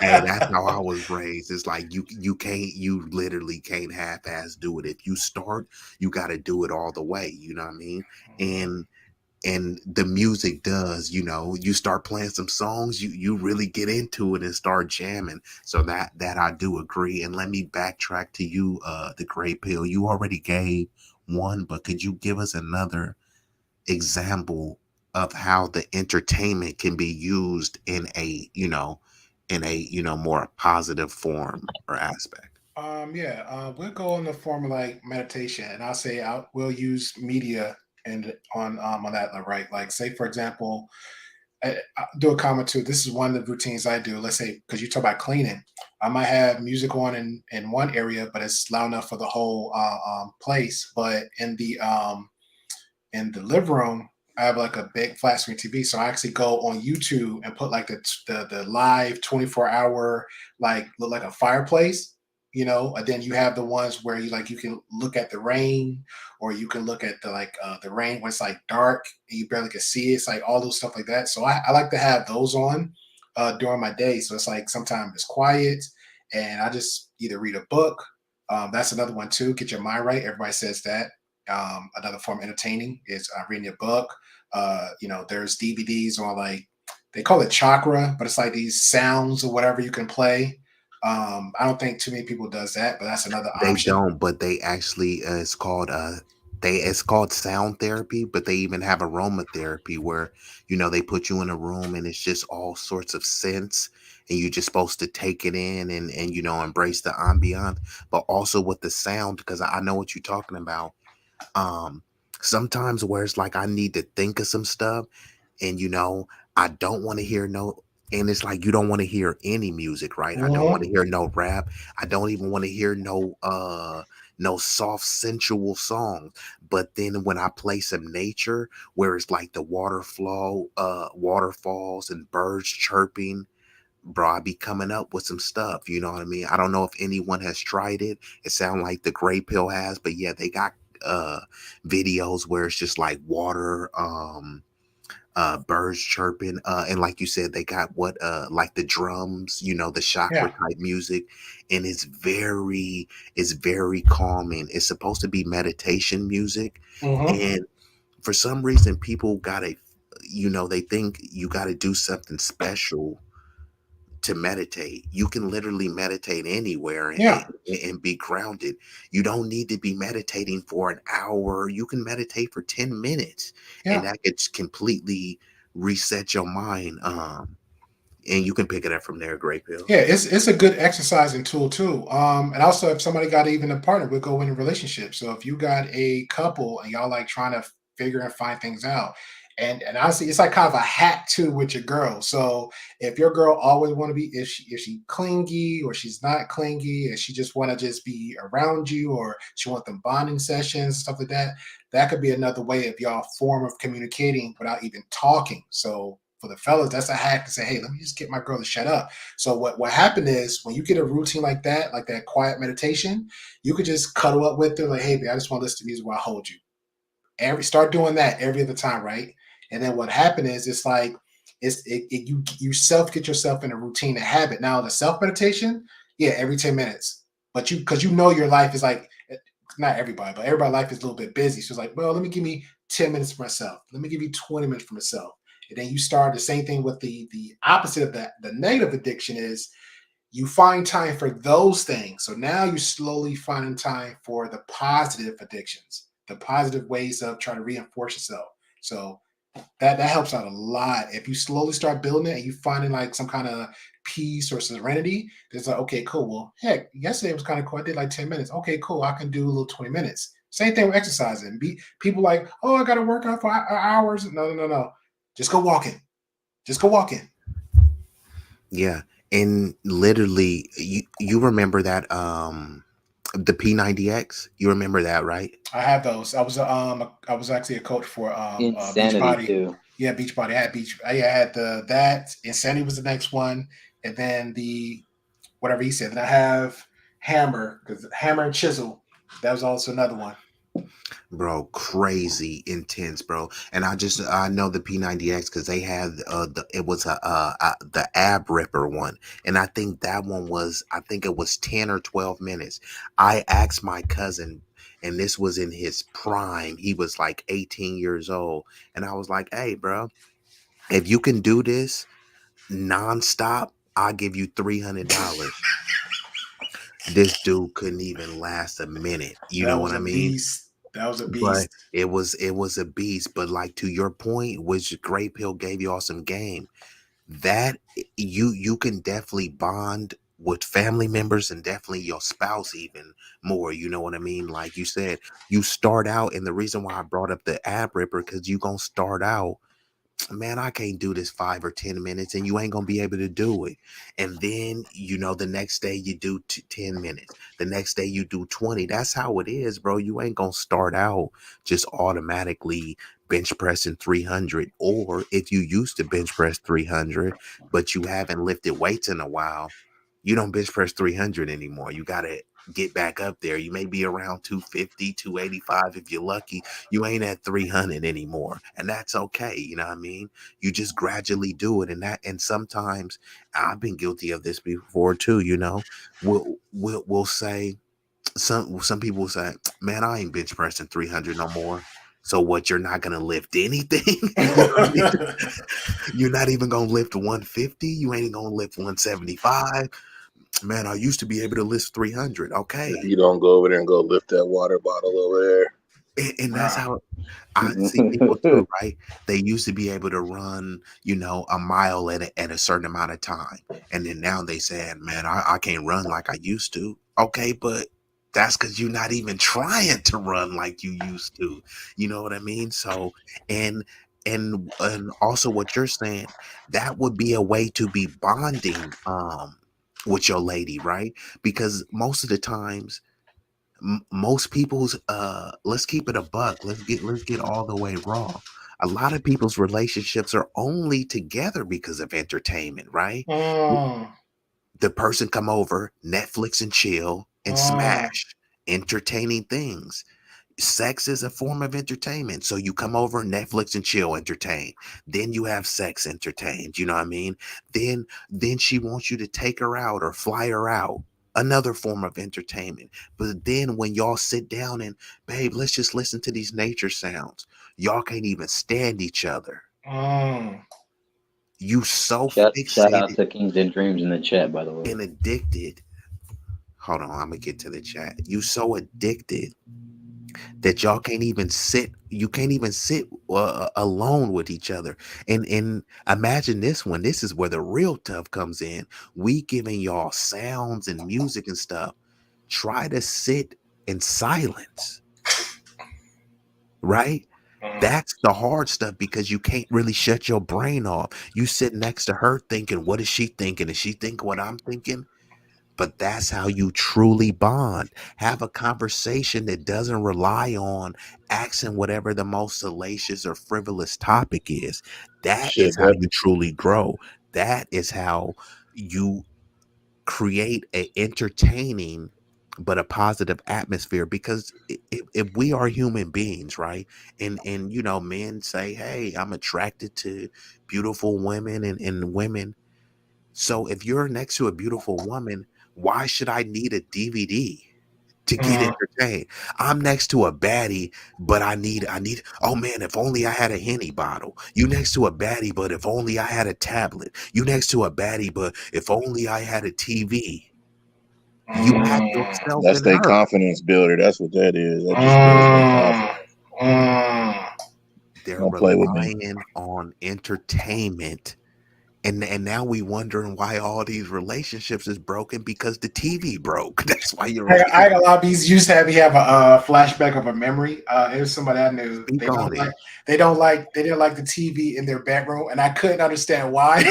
hey, that's how I was raised. It's like you literally can't half-ass do it. If you start, you got to do it all the way. You know what I mean? And the music does. You know, you start playing some songs, you really get into it and start jamming. So that I do agree. And let me backtrack to you, the Gray Pill. You already gave one, but could you give us another example of how the entertainment can be used in a more positive form or aspect? We'll go in the form of like meditation, and I'll say we'll use media and on that, right? Like, say for example, I do a comment too. This is one of the routines I do. Let's say because you talk about cleaning, I might have music on in one area, but it's loud enough for the whole place. But in the living room, I have like a big flat screen TV, so I actually go on YouTube and put like the live 24-hour like look like a fireplace, and then you have the ones where you can look at the rain, or you can look at the rain when it's like dark and you barely can see it. It's like all those stuff like that. So I like to have those on during my day. So it's like sometimes it's quiet and I just either read a book. That's another one too. Get your mind right. Everybody says that. Another form of entertaining is reading a book. There's DVDs on like they call it chakra, but it's like these sounds or whatever you can play. I don't think too many people does that, but that's another They option. don't, but they actually it's called sound therapy, but they even have aromatherapy where they put you in a room and it's just all sorts of scents and you're just supposed to take it in and embrace the ambiance, but also with the sound because I know what you're talking about. um Sometimes where it's like I need to think of some stuff and I don't want to hear no, and it's like you don't want to hear any music, right? I don't want Mhm. to hear no rap. I don't even want to hear no soft sensual songs. But then when I play some nature where it's like the waterfalls and birds chirping, bro, I be coming up with some stuff. You know what I mean? I don't know if anyone has tried it. It sounds like the Gray Pill has, but yeah, they got uh videos where it's just like water, birds chirping, and like you said, they got what like the drums, the chakra Yeah. type music, and it's very calming. It's supposed to be meditation music, Mhm. and for some reason people gotta, they think you gotta do something special to meditate. You can literally meditate anywhere Yeah. and be grounded. You don't need to be meditating for an hour. You can meditate for 10 minutes and Yeah. that could completely reset your mind. And you can pick it up from there, Great Pill. Yeah, it's a good exercising tool too. And also if somebody got even a partner, we'll go in a relationship. So if you got a couple and y'all like trying to figure and find things out, and honestly, it's like kind of a hack too with your girl. So if your girl always want to be if she clingy or she's not clingy and she just want to just be around you or she want them bonding sessions stuff like that, that could be another way of y'all form of communicating without even talking. So for the fellas, that's a hack to say, hey, let me just get my girl to shut up. So what happened is when you get a routine like that quiet meditation, you could just cuddle up with her like, hey, babe, I just want to listen to music while I hold you. Start doing that every other time, right? And then what happened is it's like you self get yourself in a routine, a habit. Now the self meditation, yeah, every 10 minutes. But because you know your life is like not everybody, but everybody's life is a little bit busy. So it's like, well, let me give me 10 minutes for myself. Let me give you 20 minutes for myself. And then you start the same thing with the opposite of that. The negative addiction is you find time for those things. So now you're slowly finding time for the positive addictions, the positive ways of trying to reinforce yourself. So that helps out a lot. If you slowly start building it and you finding like some kind of peace or serenity, it's like, okay, cool. Well, heck, yesterday was kind of cool. I did like 10 minutes. Okay, cool. I can do a little 20 minutes. Same thing with exercising. People like, oh, I got to work out for hours. No. Just go walking. Just go walking. Yeah. And literally you remember that the P90X? You remember that, right? I have those. I was actually a coach for Insanity Beachbody. too. Yeah, Beachbody. I had that. Insanity was the next one, and then the whatever he said. Then I have Hammer because Hammer and Chisel. That was also another one. Bro, crazy intense, bro. And I know the P90X because they had it was the ab ripper one, and I think that one was, I think it was 10 or 12 minutes. I asked my cousin, and this was in his prime. He was like 18 years old, and I was like, hey, bro, if you can do this nonstop, I'll give you $300. This dude couldn't even last a minute. You That know was what I a mean? beast. That was a But beast. it was a beast. But like to your point, which Great Pill gave you all some game, that you can definitely bond with family members and definitely your spouse even more. You know what I mean? Like you said, you start out, and the reason why I brought up the ab ripper, because you gonna start out, man, I can't do this 5 or 10 minutes, and you ain't gonna be able to do it. And then, the next day you do 10 minutes, the next day you do 20. That's how it is, bro. You ain't gonna start out just automatically bench pressing 300. Or if you used to bench press 300 but you haven't lifted weights in a while, you don't bench press 300 anymore. You gotta get back up there. You may be around 250, 285 if you're lucky. You ain't at 300 anymore, and that's okay. You know what I mean? You just gradually do it, and sometimes I've been guilty of this before too. We'll say, some people will say, man, I ain't bench pressing 300 no more. So what, you're not gonna lift anything? You know what I mean? You're not even gonna lift 150. You ain't gonna lift 175. Man, I used to be able to lift 300. Okay. You don't go over there and go lift that water bottle over there. And that's how I see people too, right? They used to be able to run, a mile at a certain amount of time. And then now they said, man, I can't run like I used to. Okay, but that's because you're not even trying to run like you used to. You know what I mean? So, and and also what you're saying, that would be a way to be bonding with your lady, right? Because most of the times, most people's let's keep it a buck, let's get all the way raw. A lot of people's relationships are only together because of entertainment, right? Mm, The person come over, Netflix and chill and mm, smash entertaining things. Sex is a form of entertainment. So you come over, Netflix and chill, entertain. Then you have sex entertained. You know what I mean? Then she wants you to take her out or fly her out. Another form of entertainment. But then when y'all sit down and, babe, let's just listen to these nature sounds. Y'all can't even stand each other. mm. You so Shout out fixated to Kings and Dreams in the chat, by the way. and addicted. Hold on, I'm gonna get to the chat. You so addicted that y'all can't even sit, you can't even sit alone with each other. And imagine this one, this is where the real tough comes in. We giving y'all sounds and music and stuff. Try to sit in silence, right? That's the hard stuff, because you can't really shut your brain off. You sit next to her thinking, what is she thinking? Is she thinking what I'm thinking? But that's how you truly bond. Have a conversation that doesn't rely on asking whatever the most salacious or frivolous topic is. That is Shit, how that you truly grow. That is how you create a entertaining but a positive atmosphere, because if we are human beings, right, and you know, men say, hey, I'm attracted to beautiful women and women. So if you're next to a beautiful woman, why should I need a DVD to get entertained? I'm next to a baddie, but I need oh man, if only I had a Henny bottle. You next to a baddie, but if only I had a tablet. You next to a baddie, but if only I had a TV. You have yourself that's in their her. confidence builder. That's what that is. That just builds their confidence. They're Don't play with me. relying on entertainment. And now we wondering why all these relationships is broken because the TV broke. That's why your I relationship. ain't gonna lie, Bees used to have me have a flashback of a memory. It was somebody I knew. Speak on it. They didn't like the TV in their bedroom, and I couldn't understand why.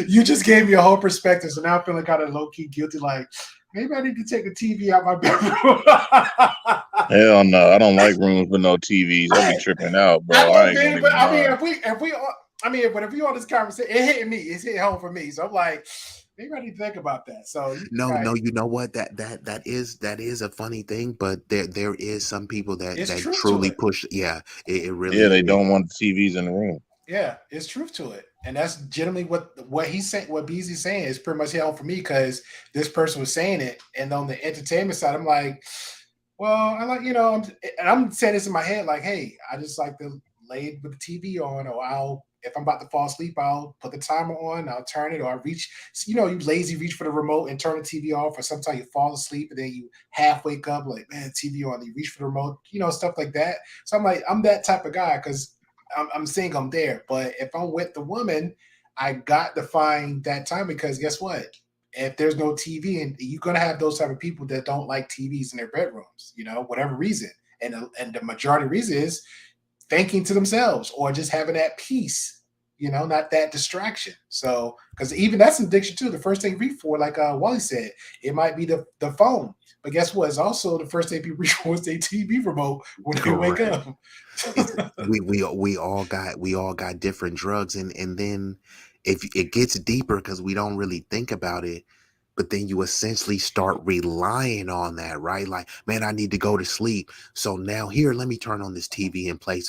You just gave me a whole perspective, so now I'm feeling kind of low key guilty. Like maybe I need to take the TV out my bedroom. Hell no, I don't like rooms with no TVs. I be tripping out, bro. I I know, ain't gonna man, but even I mean, lie. but if we on this conversation, it hit me. It's hit home for me. So I'm like, maybe I need to think about that. So you're No, right. you know what? That is a funny thing, but there is some people It's that truth to truly it. push. Yeah, it really Yeah, they is. don't want the TVs in the room. Yeah, it's truth to it, and that's generally what he's saying. What Beezy's saying is pretty much hit home for me because this person was saying it, and on the entertainment side, I'm like, well, I like and I'm saying this in my head like, hey, I just like to lay with the TV on, or I'll if I'm about to fall asleep, I'll put the timer on, I'll turn it, or I reach, you lazy reach for the remote and turn the TV off, or sometimes you fall asleep and then you half wake up like, man, TV on, you reach for the remote, stuff like that. So I'm like, I'm that type of guy because I'm saying I'm there. But if I'm with the woman, I got to find that time because guess what? If there's no TV, and you're gonna have those type of people that don't like TVs in their bedrooms, whatever reason, and the majority reason is thinking to themselves or just having that peace, not that distraction. So, because even that's an addiction too. The first thing you reach for, like Wally said, it might be the phone, but guess what? It's also the first thing people reach for is their TV remote when they wake Correct. up. It's we all got different drugs, and then if it gets deeper because we don't really think about it, but then you essentially start relying on that, right? Like, man, I need to go to sleep, so now here, let me turn on this TV and play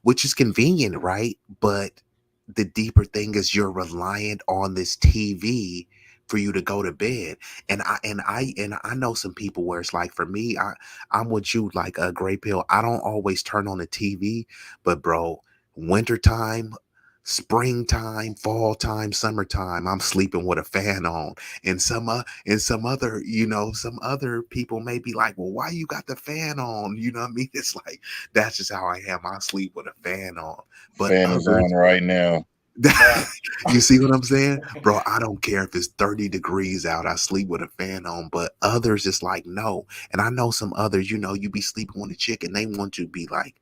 which is convenient, right? But the deeper thing is you're reliant on this TV for you to go to bed. And I know some people where it's like, for me, I'm with you, like a gray pill. I don't always turn on the TV, but bro, wintertime, springtime, fall time, summertime, I'm sleeping with a fan on. And some other, some other people may be like, well, why you got the fan on? You know what I mean? It's like, that's just how I am. I sleep with a fan on. But Fan is on others, right now. you see what I'm saying? Bro, I don't care if it's 30 degrees out, I sleep with a fan on, but others it's like, no. And I know some others, you be sleeping with a chick and they want to be like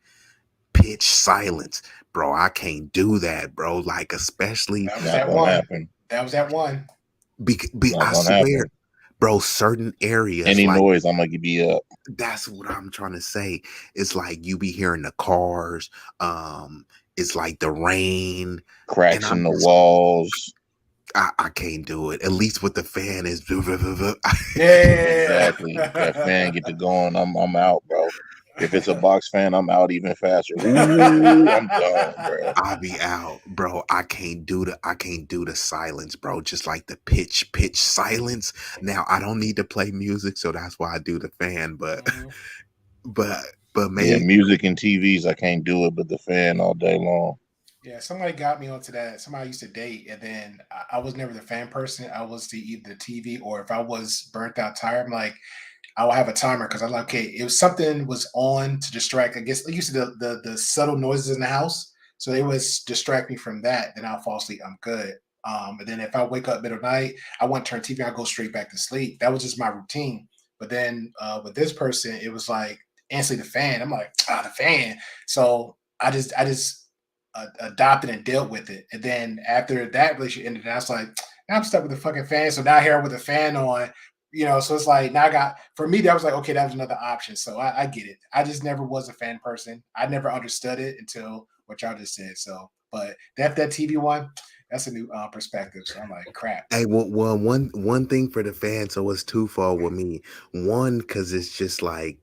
pitch silence. Bro, I can't do that, bro. Like, especially, That was Not that gonna one. happen. That was that one. Not I gonna swear, happen. bro, certain areas, Any like, noise, I'm gonna be up. that's what I'm trying to say. It's like you be hearing the cars, it's like the rain, and Cracks in I'm the just, walls. I can't do it. At least with the fan is Yeah. Exactly. That fan get to going. I'm out, bro. If it's a box fan, I'm out even faster. Ooh, I'm gone, bro. I'll be out, bro. I can't do the silence, bro. Just like the pitch silence. Now I don't need to play music, so that's why I do the fan. But Mhm. but but Yeah, maybe music and TVs, I can't do it, but the fan all day long. Yeah, somebody got me onto that. Somebody I used to date, and then I was never the fan person. I was either the TV, or if I was burnt out, tired, I'm like, I will have a timer because I'm like, okay, if something was on to distract, I guess used to the subtle noises in the house, so they was distract me from that. Then I'll fall asleep. I'm good. And then if I wake up middle of the night, I want to turn TV. I go straight back to sleep. That was just my routine. But then with this person, it was like instantly the fan. I'm like, the fan. So I just adopted and dealt with it. And then after that relationship ended, I was like, Now I'm stuck with the fucking fan. So now here with the fan on, you know, so it's like now I got, for me, that was like, okay, that was another option. So I get it. I just never was a fan person. I never understood it until what y'all just said. So, but that TV one, that's a new perspective. So I'm like, crap. Hey, well, one thing for the fans, so it's twofold with me. One, because it's just like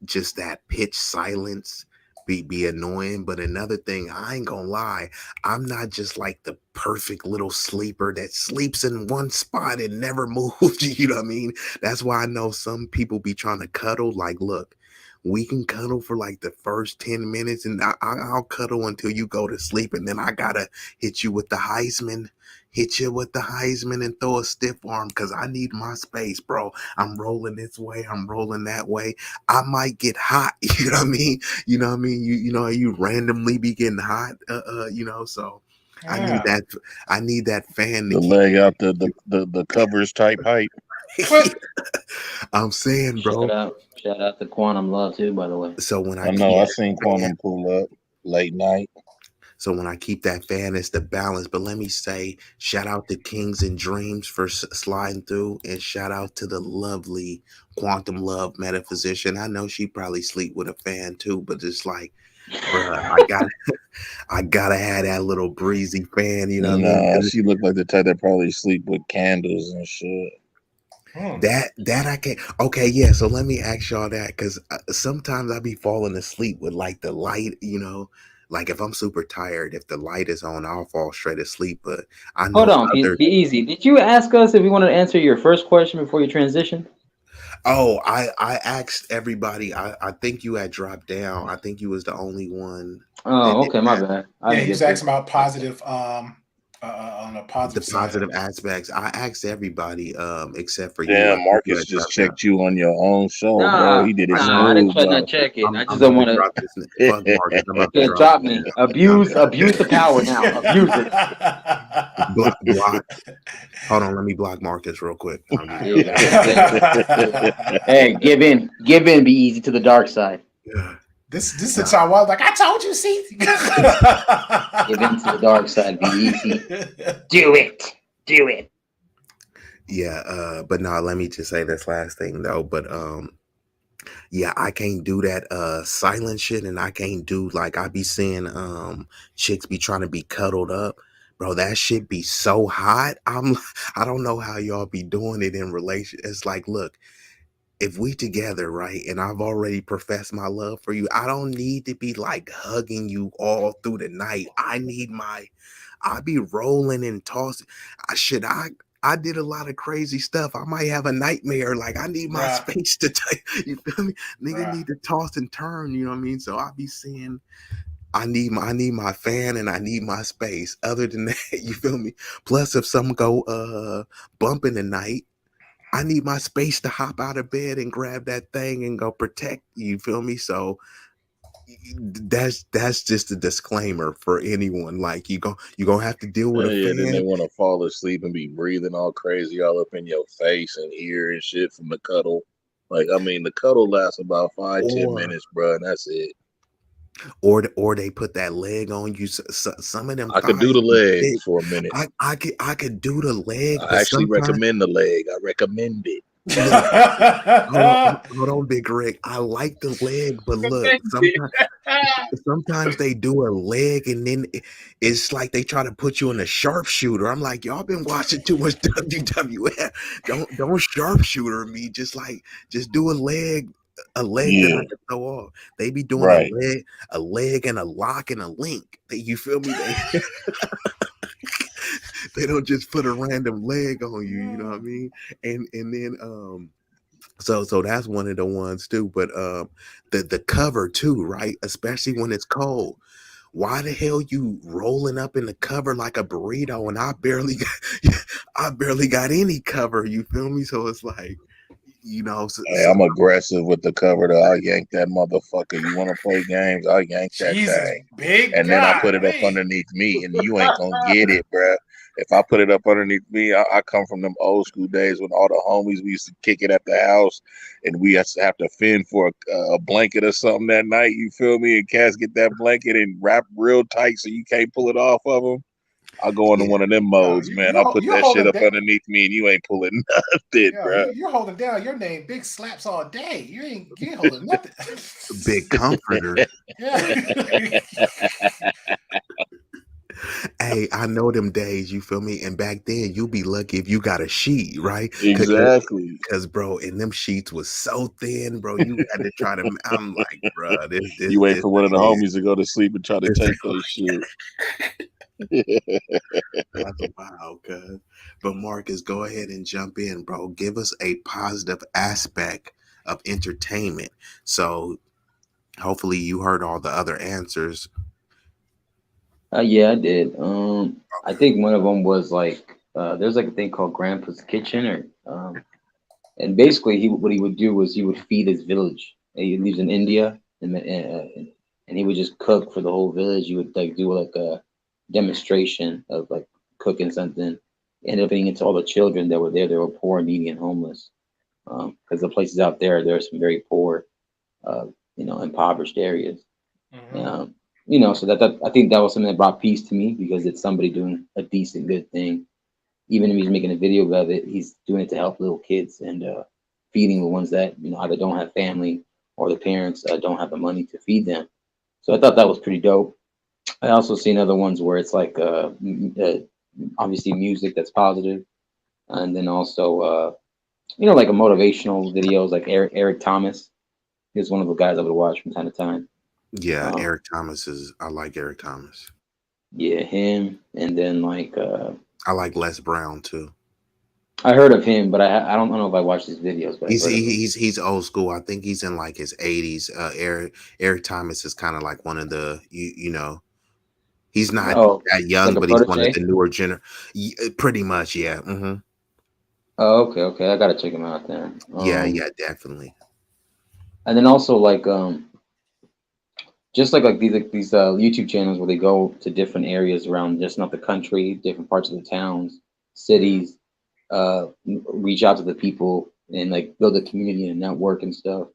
just that pitch silence be annoying. But another thing, I ain't gonna lie, I'm not just like the perfect little sleeper that sleeps in one spot and never moves. You know what I mean? That's why I know some people be trying to cuddle. Like, look, we can cuddle for like the first 10 minutes and I'll cuddle until you go to sleep. And then I gotta hit you with the Heisman, and throw a stiff arm because I need my space, bro. I'm rolling this way, I'm rolling that way. I might get hot, you know what I mean? You know what I mean? You know, you randomly be getting hot, you know, so I need that fan to The keep leg out the covers type height. I'm saying, bro. Shout out to Quantum Love too, by the way. So when I know I seen Quantum pull up late night. So when I keep that fan, it's the balance. But let me say, shout out to Kings and Dreams for sliding through, and shout out to the lovely Quantum Love metaphysician. I know she probably sleep with a fan too, but it's like, bruh, I gotta have that little breezy fan. You know what I mean? She looked like the type that probably sleep with candles and shit. That I can't. Okay, yeah. So let me ask y'all that, because sometimes I be falling asleep with like the light, you know. Like if I'm super tired, if the light is on, I'll fall straight asleep. But I know Hold on, be easy. Did you ask us if we wanted to answer your first question before you transition? Oh, I asked everybody. I think you had dropped down. I think you was the only one. Oh, okay, my bad. Yeah, he was asking about positive on a positive the side positive of it. aspects. I asked everybody except for you. Damn, Marcus just checked you on your own show, bro. He did it smooth, I didn't try bro. to check it. I just don't want to. Fuck Marcus. I'm about to Drop me. Abuse the power now. Abuse it. Block. Hold on, let me block Marcus real quick. Hey, give in, be easy to the dark side. This is the time I was like, I told you, see. Give in to the dark side, be easy. Do it. Yeah, but no, let me just say this last thing though. But yeah, I can't do that silent shit, and I can't do like I be seeing chicks be trying to be cuddled up. Bro, that shit be so hot. I don't know how y'all be doing it in relation. It's like, look, if we together, right, and I've already professed my love for you, I don't need to be like hugging you all through the night. I be rolling and tossing. I did a lot of crazy stuff. I might have a nightmare. Like I need my space to take. You feel me? Nigga need to toss and turn. You know what I mean? So I be saying, I need my fan and I need my space. Other than that, you feel me? Plus, if some go bump in the night, I need my space to hop out of bed and grab that thing and go protect. You feel me? So that's just a disclaimer for anyone. Like you gonna have to deal with a fan. Then they want to fall asleep and be breathing all crazy all up in your face and ear and shit from the cuddle. Like I mean, the cuddle lasts about 5-10 minutes, bro, and that's it. Or they put that leg on you. Some of them. I could do the leg for a minute. I could do the leg. I actually recommend the leg. I recommend it. Hold on, Big Rick. I like the leg, but look, sometimes they do a leg and then it's like they try to put you in a sharpshooter. I'm like, y'all been watching too much WWF. Don't sharpshooter me. Just do a leg that I can throw off. They be doing a leg and a lock and a link. You feel me? They don't just put a random leg on you, you know what I mean? And then so that's one of the ones too. But the cover too, right? Especially when it's cold. Why the hell you rolling up in the cover like a burrito and I barely got any cover, you feel me? So it's like, you know, I'm aggressive with the cover though. I'll yank that motherfucker. You want to play games? I'll yank that thing. And then I put it up underneath me and you ain't gonna get it, bro. If I put it up underneath me, I come from them old school days when all the homies, we used to kick it at the house and we used to have to fend for a blanket or something that night. You feel me? And cats get that blanket and wrap real tight so you can't pull it off of them. I'll go into one of them modes, man. I'll put you're that shit holding up down. underneath me, and you ain't pulling nothing, Yeah, bro. you're holding down your name, big slaps all day. You ain't holding nothing. Big comforter. Yeah. Hey, I know them days, you feel me? And back then, you be lucky if you got a sheet, right? Exactly. Because, bro, and them sheets was so thin, bro. You had to try to. I'm like, bro, You wait this for one of the ain't homies to go to sleep and try to it. take that shit. That's wild, cuz. But Marcus, go ahead and jump in, bro. Give us a positive aspect of entertainment. So hopefully you heard all the other answers. Yeah, I did. I think one of them was like there's like a thing called Grandpa's Kitchen, or and basically what he would do was he would feed his village. He lives in India, and he would just cook for the whole village. He would like do like a demonstration of like cooking something. Ended up being into all the children that were there. They were poor, needy, and homeless. Because the places out there are some very poor, impoverished areas. Mhm. So that I think that was something that brought peace to me because it's somebody doing a decent, good thing. Even if he's making a video of it, he's doing it to help little kids and feeding the ones that either don't have family or the parents don't have the money to feed them. So I thought that was pretty dope. I also seen other ones where it's like obviously music that's positive, and then also like a motivational videos like Eric Thomas. He's one of the guys I would watch from time to time. Yeah, Um, Eric Thomas I like Eric Thomas. yeah, him, and then like I like Les Brown too. I heard of him, but I don't know if I watched his videos, but I've He's heard of him. he's old school. I think he's in like his 80s. Eric Thomas is kind of like one of the he's not Oh, that young, like a but he's one of protege. the newer pretty much, yeah. Oh, okay, I gotta check him out then. Yeah, definitely. And then also like just like these YouTube channels where they go to different areas around just not the country, different parts of the towns, cities, reach out to the people and like build a community and network and stuff.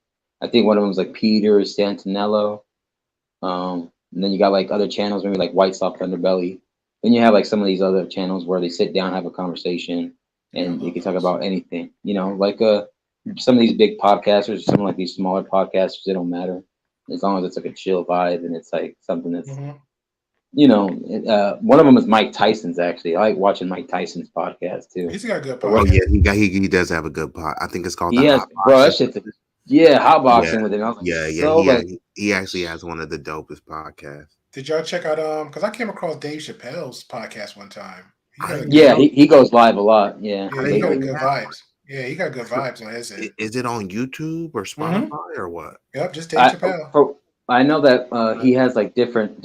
I think one of them is like Peter Santinello. And then you got like other channels, maybe like White Sox Underbelly. Then you have like some of these other channels where they sit down, have a conversation, Yeah, I and they love can talk those. about anything. Like some of these big podcasters, some of like these smaller podcasters, they don't matter as long as it's like a chill vibe and it's like something that's Mhm. one of them is Mike Tyson's actually. I like watching Mike Tyson's podcast too. He's got a good The way Oh yeah, podcast. he does have a good pot. I think it's called the he has, Hot bro, that Boxing. shit's hot Yeah, boxing with him. I was like, yeah. so like, He actually has one of the dopest podcasts. Did y'all check out because I came across Dave Chappelle's podcast one time. He I got a didn't good yeah, know. he goes live a lot. Yeah, yeah, I he didn't got know a he good had vibes. Yeah, he got good vibes on his one. end. Is it on YouTube or Mm-hmm. Spotify or what? Yep, just Dave I Chappelle. I know that he has like different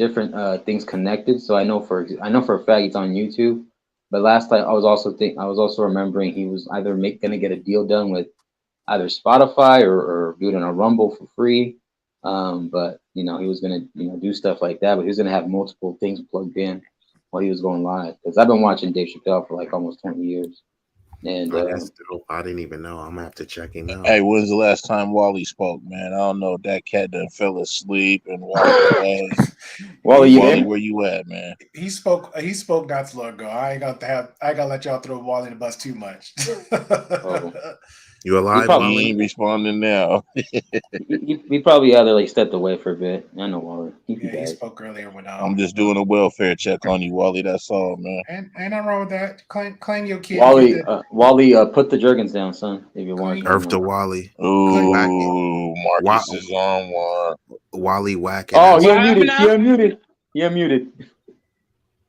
things connected. So I know for a fact he's on YouTube. But last time I was also remembering he was either gonna get a deal done with either Spotify or do it on a Rumble for free. But he was gonna do stuff like that. But he was gonna have multiple things plugged in while he was going live. Because I've been watching Dave Chappelle for like almost 20 years, and Oh, that's dope. I didn't even know. I'm gonna have to check him out. Hey, when's the last time Wally spoke, man? I don't know. That cat done fell asleep and Wally, hey, Wally, you Wally, there? where you at, man? He spoke not too long ago. I ain't gonna let y'all throw Wally in the bus too much. Oh. You alive, probably- He Wally? ain't responding now. He probably either like stepped away for a bit. I know Wally. He'd be Yeah, he back. spoke earlier when I'm just doing a welfare check on you, Wally. That's all, man. and ain't nothing wrong with that. Claim your kid. Wally, put the Jergens down, son. If you're watching. Earth to Wally. Ooh, Marcus is on one. Wally whacking. Oh, he What happened unmuted. now? He unmuted.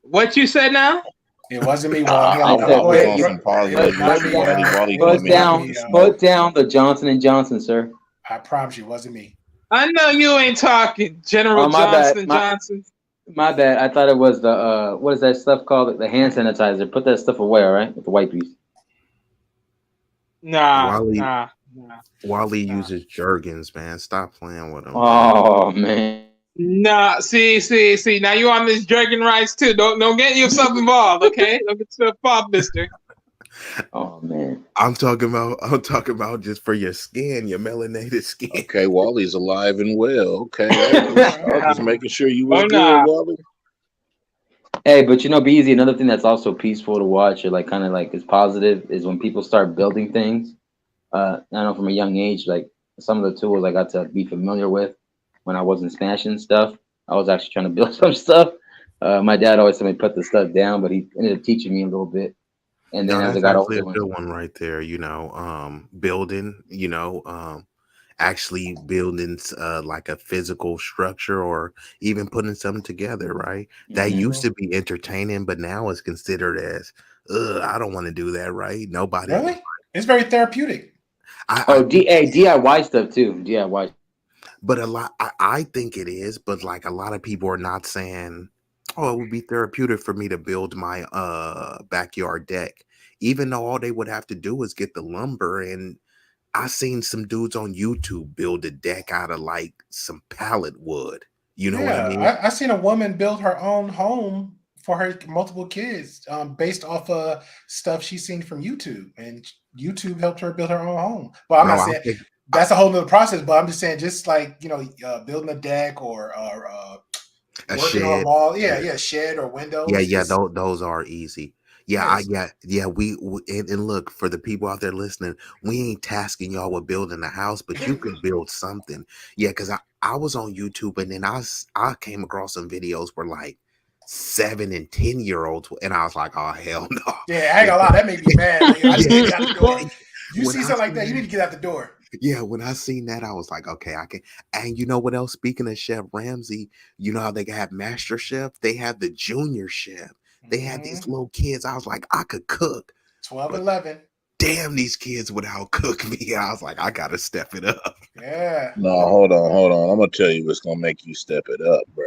What you said now? It wasn't me, I Wally. I said, was put- on some positive It wasn't shit. me, Wally Put coming down, in. put down the Johnson & Johnson, sir. I promise you, it wasn't me. I know you ain't talking General Oh, my bad. Johnson Johnson. My bad. I thought it was the what is that stuff called? The hand sanitizer. Put that stuff away, all right? With the white piece. Nah. Wally uses Jergens, man. Stop playing with him. Oh man. Nah, see. Now you on this jerking rights too. Don't get yourself involved, okay? Don't get yourself involved, mister. Oh man. I'm talking about just for your skin, your melanated skin. Okay, Wally's alive and well. Okay, I was just making sure you were good, nah. Wally. Hey, but you know, B-Eazy, another thing that's also peaceful to watch or like kind of like is positive is when people start building things. I know from a young age, like some of the tools I got to be familiar with when I wasn't smashing stuff. I was actually trying to build some stuff. My dad always told me to put the stuff down, but he ended up teaching me a little bit. And then No, as I that's got actually older, a when good one right there. Building. Actually building like a physical structure or even putting something together. Right. That used to be entertaining, but now it's considered as, I don't want to do that. Right. Nobody. Really? It's very therapeutic. I oh, think it is. DIY stuff too. DIY. But a lot, I think it is, but like a lot of people are not saying, "Oh, it would be therapeutic for me to build my backyard deck," even though all they would have to do is get the lumber. And I seen some dudes on YouTube build a deck out of like some pallet wood. You know what I Yeah, mean? I seen a woman build her own home for her multiple kids, based off of stuff she's seen from YouTube, and YouTube helped her build her own home. But I'm Bro, not I saying think that's a whole nother process. But I'm just saying, just like building a deck or a working on a shed. wall, yeah, Yeah. yeah, shed or Yeah, windows, yeah, just those are easy. Yeah, yes. yeah. And look, for the people out there listening, we ain't tasking y'all with building a house, but you can build something. Yeah, because I was on YouTube and then I came across some videos where like 7 and 10 year olds, and I was like, oh hell no. Yeah, I ain't gonna lie, that made me mad. Like, I just need to get out the door. Yeah, You when see I something like seen that, you need that, to get out the door. yeah, when I seen that, I was like, okay, I can. And you know what else? Speaking of Chef Ramsay, you know how they have Master Chef? They have the Junior Chef. They had these Hmm. little kids. I was like, I could cook, 12, but 11. damn, these kids would outcook me. I was like, I gotta step it up. Yeah. No, hold on, hold on. I'm gonna tell you what's gonna make you step it up, bro.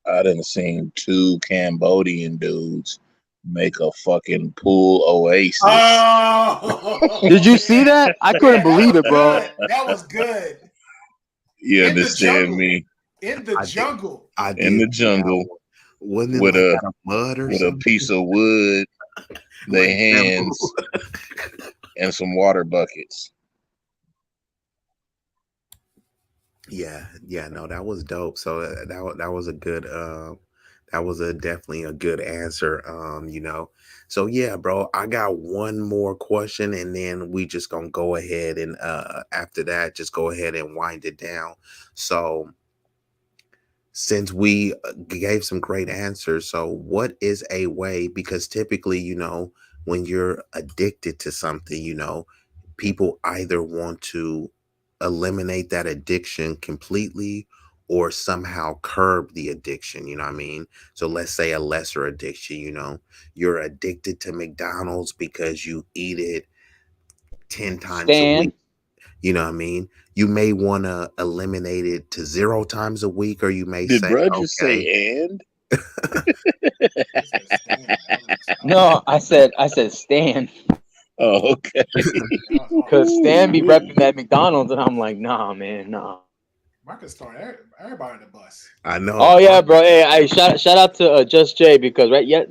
I done seen two Cambodian dudes make a fucking pool oasis. Oh, Did you see yeah. that? I couldn't Yeah, that believe was it, bro. good. That was good. You In the understand jungle. me? In the I did, jungle. I In did the see that jungle one. Wasn't it with like a out of mud or with a something? piece of wood, they Like hands, bamboo. and some water buckets. Yeah, no, that was dope. So that was a good that was a definitely a good answer. So yeah, bro, I got one more question, and then we just gonna go ahead and after that, just go ahead and wind it down. So since we gave some great answers, so what is a way, because typically, when you're addicted to something, people either want to eliminate that addiction completely or somehow curb the addiction, you know what I mean? So let's say a lesser addiction, you're addicted to McDonald's because you eat it 10 times a Stan. week. You know what I mean? You may want to eliminate it to 0 times a week, or you may Did say, bruh just okay. say and? He said, "Stand." That No, I said Stan. Oh, okay. was Cause awesome. Stan be Ooh, repping that McDonald's, and I'm like, nah, man, nah. Marcus throwing everybody on the bus. I know. Oh yeah, bro. Hey, shout out to Just Jay because right, yeah,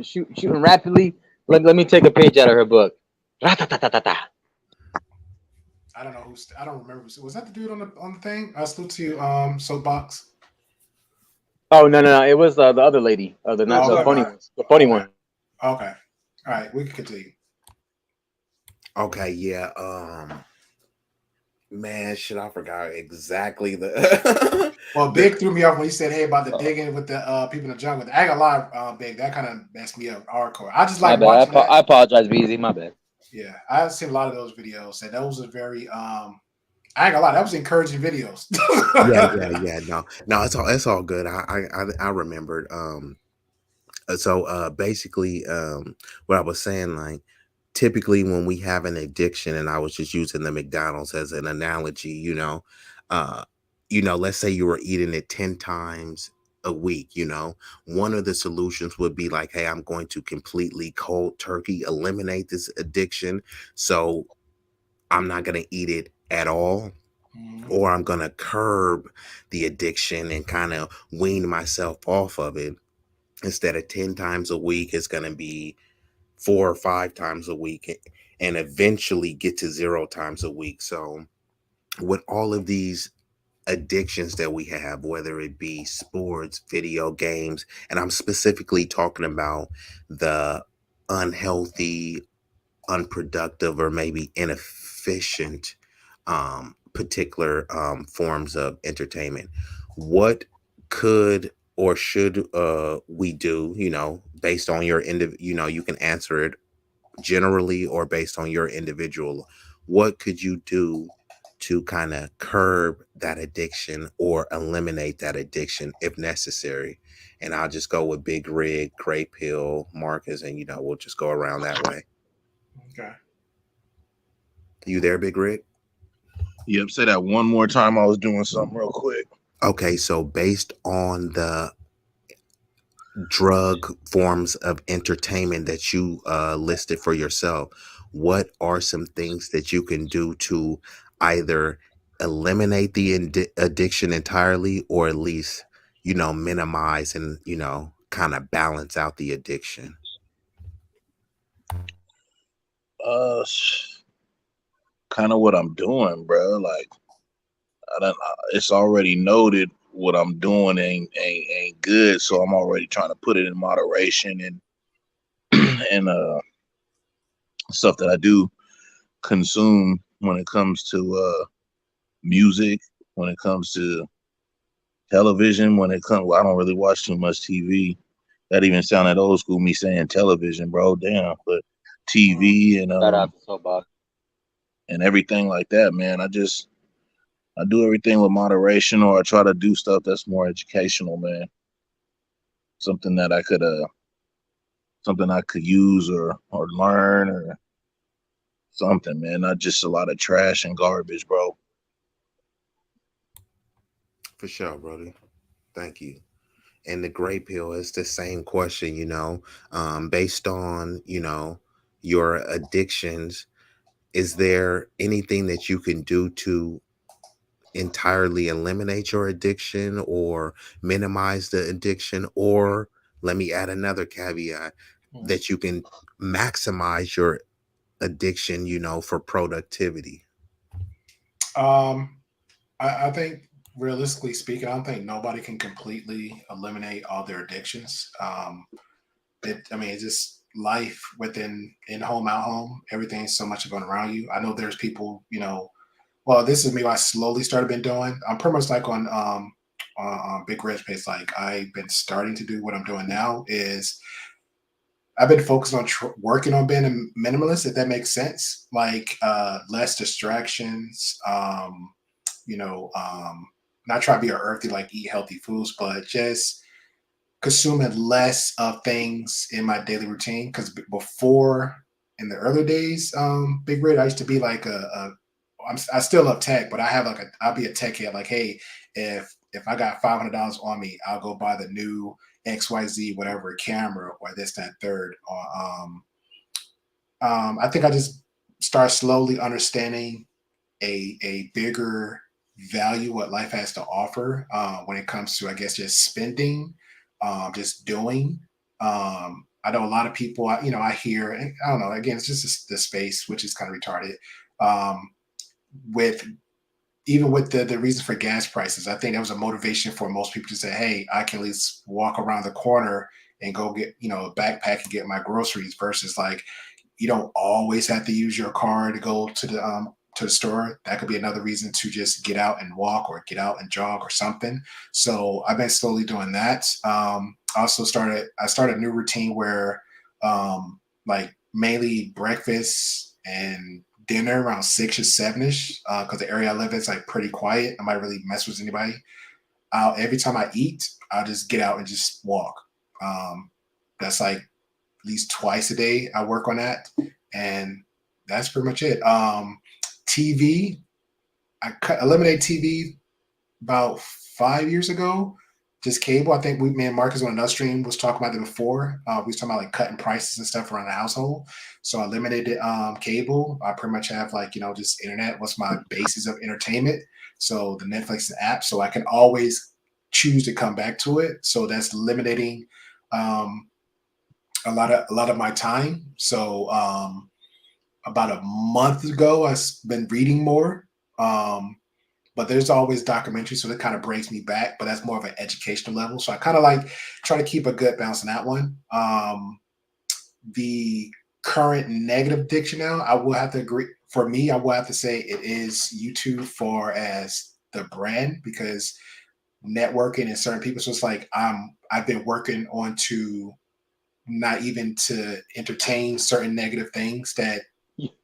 shooting rapidly. Let me take a page out of her book. Ra-ta-ta-ta-ta-ta. I don't know who's. I don't remember. Was that the dude on the thing? I salute to you, soapbox. Oh no, it was the other lady, the not Oh, the okay, funny all ones, the funny right, one. okay, all right. We can continue. Okay, yeah. Man, shit, I forgot exactly the Well, the Big threw me off when he said, "Hey, about the digging with the people in the jungle." I ain't gonna lie, Big. That kind of messed me up hardcore. I just My like bad. watching that. I apologize, BZ. My bad. Yeah, I've seen a lot of those videos, and those are very. I ain't gonna lie, that was encouraging videos. yeah. No, it's all good. I remembered. So basically, what I was saying, like, typically when we have an addiction, and I was just using the McDonald's as an analogy, uh, let's say you were eating it 10 times a week, one of the solutions would be like, hey, I'm going to completely cold turkey eliminate this addiction. So I'm not going to eat it at all, Mhm. or I'm going to curb the addiction and kind of wean myself off of it. Instead of 10 times a week, it's going to be 4 or 5 times a week, and eventually get to 0 times a week. So with all of these addictions that we have, whether it be sports, video games, and I'm specifically talking about the unhealthy, unproductive, or maybe inefficient particular forms of entertainment. What could or should we do, based on your you can answer it generally or based on your individual, what could you do to kind of curb that addiction or eliminate that addiction if necessary? And I'll just go with Big Rig, Gray Pill, Marcus, and we'll just go around that way. Okay. You there, Big Rig? Yep, say that one more time. I was doing something real quick. Okay, so based on the drug forms of entertainment that you listed for yourself, what are some things that you can do to either eliminate the addiction entirely, or at least minimize and kind of balance out the addiction? Uh, kind of what I'm doing, bro. Like, I don't. It's already noted what I'm doing ain't good, so I'm already trying to put it in moderation and stuff that I do consume when it comes to music, when it comes to television, when it comes. Well, I don't really watch too much TV. That even sounded old school, me saying television, bro. Damn, but TV and Shout out to SoapBox. and everything like that, man. I do everything with moderation, or I try to do stuff that's more educational, man. Something that something I could use or learn or something, man. Not just a lot of trash and garbage, bro. For sure, brother. Thank you. And the Gray Pill is the same question, based on your addictions. Is there anything that you can do to entirely eliminate your addiction or minimize the addiction? Or let me add another caveat, that you can maximize your addiction, for productivity. I think realistically speaking, I don't think nobody can completely eliminate all their addictions. It's just life within in home, out home. Everything's so much going around you. I know there's people, well, this is me. I slowly started been doing. I'm pretty much like on Big Red's pace. Like I've been starting to do what I'm doing now is I've been focused on working on being a minimalist, if that makes sense. Like less distractions. Not try to be earthy, like eat healthy foods, but just consuming less of things in my daily routine. Because before, in the early days, Big Red, I used to be like I still love tech, but I have I'll be a tech head. Like, hey, if I got $500 on me, I'll go buy the new XYZ whatever camera or this, that, third. Or I think I just start slowly understanding a bigger value what life has to offer when it comes to, I guess, just spending, just doing. I know a lot of people, I hear, and I don't know, again, it's just the space, which is kind of retarded. With even with the reason for gas prices, I think that was a motivation for most people to say, hey, I can at least walk around the corner and go get, a backpack and get my groceries versus like, you don't always have to use your car to go to the store. That could be another reason to just get out and walk or get out and jog or something. So I've been slowly doing that. I started a new routine where like mainly breakfast and dinner around 6 or 7ish, because the area I live in is like pretty quiet. I might really mess with anybody. Every time I eat, I'll just get out and just walk. That's like at least twice a day. I work on that, and that's pretty much it. TV, eliminate TV about 5 years ago. Just cable. I think me and Marcus on another stream was talking about it before. We was talking about like cutting prices and stuff around the household. So I eliminated cable. I pretty much have like, just internet. What's my basis of entertainment? So the Netflix app. So I can always choose to come back to it. So that's eliminating a lot of my time. So about a month ago, I've been reading more. but there's always documentaries, so it kind of brings me back. But that's more of an educational level. So I kind of like try to keep a good balance on that one. The current negative addiction now, I will have to agree. For me, I will have to say it is YouTube for as the brand, because networking and certain people. So it's like I've been working on to not even to entertain certain negative things that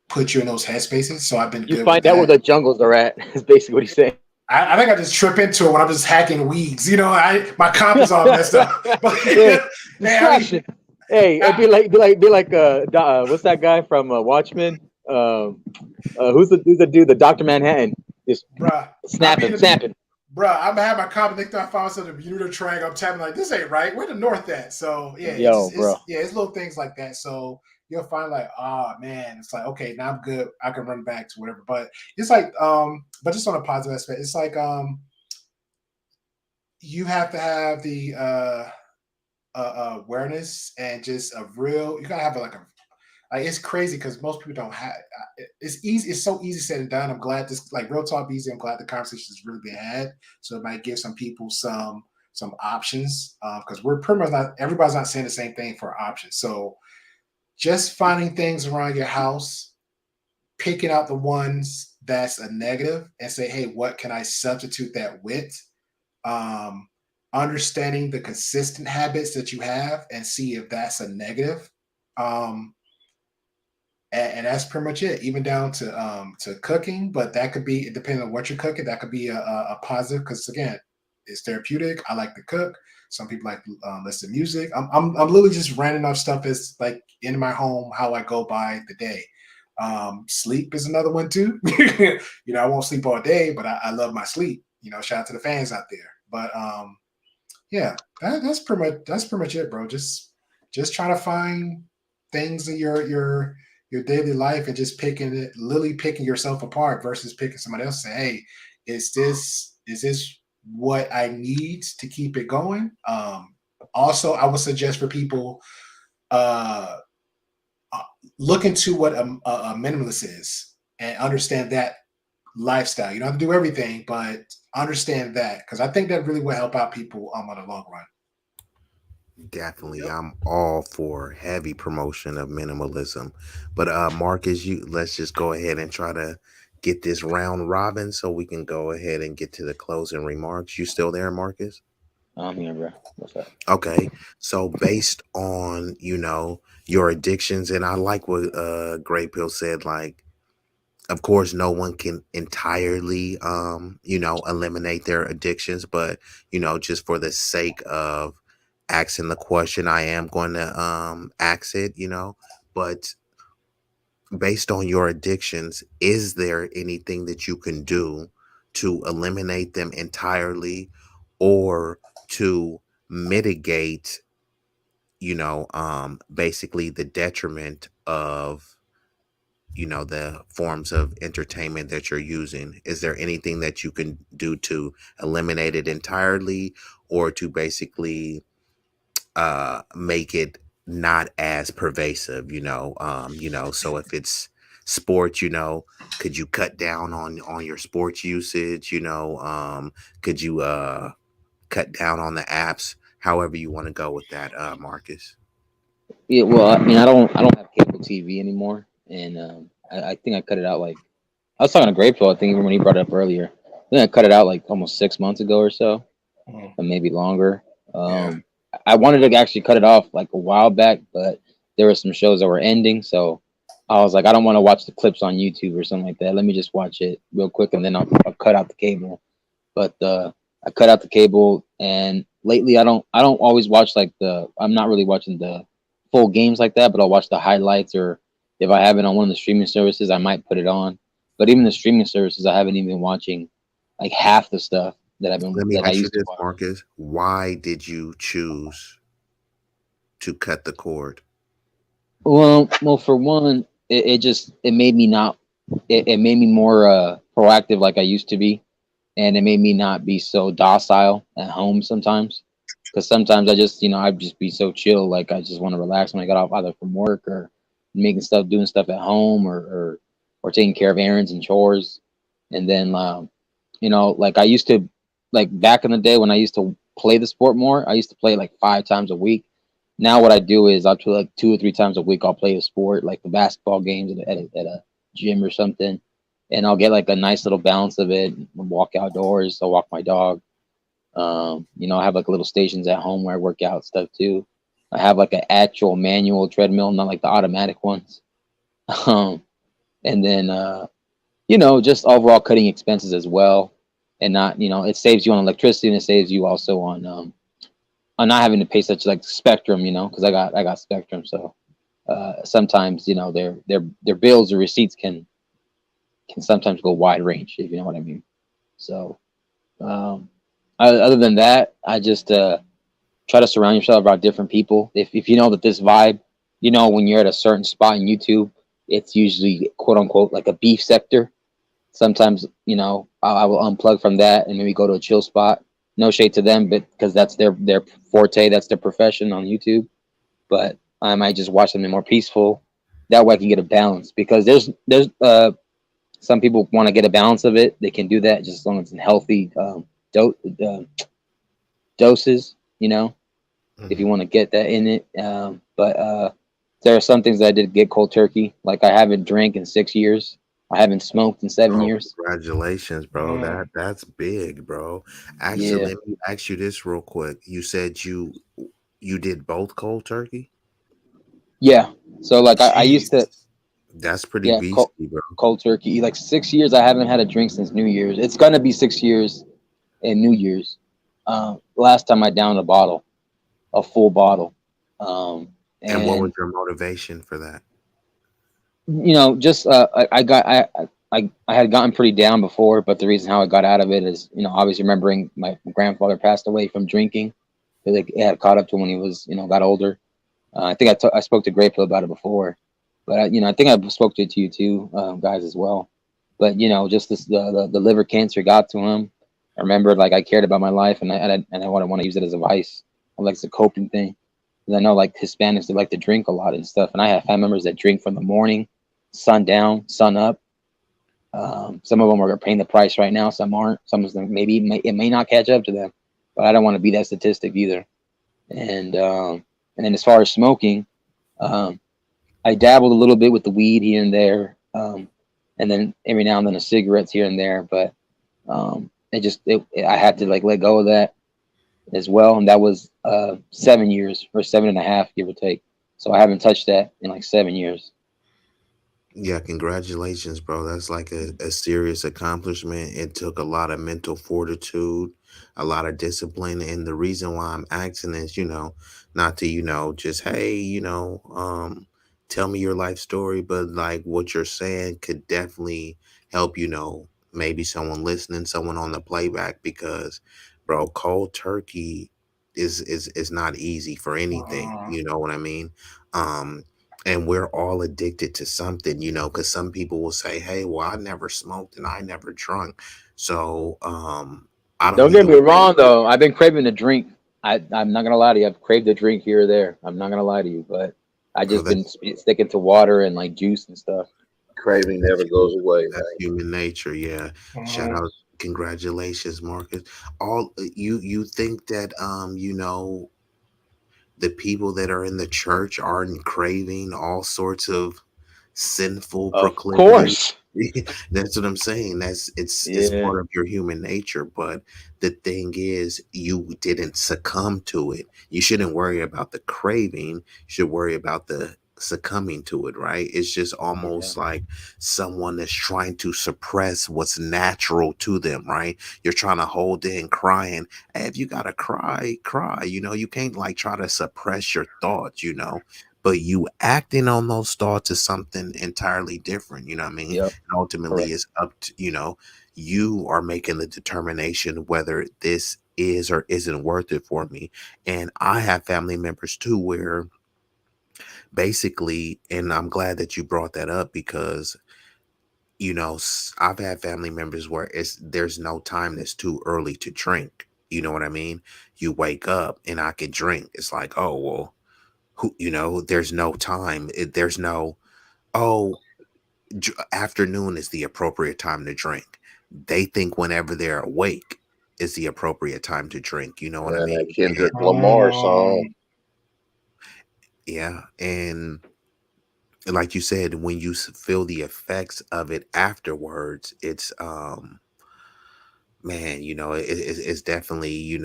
put you in those headspaces. So I've been You good find with out where that. the jungles are at. Is basically what he's saying. I think I just trip into it when I'm just hacking weeds. You know, my comp is all messed up. But, Yeah, man, I mean, distraction. Hey, it'd be like what's that guy from Watchmen? Who's the dude, the Doctor Manhattan? Just bruh, snapping. bruh, I'm gonna have my comp next time I found some Bermuda Triangle. I'm tapping like this ain't right. Where the north at? So yeah, Yo, bro. it's little things like that. So you'll find like, oh man, it's like okay, now I'm good. I can run back to whatever. But it's like, but just on a positive aspect, it's like you have to have the awareness and just a real. You gotta have like it's crazy because most people don't have. It's easy. It's so easy said and done. I'm glad this like real talk easy. I'm glad the conversation has really been had. So it might give some people some options because we're pretty much not everybody's not saying the same thing for options. So just finding things around your house, picking out the ones that's a negative, and say, hey, what can I substitute that with? Understanding the consistent habits that you have and see if that's a negative. And that's pretty much it, even down to cooking. But that could be depending on what you're cooking. That could be a positive because again, it's therapeutic. I like to cook. Some people like listen to music. I'm literally just random off stuff that's like in my home, how I go by the day. Sleep is another one too. You know, I won't sleep all day, but I love my sleep. You know, shout out to the fans out there. But yeah, that's pretty much it, bro. Just trying to find things in your daily life and just literally picking yourself apart versus picking somebody else. Say, hey, is this what I need to keep it going? Also, I would suggest for people look into what a minimalist is and understand that lifestyle. You don't have to do everything, but understand that because I think that really will help out people on the long run. Definitely, I'm all for heavy promotion of minimalism. But Marcus, let's just go ahead and try to get this round robin so we can go ahead and get to the closing remarks. You still there, Marcus? I'm here, bro. What's up? Okay. So based on, your addictions, and I like what Great Pill said, like of course no one can entirely eliminate their addictions, but just for the sake of asking the question, I am going to ask it, but based on your addictions, is there anything that you can do to eliminate them entirely or to mitigate basically the detriment of the forms of entertainment that you're using? Is there anything that you can do to eliminate it entirely or to basically make it not as pervasive, so if it's sports, could you cut down on your sports usage, could you cut down on the apps, however you want to go with that, Marcus? Yeah, well, I mean, I don't have cable TV anymore, and I think I cut it out like I was talking to Grateful. I think even when he brought it up earlier, I think I cut it out like almost 6 months ago or so, or maybe longer. I wanted to actually cut it off like a while back, but there were some shows that were ending, so I was like, I don't want to watch the clips on YouTube or something like that. Let me just watch it real quick, and then I'll cut out the cable. But I cut out the cable, and lately I don't always watch like I'm not really watching the full games like that, but I'll watch the highlights, or if I have it on one of the streaming services, I might put it on. But even the streaming services, I haven't even been watching like half the stuff Let me that I ask you used to this, watch. Marcus. Why did you choose to cut the cord? Well, for one, it made me not it made me more proactive like I used to be, and it made me not be so docile at home sometimes. Because sometimes I just I'd just be so chill, like I just want to relax when I got off either from work or doing stuff at home or taking care of errands and chores, and then like I used to, like back in the day when I used to play the sport more, I used to play like 5 times a week. Now what I do is I'll play like 2 or 3 times a week. I'll play a sport like the basketball games at a gym or something, and I'll get like a nice little balance of it. Walk outdoors. I'll walk my dog. I have like little stations at home where I work out stuff too. I have like an actual manual treadmill, not like the automatic ones. Um, and then just overall cutting expenses as well, and not it saves you on electricity and it saves you also on not having to pay such like Spectrum, because I got Spectrum, so sometimes their bills or receipts can sometimes go wide range, if you know what I mean. So um, other than that, I just try to surround yourself around different people. If you know that this vibe, when you're at a certain spot in YouTube, it's usually quote unquote like a beef sector. Sometimes I will unplug from that and maybe go to a chill spot. No shade to them, but because that's their forte, that's their profession on YouTube. But I might just watch something more peaceful. That way I can get a balance, because there's some people want to get a balance of it. They can do that just as long as it's in healthy do- uh, doses. If you Mhm. want to get that in it. But there are some things that I did get cold turkey. Like I haven't drank in 6 years. I haven't smoked in 7 years. Congratulations, bro. That's big, bro. Actually, Yeah, let me ask you this real quick. You said you did both cold turkey? yeah. So like I used to, Jeez. That's pretty yeah, beastly, bro. cold turkey. Like 6 years, I haven't had a drink since New Year's. It's gonna be 6 years in New Year's. Last time I downed a full bottle. Um, And what was and your motivation for that? just I had gotten pretty down before, but the reason how I got out of it is obviously remembering my grandfather passed away from drinking. Like it had caught up to when he was got older. I think I spoke to Grateful about it before, but I think I spoke to it to you too, guys, as well. But just the liver cancer got to him. I remembered like I cared about my life, and I want to use it as a vice, like it's a coping thing. Because I know like Hispanics, they like to drink a lot and stuff, and I have family members that drink from the morning, sun down, sun up. Some of them are paying the price right now. Some aren't. Some of them it may not catch up to them, but I don't want to be that statistic either. And then as far as smoking, um, I dabbled a little bit with the weed here and there, and then every now and then the cigarettes here and there. But I had to like let go of that as well, and that was 7 years or 7.5, give or take. So I haven't touched that in like 7 years. Yeah, congratulations, bro. That's like a serious accomplishment. It took a lot of mental fortitude, a lot of discipline. And the reason why I'm asking is, not to, just, hey, tell me your life story, but like what you're saying could definitely help, maybe someone listening, someone on the playback, because, bro, cold turkey is not easy for anything. You know what I mean? Um, and we're all addicted to something, because some people will say, hey, well, I never smoked and I never drunk, so I don't Don't get even me want wrong, though. I've been craving a drink. I'm not gonna lie to you. I've craved a drink here or there. I'm not gonna lie to you, but I bro. just been sticking to water and like juice and stuff. Craving That's never goes away, that's man. human nature. Yeah. Shout out, congratulations, Marcus. All you think that the people that are in the church aren't craving all sorts of sinful Of proclivities. course. That's what I'm saying. It's Yeah. part of your human nature. But the thing is, you didn't succumb to it. You shouldn't worry about the craving. You should worry about the succumbing to it, right? It's just Yeah. almost like someone that's trying to suppress what's natural to them, right? You're trying to hold in crying. Hey, if you gotta cry, cry. You can't like try to suppress your thoughts, but you acting on those thoughts is something entirely different. You know what I mean? Yep. And ultimately, Correct. it's up to you are making the determination whether this is or isn't worth it for me. And I have family members too where basically, and I'm glad that you brought that up, because I've had family members where there's no time that's too early to drink. You know what I mean? You wake up and I can drink. It's like, oh well, there's no time. There's no, oh, afternoon is the appropriate time to drink. they think whenever they're awake is the appropriate time to drink. You know what I Man, that mean? And Kendrick Lamar song. yeah, and like you said, when you feel the effects of it afterwards, it's man, it's definitely,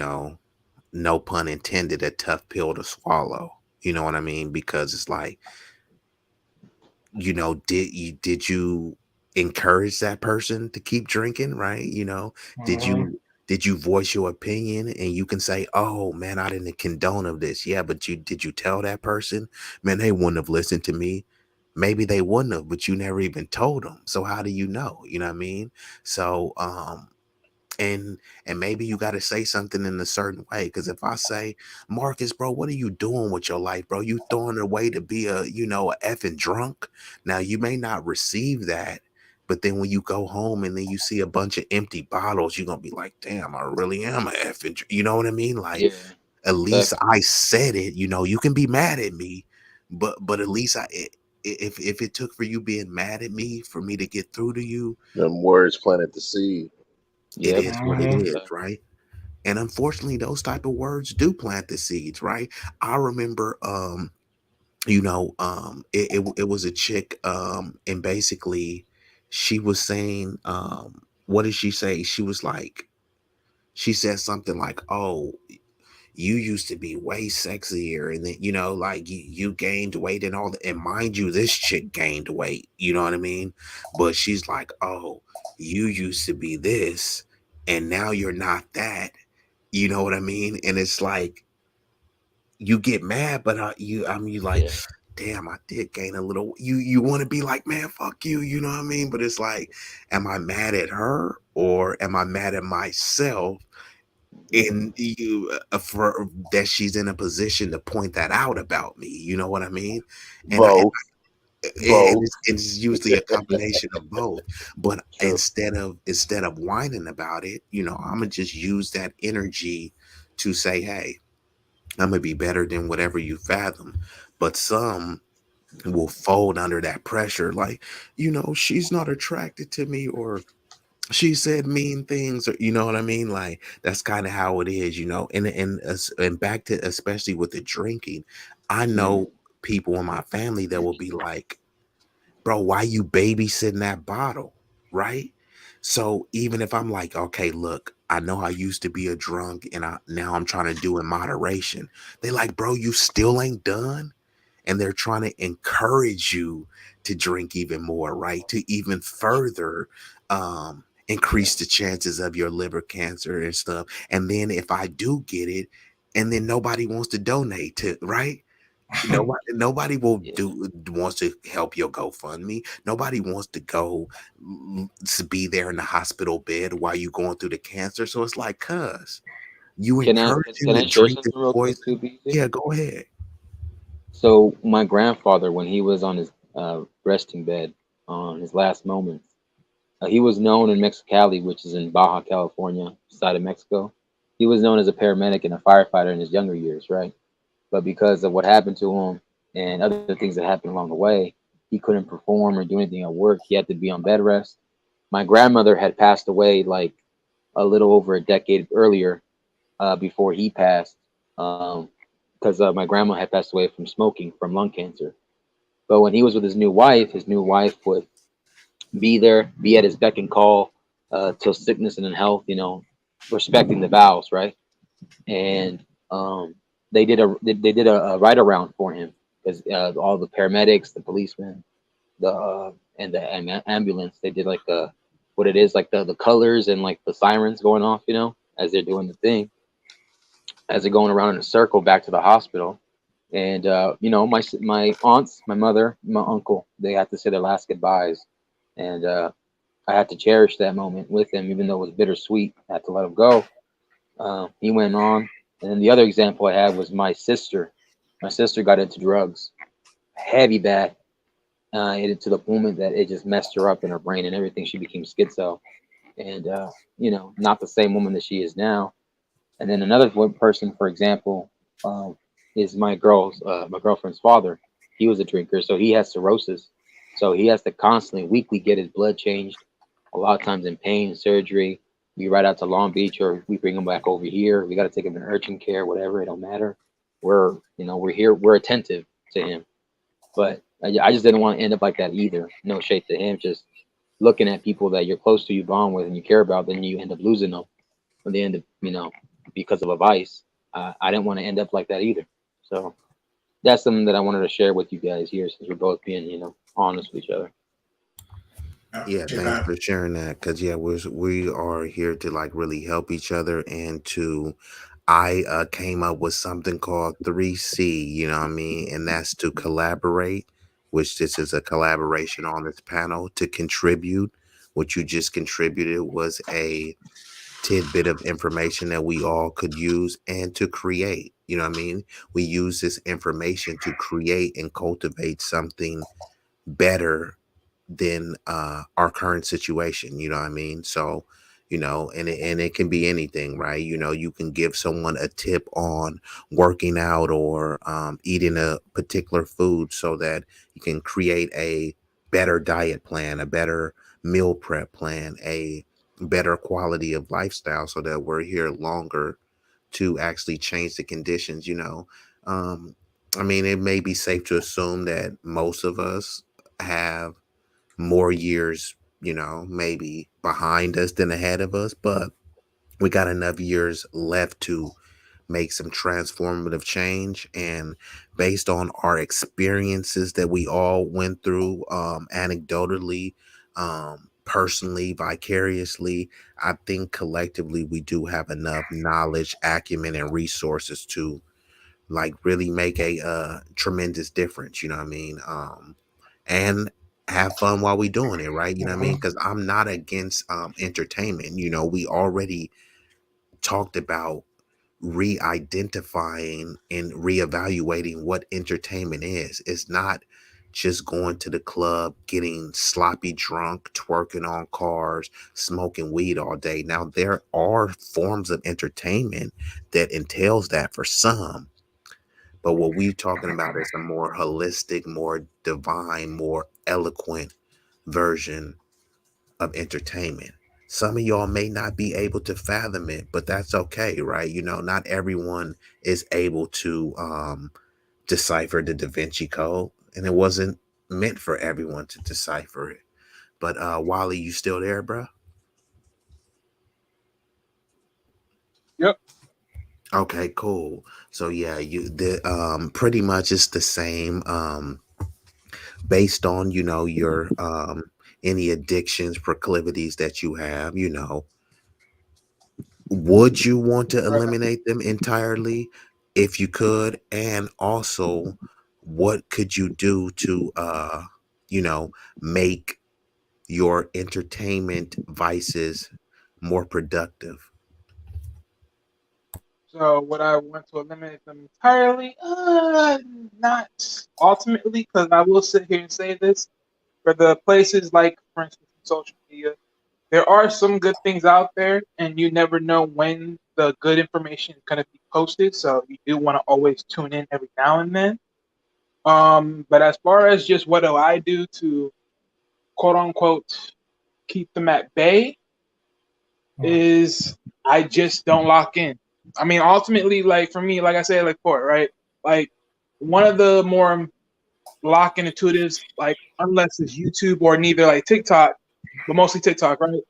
no pun intended, a tough pill to swallow. You know what I mean? Because it's like, did you encourage that person to keep drinking, right? Did you voice your opinion, and you can say, oh man, I didn't condone of this. Yeah, but did you tell that person? Man, they wouldn't have listened to me. Maybe they wouldn't have, but you never even told them. So how do you know? You know what I mean? So and maybe you got to say something in a certain way, because if I say, Marcus, bro, what are you doing with your life, bro? You throwing it away to be a effing drunk. Now you may not receive that, but then when you go home and then you see a bunch of empty bottles, you're gonna be like, damn, I really am a effing you know what I mean? Like, Yeah. at least Facts. I said it. You can be mad at me, but at least if it took for you being mad at me for me to get through to you, Them words planted the seed. it Yep. is what it That's a is, fact. right? And unfortunately, those type of words do plant the seeds, right? I remember, it was a chick, and basically, she was saying, what did she say? She was like, she said something like, "Oh, you used to be way sexier, and then like you gained weight and all that." And mind you, this chick gained weight. You know what I mean? But she's like, "Oh, you used to be this, and now you're not that." You know what I mean? And it's like you get mad, but you like, Yeah. damn, I did gain a little. You want to be like, man, fuck you. You know what I mean? But it's like, am I mad at her, or am I mad at myself? And for that she's in a position to point that out about me. You know what I mean? And Both. Both. it's usually a combination of both. But True. instead of whining about it, I'm gonna just use that energy to say, hey, I'm gonna be better than whatever you fathom. But some will fold under that pressure, like, she's not attracted to me, or she said mean things, or you know what I mean? Like, that's kind of how it is, and back to, especially with the drinking, I Mm. know people in my family that will be like, bro, why you babysitting that bottle? Right? So even if I'm like, okay, look, I know I used to be a drunk, and now I'm trying to do in moderation. They like, bro, you still ain't done. And they're trying to encourage you to drink even more, right? To even further increase the chances of your liver cancer and stuff. And then if I do get it, and then nobody wants to donate to, right? Nobody will Yeah. do wants to help your GoFundMe. Nobody wants to go to be there in the hospital bed while you going through the cancer. So it's like, cuz you Can I encourage can, him can to I share drink this something real quick poison. too, BZ? Yeah, go ahead. So my grandfather, when he was on his resting bed on his last moments, he was known in Mexicali, which is in Baja California, side of Mexico. He was known as a paramedic and a firefighter in his younger years, right? But because of what happened to him and other things that happened along the way, he couldn't perform or do anything at work. He had to be on bed rest. My grandmother had passed away like a little over a decade earlier, before he passed, because my grandma had passed away from smoking from lung cancer. But when he was with his new wife would be there, be at his beck and call, till sickness and in health, respecting the vows, right? And they did a ride around for him, because all the paramedics, the policemen, the and the ambulance, they did like what it is, like the colors and like the sirens going off, as they're doing the thing, as they're going around in a circle back to the hospital. And my aunts, my mother, my uncle, they had to say their last goodbyes, and I had to cherish that moment with him, even though it was bittersweet. I had to let him go. He went on. And then the other example I had was my sister. My sister got into drugs, heavy bad, and to the moment that it just messed her up in her brain and everything. She became schizo, and not the same woman that she is now. And then another person, for example, is my girlfriend's father. He was a drinker, so he has cirrhosis. So he has to constantly, weekly, get his blood changed. a lot of times in pain, surgery. We ride out to Long Beach or we bring them back over here. We got to take him in urgent care, whatever. It don't matter. We're here. We're attentive to him. But I just didn't want to end up like that either. No shade to him. Just looking at people that you're close to, you bond with, and you care about, then you end up losing them at the end of, because of a vice. I didn't want to end up like that either. So that's something that I wanted to share with you guys here, since we're both being, honest with each other. Yeah, thanks for sharing that. Cause yeah, we are here to like really help each other and to I came up with something called 3C, you know what I mean? And that's to collaborate, which this is a collaboration on this panel, to contribute. What you just contributed was a tidbit of information that we all could use, and to create, you know what I mean? We use this information to create and cultivate something better than our current situation, you know what I mean? So, and it can be anything, right? You can give someone a tip on working out or eating a particular food so that you can create a better diet plan, a better meal prep plan, a better quality of lifestyle, so that we're here longer to actually change the conditions. um I mean, it may be safe to assume that most of us have more years, maybe behind us than ahead of us, but we got enough years left to make some transformative change. And based on our experiences that we all went through, anecdotally, personally, vicariously, I think collectively we do have enough knowledge, acumen, and resources to like really make a tremendous difference, you know what I mean? And have fun while we doing it, right? You know what I mean? Because I'm not against entertainment. We already talked about re-identifying and reevaluating what entertainment is. It's not just going to the club, getting sloppy drunk, twerking on cars, smoking weed all day. Now, there are forms of entertainment that entails that for some, but what we're talking about is a more holistic, more divine, more eloquent version of entertainment. Some of y'all may not be able to fathom it, but that's okay, right? Not everyone is able to decipher the Da Vinci Code, and it wasn't meant for everyone to decipher it. But Wally, you still there, bro? Yep. Okay, cool. So yeah, the pretty much it's the same. Based on your any addictions, proclivities that you have, would you want to Right. eliminate them entirely if you could? And also, what could you do to you know make your entertainment vices more productive? So would I want to eliminate them entirely? Not ultimately, because I will sit here and say this. For the places like, for instance, social media, there are some good things out there, and you never know when the good information is going to be posted. So you do want to always tune in every now and then. But as far as just what do I do to quote unquote keep them at bay, is I just don't lock in. I mean, ultimately, like for me, like I said, like for it, right? Like one of the more lock in intuitives, like unless it's YouTube or neither like TikTok, but mostly TikTok, right?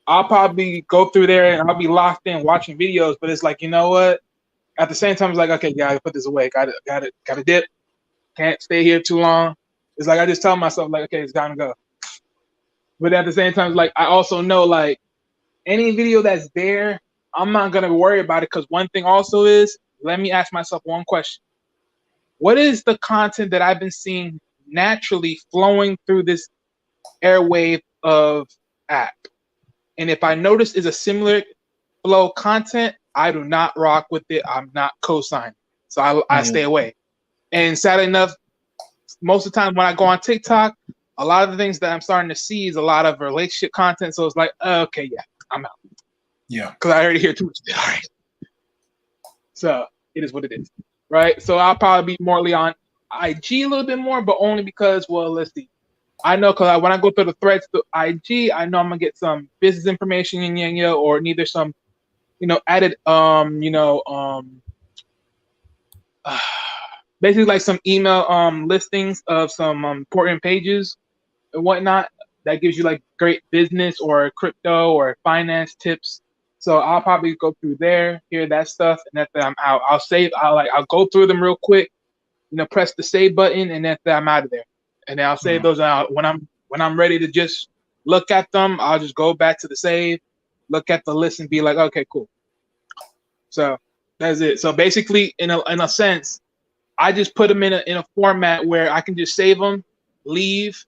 I'll probably go through there and I'll be locked in watching videos, but it's like, you know what? At the same time, it's like, okay, gotta put this away. Gotta dip. Can't stay here too long. It's like I just tell myself, like, okay, it's time to go. But at the same time, it's like I also know, like, any video that's there, I'm not gonna worry about it, because one thing also is, let me ask myself one question. What is the content that I've been seeing naturally flowing through this airwave of app? And if I notice is a similar flow content, I do not rock with it. I'm not co-signing. So I stay away. And sad enough, most of the time when I go on TikTok, a lot of the things that I'm starting to see is a lot of relationship content. So it's like, okay, yeah, I'm out. Yeah. Because I already hear too much. All right. So it is what it is. Right. So I'll probably be morely on IG a little bit more, but only because, well, let's see. I know because when I go through the threads to IG, I know I'm gonna get some business information in or neither some, added basically like some email listings of some important pages and whatnot that gives you like great business or crypto or finance tips. So I'll probably go through there, hear that stuff, and then I'm out. I'll go through them real quick, press the save button, and then I'm out of there. And then I'll save those out when I'm ready to just look at them. I'll just go back to the save, look at the list, and be like, okay, cool. So that's it. So basically, in a sense, I just put them in a format where I can just save them, leave,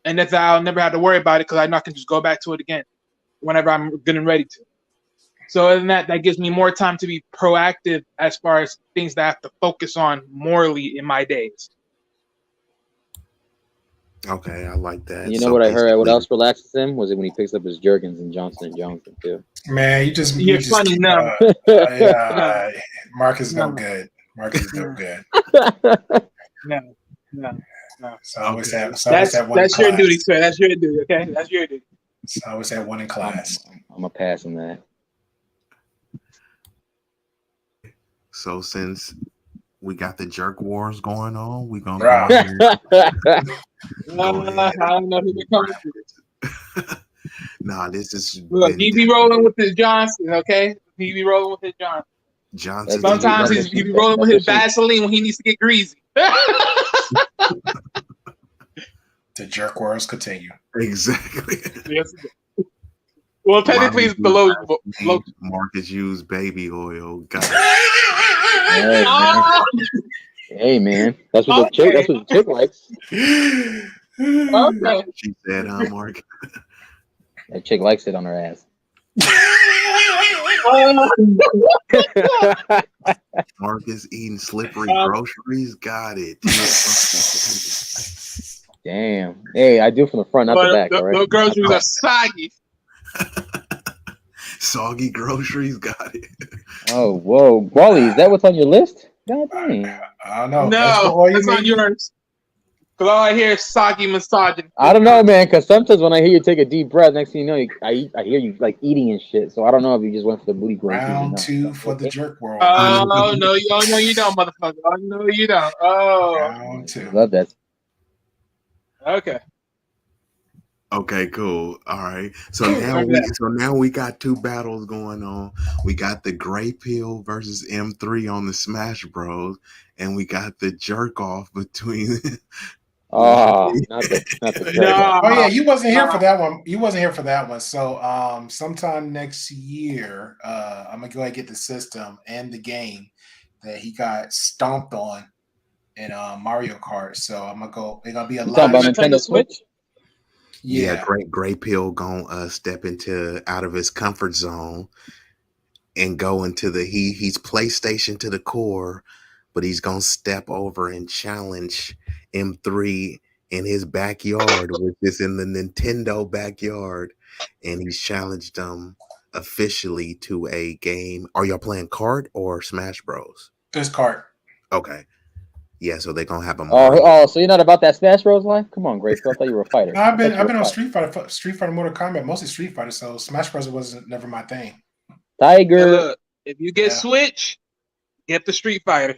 and that I'll never have to worry about it because I know I can just go back to it again whenever I'm getting ready to. So other than that gives me more time to be proactive as far as things that I have to focus on morally in my days. Okay, I like that. You know what I heard? What else relaxes him was it when he picks up his Jergens and Johnson & Johnson too. Man, You're funny now. Mark is no good. Mark is no good. No. So I always have one. That's your duty, sir. That's your duty. Okay, that's your duty. So I always have one in class. I'm gonna pass on that. So since we got the jerk wars going on, we gonna Bro. go ahead. I don't know who they're coming to. Nah, this is. Look, he be rolling with his Johnson, okay? He be rolling with his Johnson. Johnson. Sometimes he be rolling with his Vaseline when he needs to get greasy. The jerk wars continue. Exactly. Yes. Well, technically, it's below. Marcus used baby oil. Got it. Hey man, that's what the chick likes. Okay. She said, Mark. That chick likes it on her ass. Marcus eating slippery groceries. Got it. Damn. Hey, I do it from the front, not the back. All right? The groceries are soggy. Soggy groceries. Got it. Oh, whoa. Wally, is that what's on your list? God dang. I don't know. No, it's on yours. Because all I hear is soggy misogyny. I don't know, man, because sometimes when I hear you take a deep breath, next thing you know, I hear you like eating and shit. So I don't know if you just went for the booty growth. Round two for the jerk world. Oh, no, you don't, motherfucker. Oh, no, you don't. Oh. Round two. Love that. Okay. Okay, cool. All right. So now we got two battles going on. We got the Gray Pill versus M3 on the Smash Bros, and we got the jerk off between. Oh, not the no. Oh yeah, you wasn't here for that one. You wasn't here for that one. So sometime next year, I'm gonna go ahead and get the system and the game that he got stomped on in Mario Kart. So I'm gonna go. They're gonna be a live about Nintendo Switch. Yeah, Gray Pill gonna step out of his comfort zone and go into he's PlayStation to the core, but he's gonna step over and challenge M3 in his backyard, which is in the Nintendo backyard, and he's challenged them officially to a game. Are y'all playing Kart or Smash Bros? There's Kart. Okay. Yeah, so they're gonna have a. So you're not about that Smash Bros life? Come on, Grace. I thought you were a fighter. No, I've been on Street Fighter, Mortal Kombat, mostly Street Fighter. So Smash Bros wasn't never my thing. Tiger. Hey, look, if you get Switch, get the Street Fighter.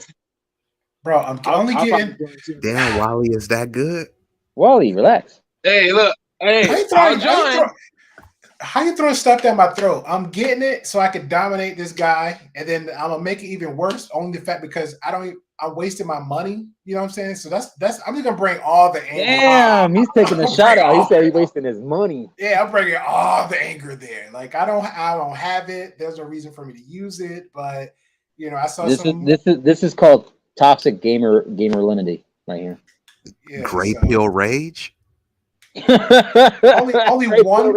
Bro, I'm only getting. Damn, Wally, is that good? Wally, relax. Hey, look. Hey, how you throwing stuff down my throat? I'm getting it so I can dominate this guy, and then I'm gonna make it even worse. Only the fact because I'm wasting my money. You know what I'm saying? So that's. I'm just gonna bring all the anger. Damn, he's taking a shot out. He said he's wasting his money. Yeah, I'm bringing all the anger there. Like I don't have it. There's no reason for me to use it, but I saw this is called toxic gamerlinity right here. Yeah, Gray Pill rage. only one.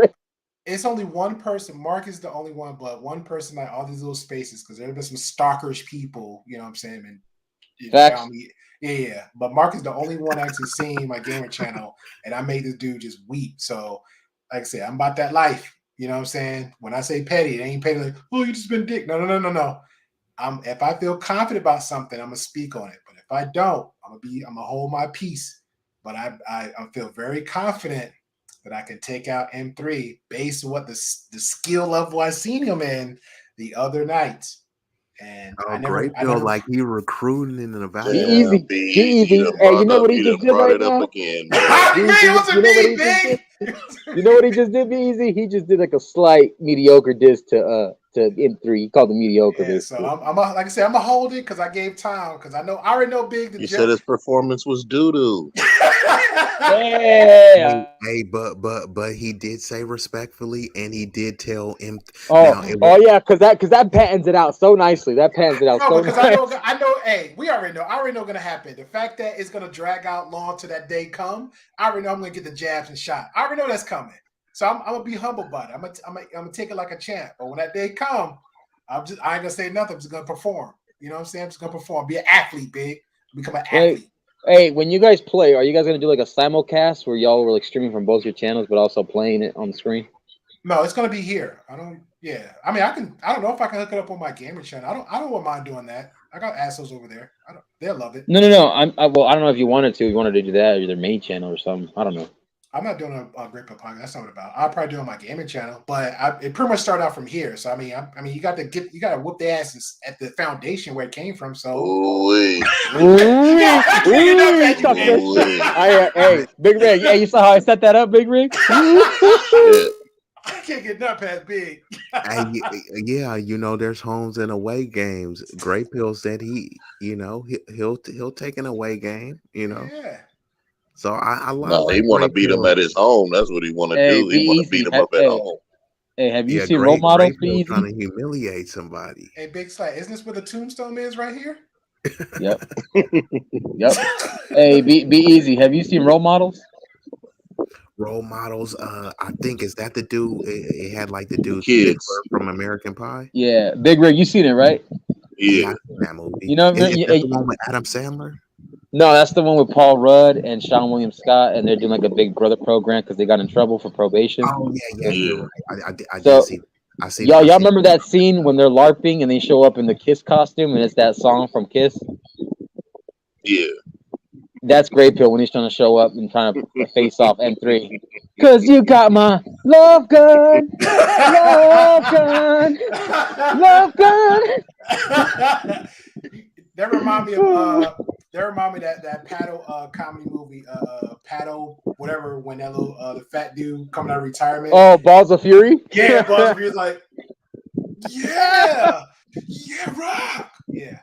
It's only one person. Mark is the only one, but one person like all these little spaces because there have been some stalkerish people. You know what I'm saying? And found me. Yeah. But Mark is the only one actually seeing my gamer channel, and I made this dude just weep. So, like I said, I'm about that life. You know what I'm saying? When I say petty, it ain't petty like, oh, you just been dick. No. If I feel confident about something, I'm gonna speak on it. But if I don't, I'm gonna hold my peace. but I feel very confident that I can take out M3 based on what the skill level I seen him in the other night. And I never like he recruiting and Be evaluating. easy. Hey, you know what he just did right now? Again, You know what he just did? Be easy. He just did like a slight mediocre diss to M3. He called him mediocre. Yeah, so I'm like I said, I'm gonna hold it because I gave time because I already know Big. You said his performance was doo doo. Yeah. Hey, but he did say respectfully, and he did tell him. Yeah, because that patents it out so nicely. That patents it out so because nice. I know. Hey, I already know gonna happen. The fact that it's gonna drag out long till that day come, I already know I'm gonna get the jabs and shot. I already know that's coming. So I'm gonna be humble about it. I'm gonna take it like a champ. But when that day come, I ain't gonna say nothing. I'm just gonna perform. You know what I'm saying? I'm just gonna perform. Be an athlete, Big. Become an athlete. Hey, when you guys play, are you guys gonna do like a simulcast where y'all were like streaming from both your channels, but also playing it on the screen? No, it's gonna be here. Yeah. I mean, I don't know if I can hook it up on my gaming channel. I don't mind doing that. I got assholes over there. They'll love it. No. I don't know if you wanted to. You wanted to do that or their main channel or something. I don't know. I'm not doing a Great Pill podcast. That's not what it's about. I'll probably do it on my gaming channel, but it pretty much started out from here. So I mean, you got to whoop the asses at the foundation where it came from. So, hey, Big Rig. Hey, you saw how I set that up, Big Rig? I can't get nothing past Big. Yeah, there's homes and away games. Great Pill said he'll take an away game. Yeah. So I No, he want to beat him at his home. That's what he want to do. He want to beat him up at home. Hey, have you seen role models? Be trying to humiliate somebody. Hey, Big Slight, isn't this where the tombstone is right here? Yep. Hey, be easy. Have you seen role models? Role models. I think is that the dude? It had like the dude Kids from American Pie. Yeah, Big Rig. You seen it, right? Yeah, I've seen that movie. You know, is that the one with Adam Sandler? No, that's the one with Paul Rudd and Sean William Scott, and they're doing like a Big Brother program because they got in trouble for probation. Oh yeah. You're right. I So, did see. I see. Y'all remember that scene when they're LARPing and they show up in the Kiss costume and it's that song from Kiss? Yeah. That's Great Pill when he's trying to show up and trying to face off M3. Cause you got my love gun, love gun, love gun. That remind me of that paddle comedy movie, paddle whatever, when that little the fat dude coming out of retirement. Oh, Balls of Fury? Yeah, Balls of Fury's like, yeah, rock. Yeah.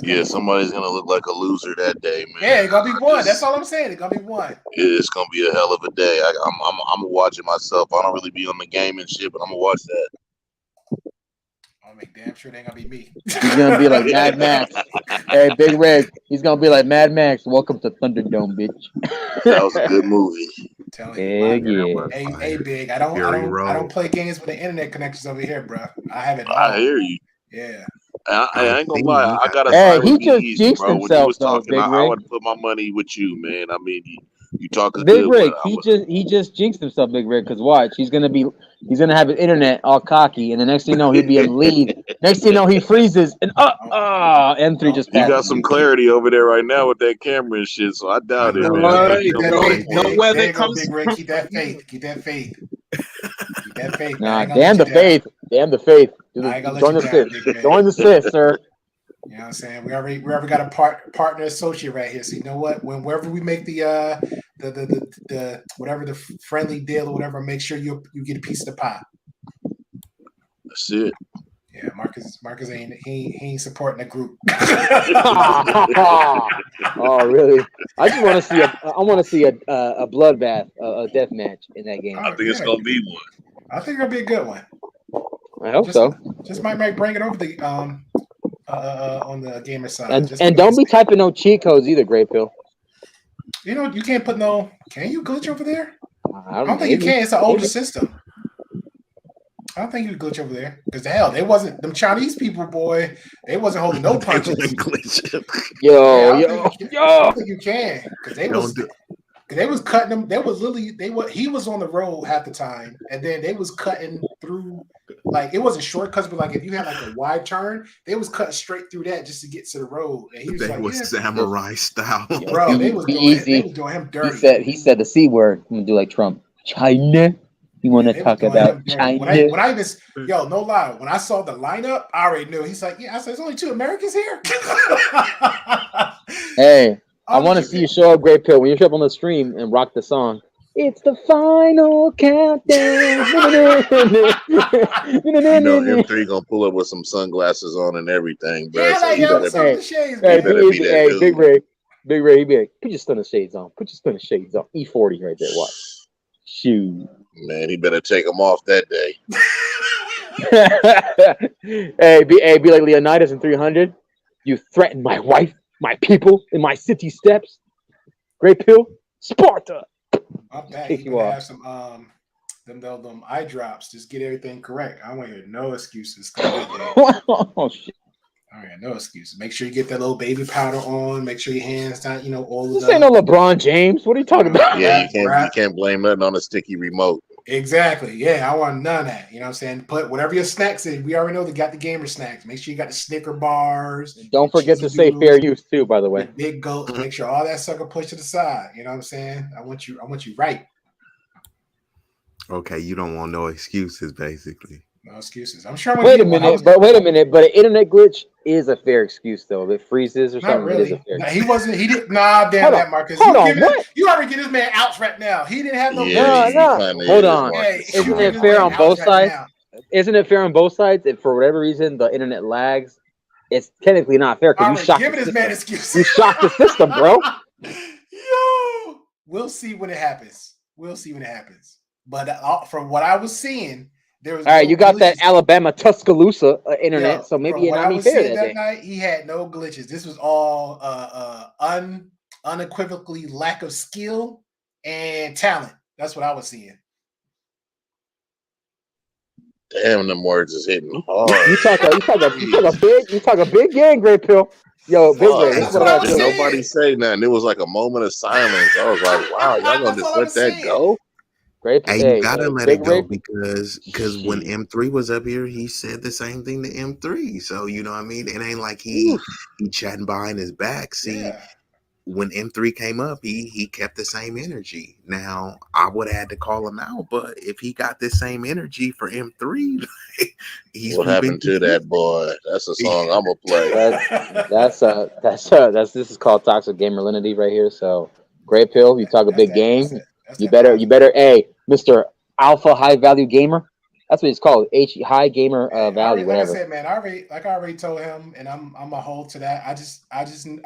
Yeah, somebody's gonna look like a loser that day, man. Yeah, it's gonna be one. That's all I'm saying. It's gonna be one. It's gonna be a hell of a day. I'm watching myself. I don't really be on the game and shit, but I'm gonna watch that. I'll make damn sure it ain't gonna be me. He's gonna be like Mad Max. Hey, Big Rig. He's gonna be like Mad Max. Welcome to Thunderdome, bitch. That was a good movie. Hey, Big. I don't play games with the internet connections over here, bro. I have it. I hear you. Yeah. I ain't gonna lie. I gotta side with he just B-Eazy, jinxed bro. When himself, you was though, talking, Big I Rig. would put my money with you, man. I mean, you talking Big good. Rig, he just jinxed himself, Big Rig. Cause watch, he's gonna have his internet all cocky, and the next thing you know, he'll be in the lead. Next thing you know, he freezes, and M3 just You passed. got some clarity over there right now with that camera and shit, so I doubt it, man. No weather comes. Big Rig, keep that faith. Keep that faith. Nah, damn the faith. Damn the faith. Join the sis. Join the sis, sir. You know what I'm saying? We already got a partner associate right here. So you know what? Whenever we make the whatever the friendly deal or whatever, make sure you get a piece of the pie. That's it. Yeah, Marcus ain't ain't supporting the group. Oh really? I just want to see a bloodbath, a death match in that game. I think it's gonna be one. I think it'll be a good one. I hope so. Just might bring it over the on the gamer side. And don't be typing no cheat codes either, Great Pill. You know, you can't put no. Can you glitch over there? I don't think you can. It's an older system. I don't think you glitch over there because hell, they wasn't them Chinese people, boy. They wasn't holding no punches. Yo. I don't think you can because they was cutting them. He was on the road half the time, and then they was cutting through like it wasn't shortcuts, but like if you had like a wide turn, they was cutting straight through that just to get to the road. And he was They like, was samurai style. bro, they was Be doing him dirty. He said the C word. I'm gonna do like Trump. China. You want to talk about China? When I even, no lie, when I saw the lineup, I already knew. He's like, yeah, I said, there's only 2 Americans here. Hey, I want to see you show up, Great Pill, when you show up on the stream and rock the song. It's the final countdown. You know, M3 gonna pull up with some sunglasses on and everything, bro. Yeah, So like, you yo, better, some of the shades, you man. better be that dude. Big Ray, he be like, put your stunner shades on. Put your stunner shades on. E40 right there. Watch. Shoot. Man, he better take them off that day. Hey, be like Leonidas in 300. You threaten my wife, my people, and my city steps. Great Pill, Sparta. I'm back. Kick You you gonna off. have some them eye drops. Just get everything correct. I don't want to hear no excuses. Oh shit. All right, no excuses. Make sure you get that little baby powder on. Make sure your hands not, all This of ain't no LeBron James. What are you talking about? Yeah, you can't blame nothing on a sticky remote. Exactly. Yeah, I want none of that. You know what I'm saying? Put whatever your snacks in. We already know they got the gamer snacks. Make sure you got the Snicker bars. Don't forget to say fair use too, by the way. The big goats. Make sure all that sucker pushed to the side. You know what I'm saying? I want you right. Okay, you don't want no excuses, basically. No excuses. I'm sure. Wait a minute, but an internet glitch is a fair excuse though. If it freezes or something, really. it is a fair excuse. He wasn't. He didn't. Nah, damn that, Marcus. You already get this man outs right now. He didn't have no. No. Hold on. Isn't it fair on both sides? Isn't it fair on both sides? If for whatever reason the internet lags, it's technically not fair because you shocked the system. You shocked the system, bro. Yo, we'll see when it happens. But from what I was seeing. There was all right, you got that Alabama Tuscaloosa internet, so maybe you're not fair that day. Night, he had no glitches. This was all unequivocally lack of skill and talent. That's what I was seeing. Damn, them words is hitting hard. You talk a big game, Great Pill. Yo, big game. Nobody say nothing. It was like a moment of silence. I was like, wow, y'all gonna just let that go? Hey, you gotta let it go because when M3 was up here, he said the same thing to M3. So you know what I mean? It ain't like he chatting behind his back. See, when M3 came up, he kept the same energy. Now I would have had to call him out, but if he got the same energy for M3, what happened to that boy? That's a song I'm gonna play. This is called toxic gamerlinity right here. So Great Pill, you talk a big game. You better, hey, Mr. Alpha High Value Gamer. That's what it's called. High Gamer Value, whatever. Like I said, man, I already told him, and I'm a hold to that.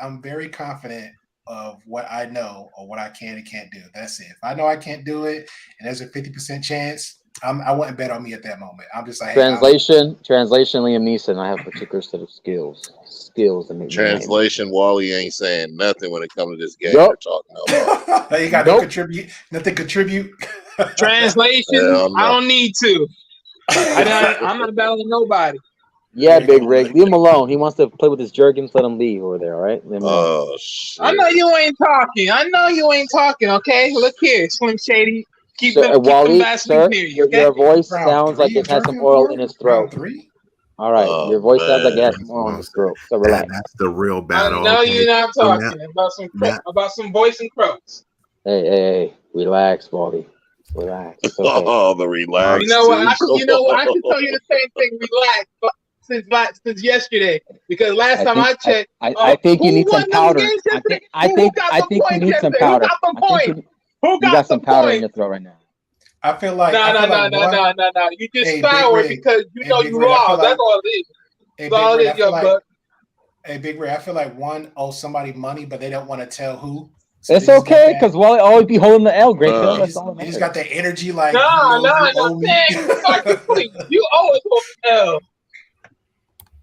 I'm very confident of what I know or what I can and can't do. That's it. If I know I can't do it, and there's a 50% chance, I wouldn't bet on me at that moment. I'm just like translation, Liam Neeson. I have a particular set of skills. That make translation. Wally ain't saying nothing when it comes to this game we're talking about. You got nothing contribute. Translation. I don't need to. I'm not battling nobody. Yeah, Big Rig, leave him alone. He wants to play with his jerkins. Let him leave over there. All right. Oh shit! I know you ain't talking. Okay, look here, Slim Shady. Keep them sir, near you, okay? Your voice sounds like it has some oil in his throat. All right, your voice sounds like it has some oil in his throat. So relax. That's the real battle. I know you're not talking about some voice and croaks. Hey, relax, Wally. Relax. It's okay. Oh, the relax. You know what? I can tell you the same thing. Relax. Since yesterday, because last time I checked, I think you need some powder. I think you need some powder. You got some powder in your throat right now. I feel like no. You just sour because you know you lost. That's all it is. That's all it is, young buck. Hey, Big Ray, I feel like one owes somebody money, but they don't want to tell who. So it's okay because Wally always be holding the L. Great. They just got that energy, like no. You always hold the L.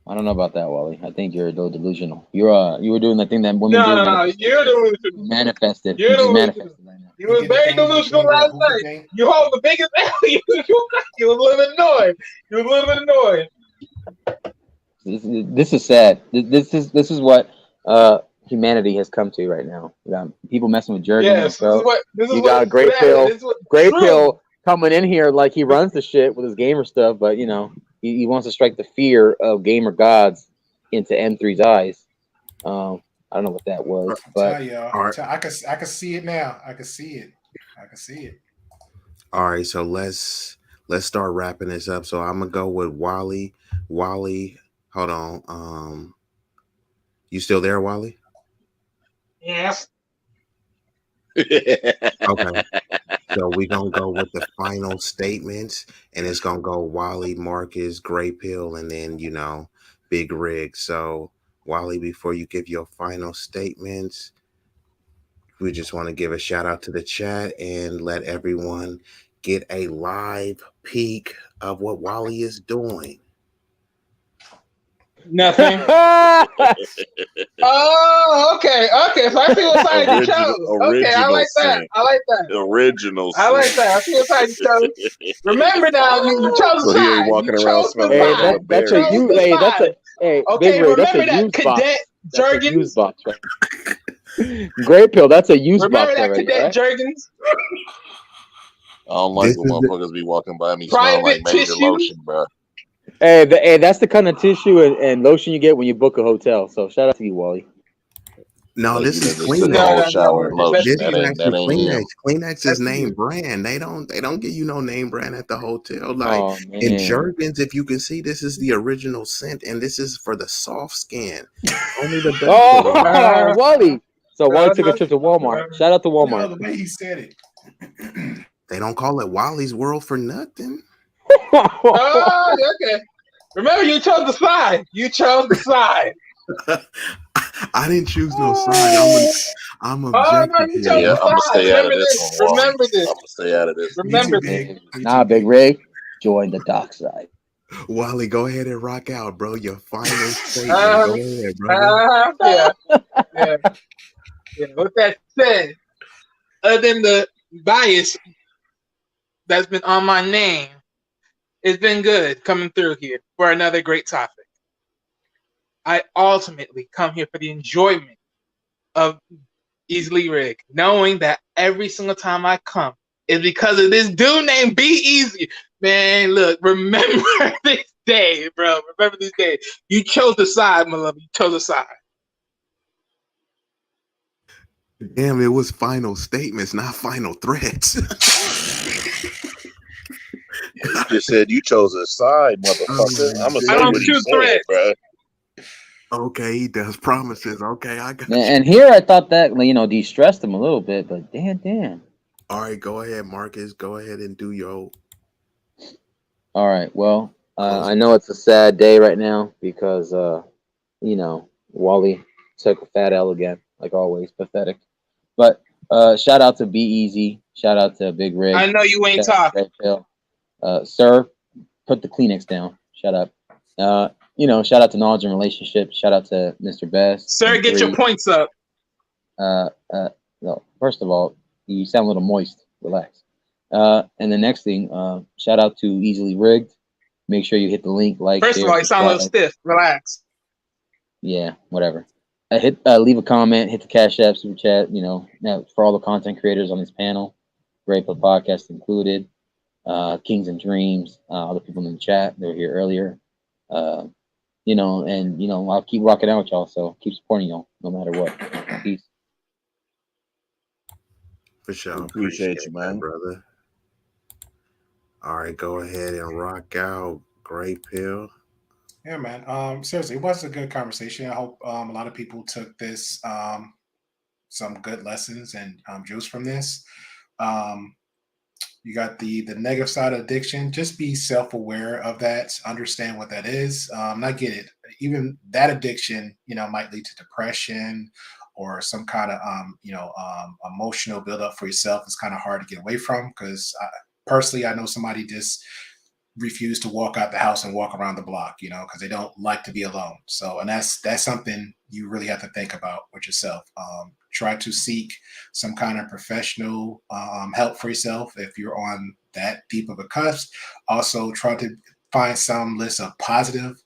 I don't know about that, Wally. I think you're a little delusional. You were doing the thing that women do. No, you're delusional. You manifested. You're delusional. You was very delusional last night. You hold the biggest L. You was a little bit annoyed. This is sad. This is what humanity has come to right now. You got people messing with Jurgen. Yes, you got a Great Pill coming in here like he runs the shit with his gamer stuff, but you know he wants to strike the fear of gamer gods into M3's eyes. I don't know what that was, but Tell y'all, All right. I can see it now. I can see it. I can see it. All right, so let's start wrapping this up. So I'm gonna go with Wally. Wally, hold on. You still there, Wally? Yes. Okay. So we're gonna go with the final statements, and it's gonna go Wally, Marcus, Gray Pill, and then Big Rig. So Wally, before you give your final statements, we just want to give a shout out to the chat and let everyone get a live peek of what Wally is doing. Nothing. Oh, okay. So I see what side you chose. Okay, I like that. I like that. Original. I like that. I see what side you chose. Remember now, you chose the So he side. ain't walking You around chose the smelling hey, side. like that's a a You chose you. the Hey, that's a side. hey, Okay, Big Ray. That's a remember that used box. Cadet That's a used Jergens. box, right? Gray Pill. That's a used Remember box that already, Cadet right? Jergens. I don't like This when is the, motherfuckers be walking by me smelling like Private major tissue. lotion, bro. Hey, that's the kind of tissue and lotion you get when you book a hotel. So shout out to you, Wally. no. Like This you is niggas took a No, whole Kleenex. no, shower no. in That's lotion. This to is you. actually That ain't Kleenex. him. Kleenex is That's to name you. brand. They don't give you no name brand at the hotel. Like Oh in man. Jergens, if you can see, this is the original scent, and this is for the soft skin. Only the best for Wally. Oh, Wally. So Wally took a No. trip to Walmart. Shout out to No, Walmart. the way he said it. They don't call it Wally's World for nothing. Oh, okay. Remember, you chose the side. You chose the side. I didn't choose no side. I'm Oh no, objective you chose here. Yeah, the I'm gonna side. stay out of Remember this this. one, Wally. Remember I'm this. gonna stay out of this. Me too, Remember this. big. Me Nah, too, Big Ray. Join the dark side. Wally, go ahead and rock out, bro. Your final statement. Go ahead, brother. Yeah, yeah, yeah. With that said, other than the bias that's been on my name, it's been good coming through here for another great topic. I ultimately come here for the enjoyment of Eazily Rig, knowing that every single time I come is because of this dude named B-Eazy. Man, look, remember this day, bro. Remember this day. You chose the side, my love. You chose the side. Damn, it was final statements, not final threats. You just said you chose a side, motherfucker. I'm gonna I say don't what he choose said, threats. bro. Okay, he does promises. Okay, I got you. And here I thought that de-stressed him a little bit, but damn. All right, go ahead, Marcus. Go ahead and do your. All right. Well, I closing know it's a sad day right now because Wally took a fat L again, like always, pathetic. But shout out to B-Eazy, shout out to Big Rig, I know you ain't shout out to talking. Red Pill. Sir, put the Kleenex down. Shut up. Shout out to Knowledge and Relationships. Shout out to Mr. Best. Sir, get your points up. No, first of all, you sound a little moist. Relax. And the next thing, shout out to Easily Rigged. Make sure you hit the link, like, First of share, all, you sound a little subscribe. stiff. Relax. Yeah, whatever. Leave a comment, hit the Cash App, Super Chat. For all the content creators on this panel, Great Put Podcast included, Kings and Dreams, other people in the chat. They were here earlier. I'll keep rocking out with y'all. So keep supporting y'all, no matter what. Peace. For sure. Appreciate you, man. that, brother. All right, go ahead and rock out. Great Pill. Yeah, man. Seriously, it was a good conversation. I hope a lot of people took this some good lessons and juice from this. You got the negative side of addiction. Just be self-aware of that. Understand what that is. I get it. Even that addiction, might lead to depression or some kind of emotional buildup for yourself. It's kind of hard to get away from because personally, I know somebody just refuse to walk out the house and walk around the block, because they don't like to be alone. So, and that's something you really have to think about with yourself. Try to seek some kind of professional help for yourself if you're on that deep of a cusp. Also, try to find some list of positive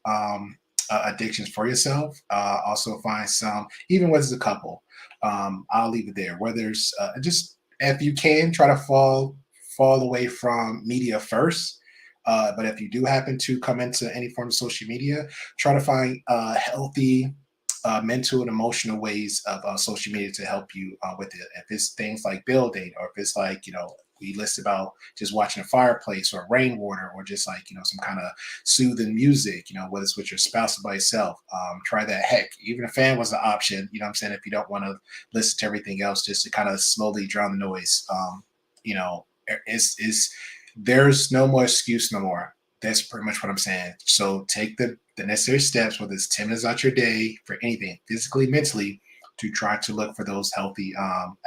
addictions for yourself. Also, find some, even when it's a couple. I'll leave it there. Whether it's just if you can, try to fall away from media first. But if you do happen to come into any form of social media, try to find healthy mental and emotional ways of social media to help you with it. If it's things like building, or if it's like, we list about just watching a fireplace or rainwater, or just like, some kind of soothing music, whether it's with your spouse or by yourself, try that. Heck, even a fan was an option, what I'm saying, if you don't want to listen to everything else, just to kind of slowly drown the noise. It's there's no more excuse no more. That's pretty much what I'm saying. So take the necessary steps, whether it's 10 minutes out your day for anything, physically, mentally, to try to look for those healthy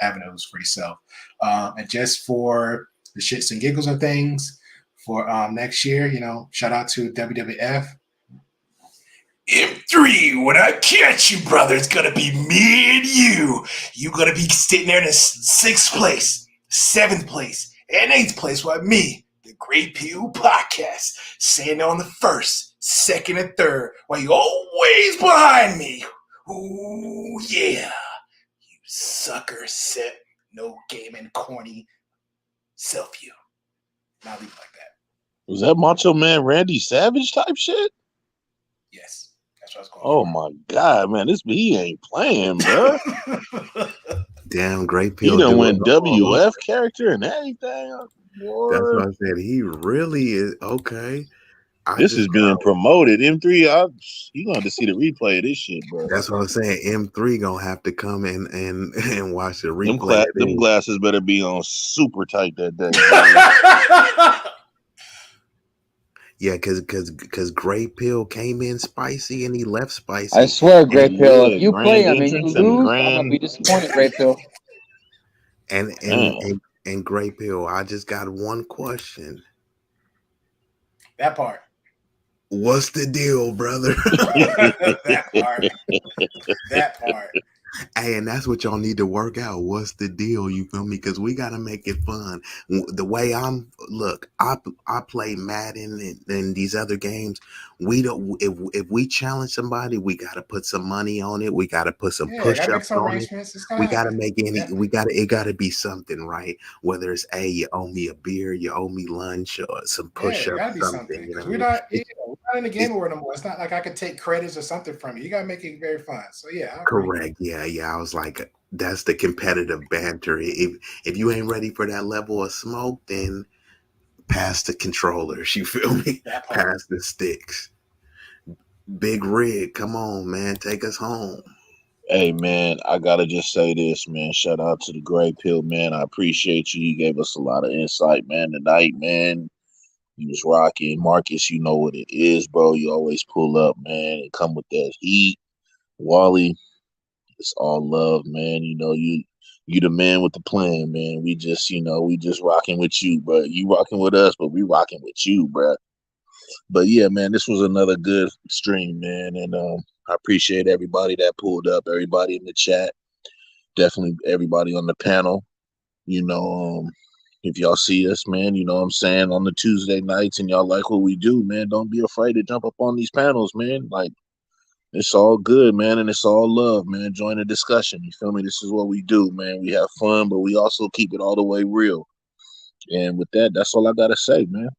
avenues for yourself. And just for the shits and giggles of things, for next year, shout out to WWF. M3, when I catch you, brother, it's gonna be me and you. You gonna be sitting there in the sixth place, seventh place, and eighth place with me, the Great Pew Podcast, saying on the first, second, and third, while you always behind me. Ooh, yeah. You sucker, set, no gaming, corny, self you. Now leave it like that. Was that Macho Man Randy Savage type shit? Yes. That's what I was going Oh for. my God, man. He ain't playing, bro. Damn, Great He Pill done do went it all. WF character and everything. That's what I said. He really is okay. This is being promoted. M3, you gonna have to see the replay of this shit, bro. That's what I'm saying. M3 gonna have to come in and watch the replay. Them glasses better be on super tight that day. Yeah, because Great Pill came in spicy and he left spicy. I swear, Great Pill, if you play him and you lose, I'm gonna be disappointed, Great Pill. And Great Pill, I just got one question. That part. What's the deal, brother? That part. That part. Hey, and that's what y'all need to work out. What's the deal? You feel me? Because we gotta make it fun. The way I play Madden and these other games. We don't. If we challenge somebody, we gotta put some money on it. We gotta put some push-ups on it. We gotta make any. It gotta be something, right? Whether it's you owe me a beer, you owe me lunch, or some push-ups. Yeah, gotta be something. Because we're not in the game world anymore. It's not like I could take credits or something from you. You gotta make it very fun. So yeah, correct. Yeah. I was like, that's the competitive banter. If you ain't ready for that level of smoke, then pass the controllers. You feel me? Pass the sticks. Big Rig, come on, man, take us home. Hey man, I gotta just say this, man. Shout out to the Great Pill, man. I appreciate you. You gave us a lot of insight, man, tonight, man. You was rocking. Marcus, you know what it is, bro. You always pull up, man, and come with that heat. Wally, it's all love, man. You the man with the plan, man. We just rocking with you, bro. You rocking with us, but we rocking with you, bro. But yeah, man, this was another good stream, man. And I appreciate everybody that pulled up, everybody in the chat, definitely everybody on the panel. If y'all see us, man, you know what I'm saying, on the Tuesday nights and y'all like what we do, man, don't be afraid to jump up on these panels, man. Like, it's all good, man, and it's all love, man. Join the discussion. You feel me? This is what we do, man. We have fun, but we also keep it all the way real. And with that, that's all I got to say, man.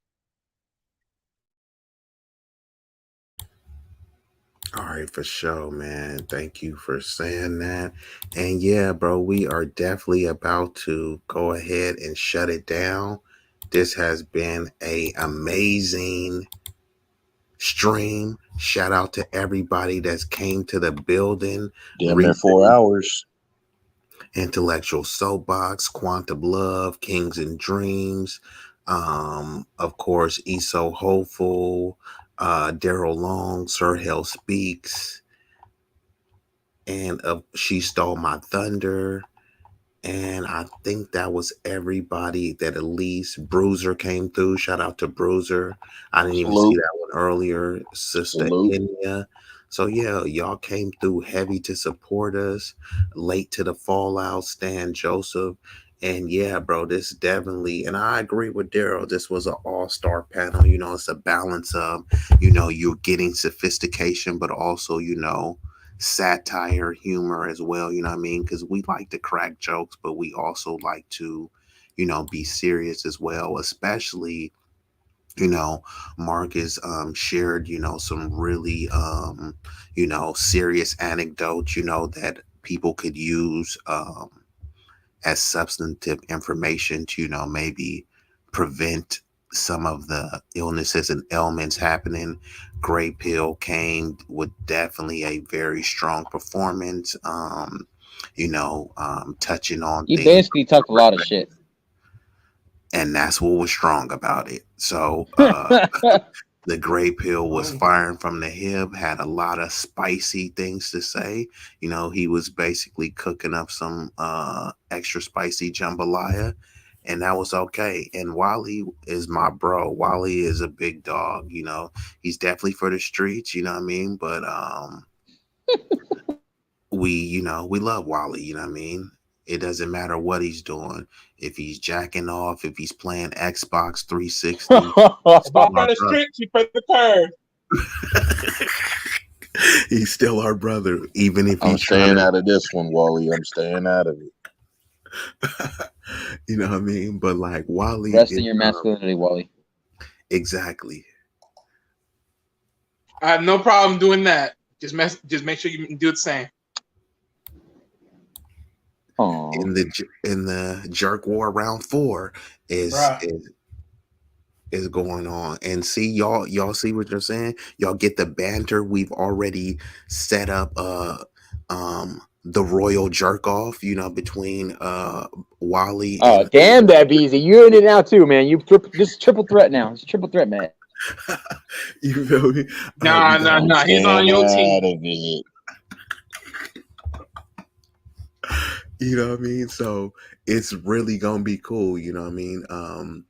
All right, for sure, man. Thank you for saying that. And yeah, bro, we are definitely about to go ahead and shut it down. This has been a amazing stream. Shout out to everybody that's came to the building. Damn near 4 hours. Intellectual SoapBox, Quantum Love, Kings and Dreams, of course, ESO Hopeful, Daryl Long, Sir Hell Speaks, and She Stole My Thunder. And I think that was everybody that at least Bruiser came through. Shout out to Bruiser. I didn't even see that one earlier. Sister India. So yeah, y'all came through heavy to support us. Late to the fallout, Stan Joseph. And yeah, bro, this definitely, and I agree with Daryl. This was an all-star panel. It's a balance of, you're getting sophistication, but also, satire, humor as well, you know what I mean? Because we like to crack jokes, but we also like to, be serious as well, especially you know, Marcus shared, you know, some really you know, serious anecdotes, you know, that people could use as substantive information to, you know, maybe prevent some of the illnesses and ailments happening. Gray Pill came with definitely a very strong performance. You know, touching on He things, basically talked a lot of shit. and that's what was strong about it. So, the Gray Pill was firing from the hip, had a lot of spicy things to say. You know, he was basically cooking up some extra spicy jambalaya, and that was okay. And Wally is my bro. Wally is a big dog, you know. He's definitely for the streets, you know what I mean? But we, you know, we love Wally, you know what I mean? It doesn't matter what he's doing. If he's jacking off, if he's playing Xbox 360, Walk on the street, you put the curve. he's still our brother, even if I'm he's staying out of this one, Wally. I'm staying out of it. You know what I mean? But like Wally, Rest in your masculinity, Wally. Exactly. I have no problem doing that. Just make sure you do the same. In the jerk war round 4 is going on, and see y'all see what you're saying. Y'all get the banter. We've already set up the royal jerk off, you know, between Wally. Oh damn that B-Eazy, you're in it now too, man. This is triple threat now. It's triple threat, man. You feel me? Nah. He's on your team. You know what I mean? So it's really gonna be cool, you know what I mean? And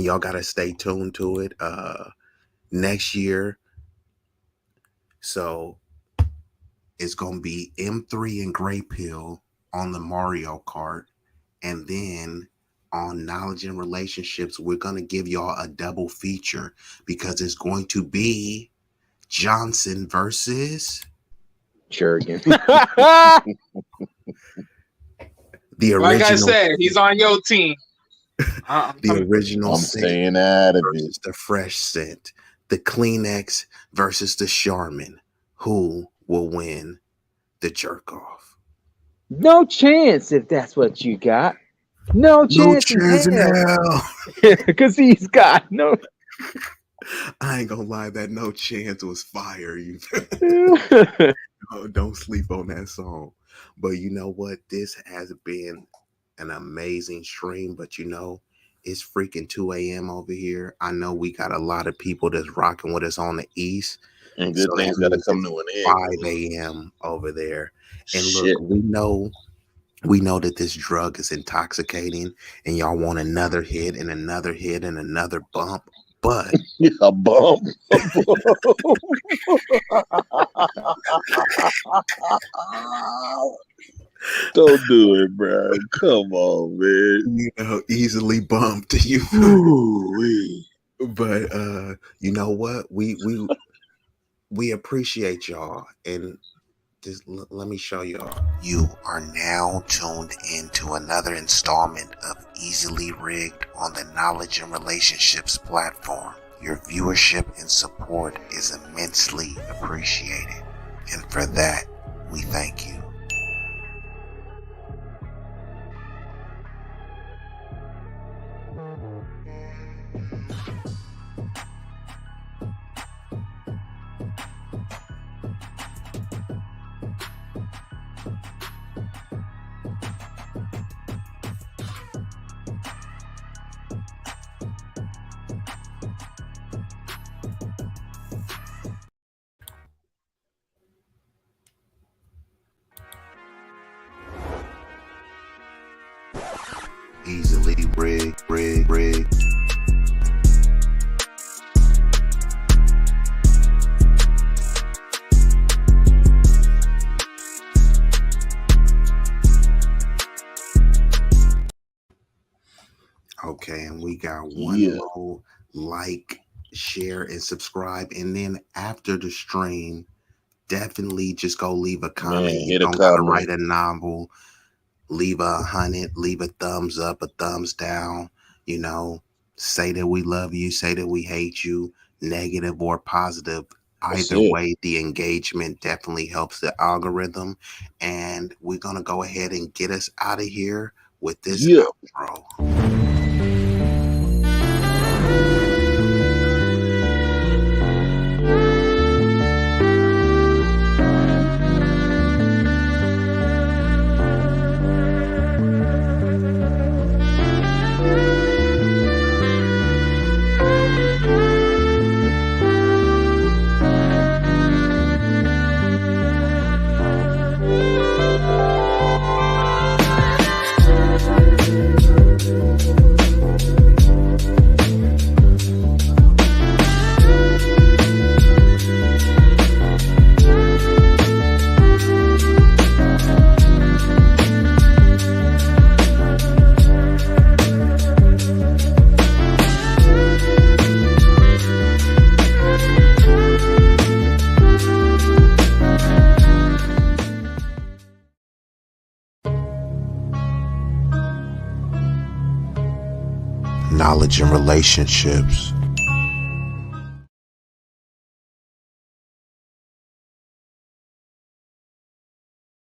y'all gotta stay tuned to it next year. So it's gonna be M3 and Gray Pill on the Mario Kart, and then on Knowledge and Relationships, we're gonna give y'all a double feature because it's going to be Johnson versus Jurgen. The original. Like I said, he's on your team. The original. I'm staying out of it. The fresh scent. The Kleenex versus the Charmin. Who will win the jerk off? No chance if that's what you got. No chance in hell. Because he's got no. I ain't gonna lie, that No Chance was fire. You don't sleep on that song. But you know what? This has been an amazing stream. But you know, it's freaking 2 a.m. over here. I know we got a lot of people that's rocking with us on the east. And good things gotta come to an end. 5 a.m. over there. And look, we know that this drug is intoxicating, and y'all want another hit and another hit and another bump. But a bump. Don't do it, bro. Come on, man. You know, easily bumped you. But you know what? We appreciate y'all, and just let me show y'all. You are now tuned into another installment of Easily Rigged on the Knowledge and Relationships platform. Your viewership and support is immensely appreciated, and for that, we thank you. Easily rigged. Okay, and we got one more like, share, and subscribe. And then after the stream, definitely just go leave a comment. You don't gotta write a novel. Leave 100, leave a thumbs up, a thumbs down, you know, say that we love you, say that we hate you, negative or positive. That's Either it. way, the engagement definitely helps the algorithm. And we're going to go ahead and get us out of here with this Yeah. outro. Knowledge and relationships.